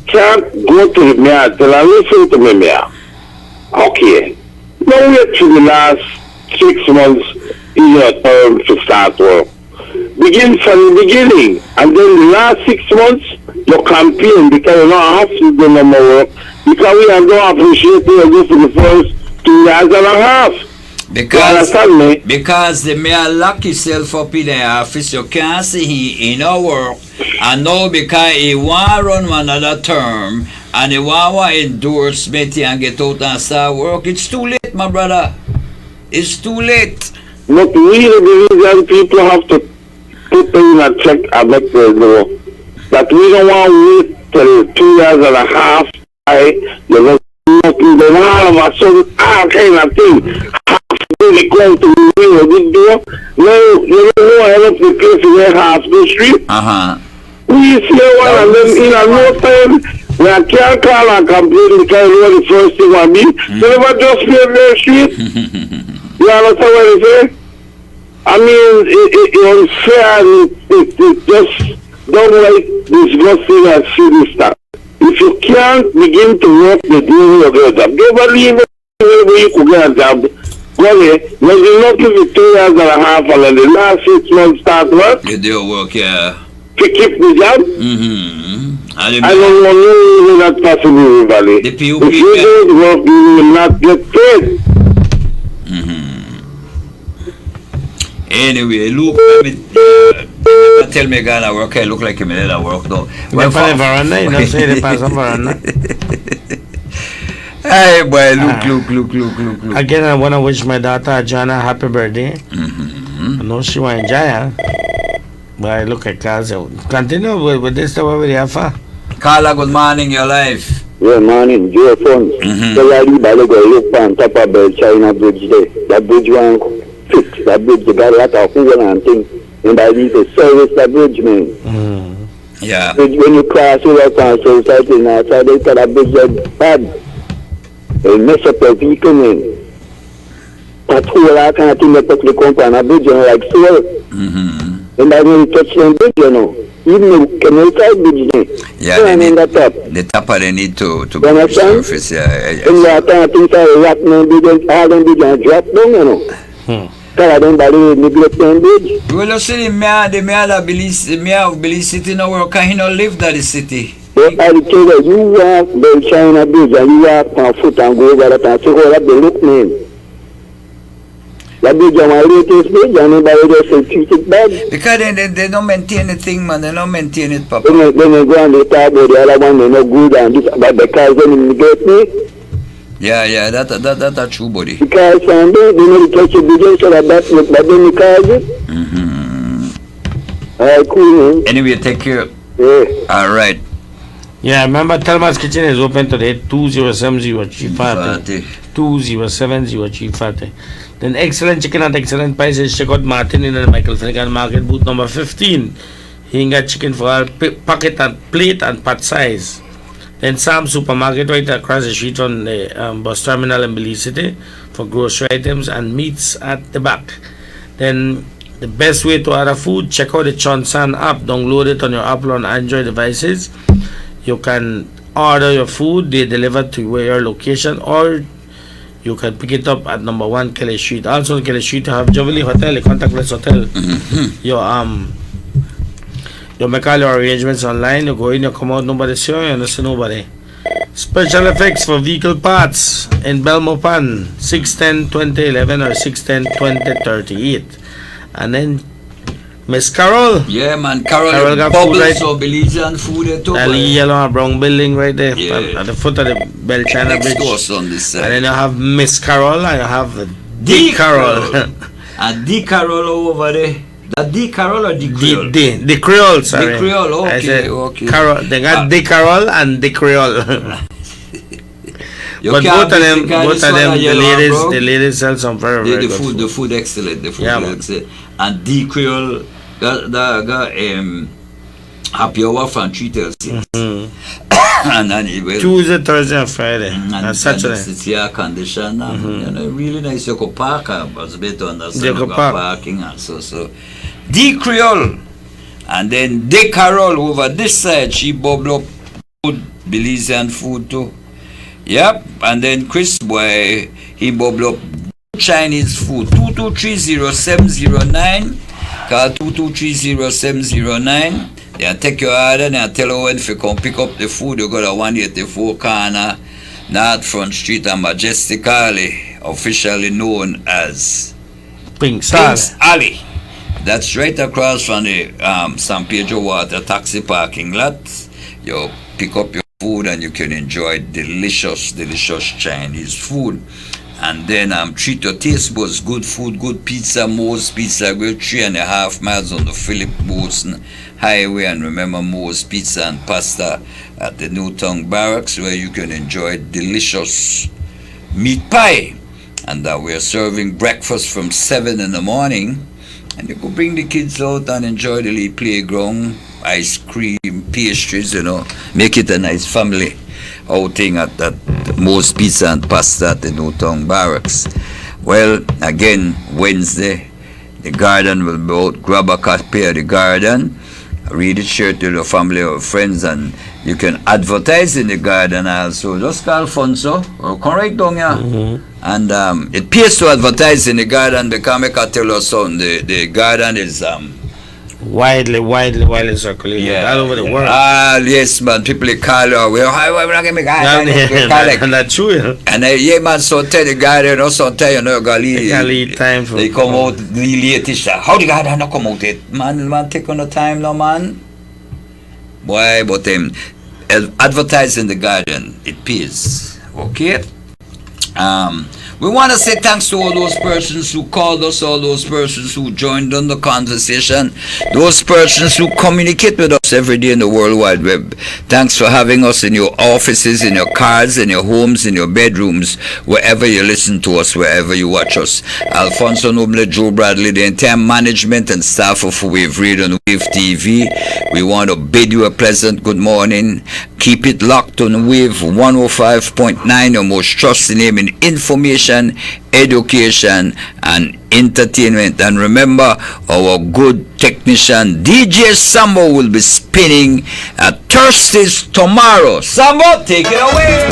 Speaker 10: can't go to the mayor and tell her, listen to me, mayor. Okay. Don't wait for the last 6 months in your term to start work. Begin from the beginning, and then the last 6 months, you campaign because you don't have to do no more work. Because we have don't appreciate you for the first 2 years and a half.
Speaker 2: Because the mayor lock himself up in the office, you can't see he in our work, and now because he want run another term and he want endorsement and get out and start work, it's too late, my brother. It's too late.
Speaker 10: But we the Belizean people have to put in a check and make the law that we don't want to wait till 2 years and a half. All of a sudden, all kind of thing. They come to me with this door. No, you don't know I have to pay for their half the street. We see one and then in a no time, we can't call and complain because you know the first thing on me. So never just pay their street. You understand what I say? I mean, it's unfair and it just don't like disgusting and silly stuff. If you can't begin to work the deal of your job, don't believe it where you could get a job. Go ahead. When you not give it 2 years and a half and then the last 6 months start work.
Speaker 2: You do work, yeah.
Speaker 10: To keep the job. I don't want to that possible, Valley. If you don't work, you will not get paid.
Speaker 2: Anyway, look, tell me Ghana work, I look like him in work though.
Speaker 9: Well, for the veranda, you don't say the pass on veranda.
Speaker 2: Hey boy, look.
Speaker 9: Again, I want to wish my daughter Joanna happy birthday. I know she will enjoy her. But I look at Carl. Continue with this stuff over there, fa.
Speaker 2: Carla, good morning, your life.
Speaker 10: Yeah, morning, Joe phone. So I go look on top of the China bridge there. That bridge one fix. That bridge, they got a lot of fuel and things. And I need to service that bridge, man.
Speaker 2: Yeah.
Speaker 10: When you cross over from society now, so they got a bridge that's bad. They mess up the vehicle, man. That's all I kind of thing that the company, a bridge, like fuel. And I really touch them bridge, you know. Even the commercial bridge,
Speaker 2: yeah, they need, the topper they need to surface, yeah.
Speaker 10: And you are kind of things like rock, no bridge, all them bridge and drop down, you know. Because I don't believe neglect them bridge.
Speaker 2: Well, you see, the mayor of Belize City no work, he no live that the city.
Speaker 10: But I tell you, you walk the China bridge and you walk on foot and go over that and take all up the look, man. That bridge is my latest bridge and nobody just say treat it bad.
Speaker 2: Because they don't maintain the thing, man. They don't maintain it properly.
Speaker 10: Then they go and they talk about the other one, they no good and this, but because they didn't get me.
Speaker 2: Yeah, that's true, buddy.
Speaker 10: Because from there, they know the touch the bridge so that that's what they because it. Alright, cool, man.
Speaker 2: Anyway, take care.
Speaker 10: Yeah.
Speaker 2: Alright.
Speaker 9: Yeah, remember Telma's Kitchen is open today, 2070-340. 2070-340. Then excellent chicken at excellent prices. Check out Martin in the Michael Finnegan Market booth number 15. He can get chicken for all pocket and plate and pot size. Then Sam Supermarket right across the street on the bus terminal in Belize City for grocery items and meats at the back. Then the best way to order food, check out the Chonsan app. Download it on your Apple and Android devices. You can order your food, they deliver to your location, or you can pick it up at number 1 Kelly Street. Also on Kelly Street you have Jubilee Hotel, a contactless hotel. You make all your arrangements online, you go in, you come out, nobody see you, you don't see nobody. Special effects for vehicle parts in Belmopan, 610-2011 or 610-2038. And then Miss Carol.
Speaker 2: Yeah, man, Carol
Speaker 9: got
Speaker 2: bubbles
Speaker 9: food, right?
Speaker 2: or Belizean food at all.
Speaker 9: The yellow and brown building right there at the foot of the Belchana Bridge.
Speaker 2: On this side.
Speaker 9: And then you have Miss Carol and you have D. Carol.
Speaker 2: And D. Carol over there. That D. Carol or D. Creole?
Speaker 9: D. Creole, sorry.
Speaker 2: D. Creole, okay.
Speaker 9: I said
Speaker 2: okay.
Speaker 9: Carol, they got D. Carol and D. Creole. But both of them, the ladies sell some very good food.
Speaker 2: The food excellent. The food excellent. And D. Creole got happy hour from 3:30. And then
Speaker 9: Tuesday, Thursday, and Friday, and Saturday.
Speaker 2: It's air condition. You know, really nice. You could park. But better understand. You parking and so. D. Creole, and then D. Carol over this side. She bubble up good Belizean food too. Yep, and then Chris boy, he bubble up Chinese food. 2230709. Call 2230709. They take your order and I tell you when if you come pick up the food, you go to 184 corner, North Front Street and Majestic Alley, officially known as
Speaker 9: Pink's
Speaker 2: Alley. That's right across from the San Pedro Water taxi parking lot. You pick up your food and you can enjoy delicious Chinese food. And then treat your taste buds, good food, good pizza, Moe's Pizza, go 3.5 miles on the Philip Boatson Highway. And remember Moe's Pizza and Pasta at the Newtown Barracks, where you can enjoy delicious meat pie. And we're serving breakfast from 7 in the morning. And you could bring the kids out and enjoy the little playground, ice cream, pastries, make it a nice family outing at that Moe's Pizza and Pasta at the Newtown Barracks. Well, again, Wednesday, the garden will be out. Grab a copy of the garden, read it, share it to your family or friends, and you can advertise in the garden also. Just call Fonso or come right down here. And it pays to advertise in the garden because I can tell you something. The garden is
Speaker 9: widely circulated all over the world.
Speaker 2: Yes, man. People call you. We're not going to make
Speaker 9: and that's true.
Speaker 2: And man, so tell the garden, also tell you,
Speaker 9: lead time for
Speaker 2: they come out really late. How the garden not come out yet? Man, take on the time now, man. Boy, but advertise in the garden, it pays. Okay? We want to say thanks to all those persons who called us, all those persons who joined on the conversation, those persons who communicate with us every day in the World Wide Web. Thanks for having us in your offices, in your cars, in your homes, in your bedrooms, wherever you listen to us, wherever you watch us. Alfonso Noble, Joe Bradley, the entire management and staff of Wave Radio and Wave TV, we want to bid you a pleasant good morning. Keep it locked on Wave 105.9, your most trusted name in information, education, and entertainment. And remember, our good technician DJ Sambo will be spinning at Thursdays tomorrow. Sambo, take it away.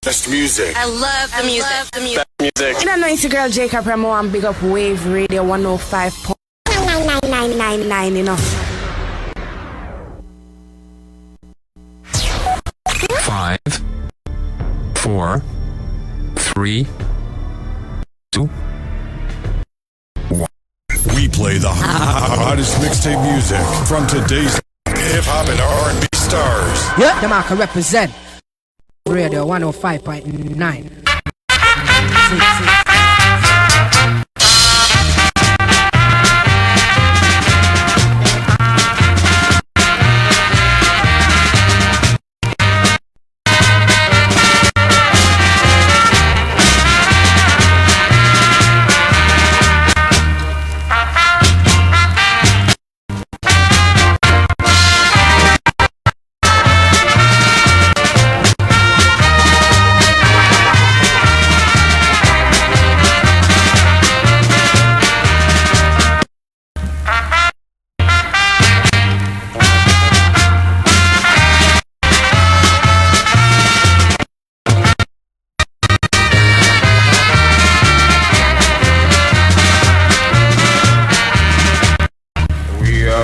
Speaker 5: Best music.
Speaker 1: I love the music. You don't know it's your girl Jacob Ramo and big up Wave Radio 105.999, you know.
Speaker 8: 5, 4, 3,
Speaker 3: 2, 1. We play the hottest mixtape music from today's hip-hop and R&B stars.
Speaker 8: Yeah, the marker represent Radio 105.9.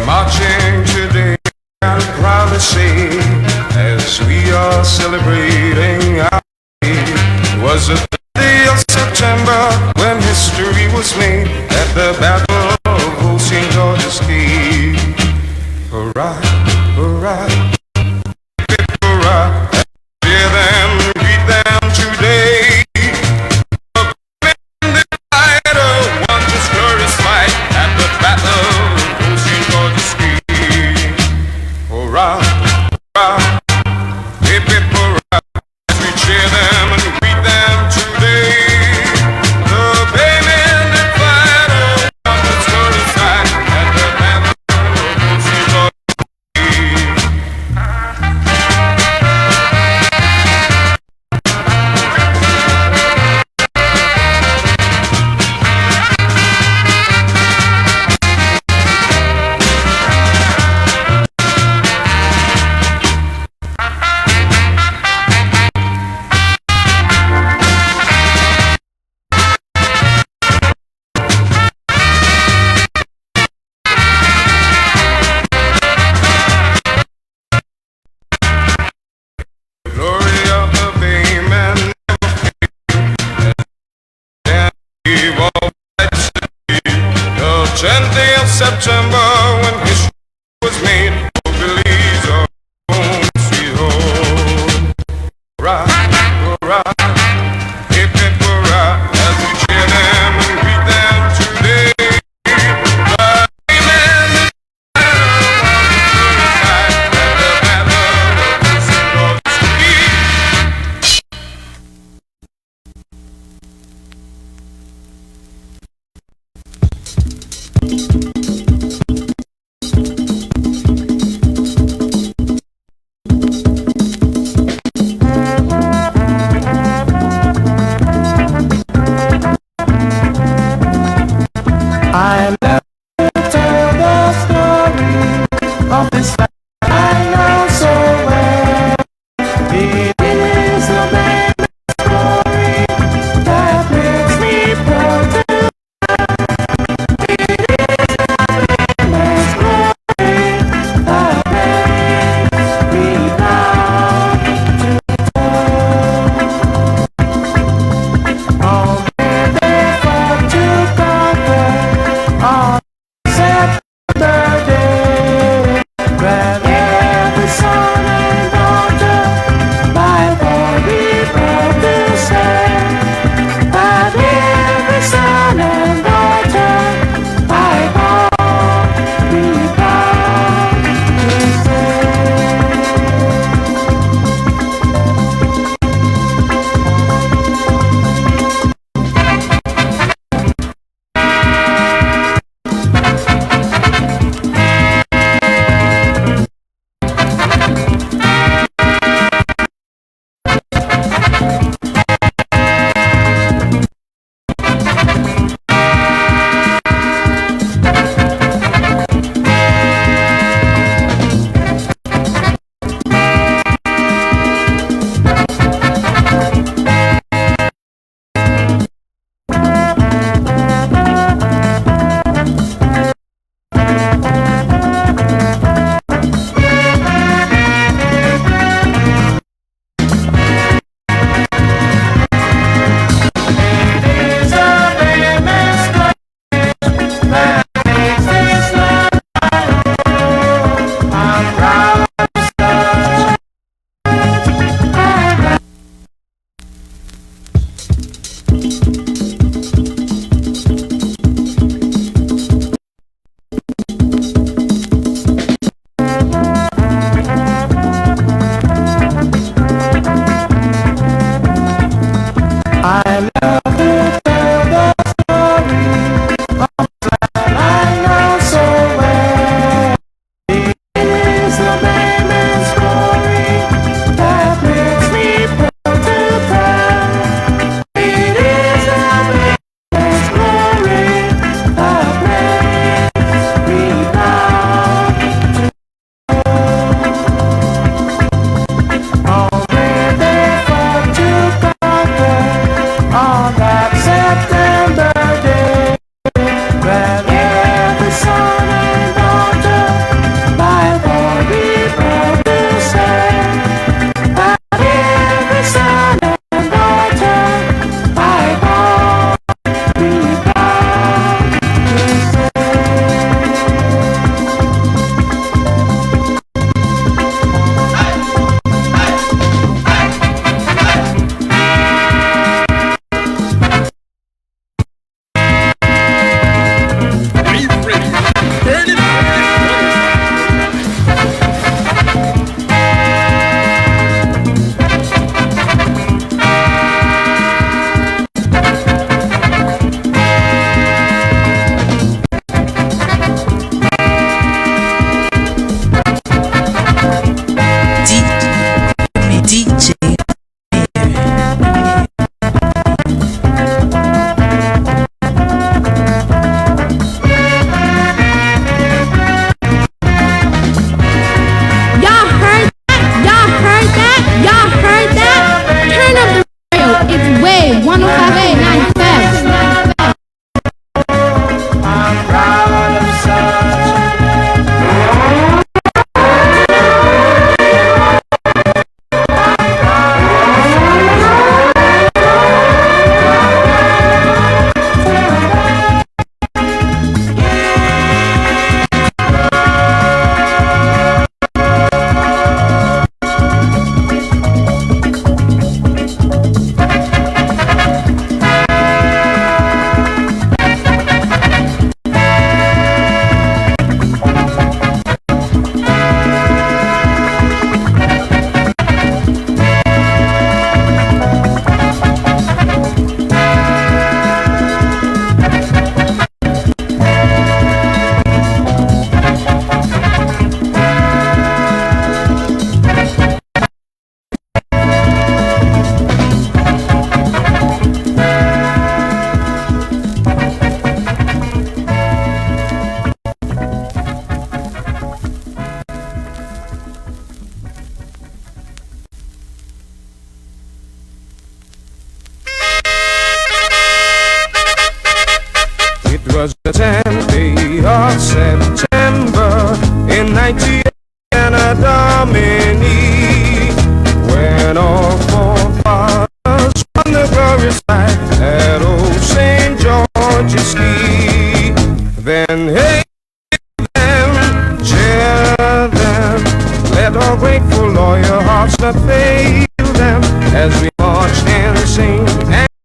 Speaker 23: Marching today, I'm proud to say, as we are celebrating our day. It was the 30th of September when history was made at the Battle of Old St. George's Gate. Hurrah, hurrah, hurrah, hear them, greet them today. The men that died won this glorious fight at the Battle. Hurrah, hurrah, hip hip hurrah, as we cheer them and greet them today. The baymen that fight on the story side at the Battle of St. George's September when history was made for Belize our own sweet home. Hurrah, hurrah, hip hip hurrah, as we cheer them and greet them today. The amen is
Speaker 5: I love to tell the story of this life I know so well. It is the famous story that makes me proud to laugh. It is the famous story that makes me proud to tell. All that they fought to conquer, all
Speaker 22: that every son and daughter by God be proud to say, that every son and daughter by God be proud
Speaker 23: It was the 10th day of September in 19 Domini, when all forefathers from the glorious light at old St. George's Key. Then hail them, cheer them, let all grateful loyal hearts not fade.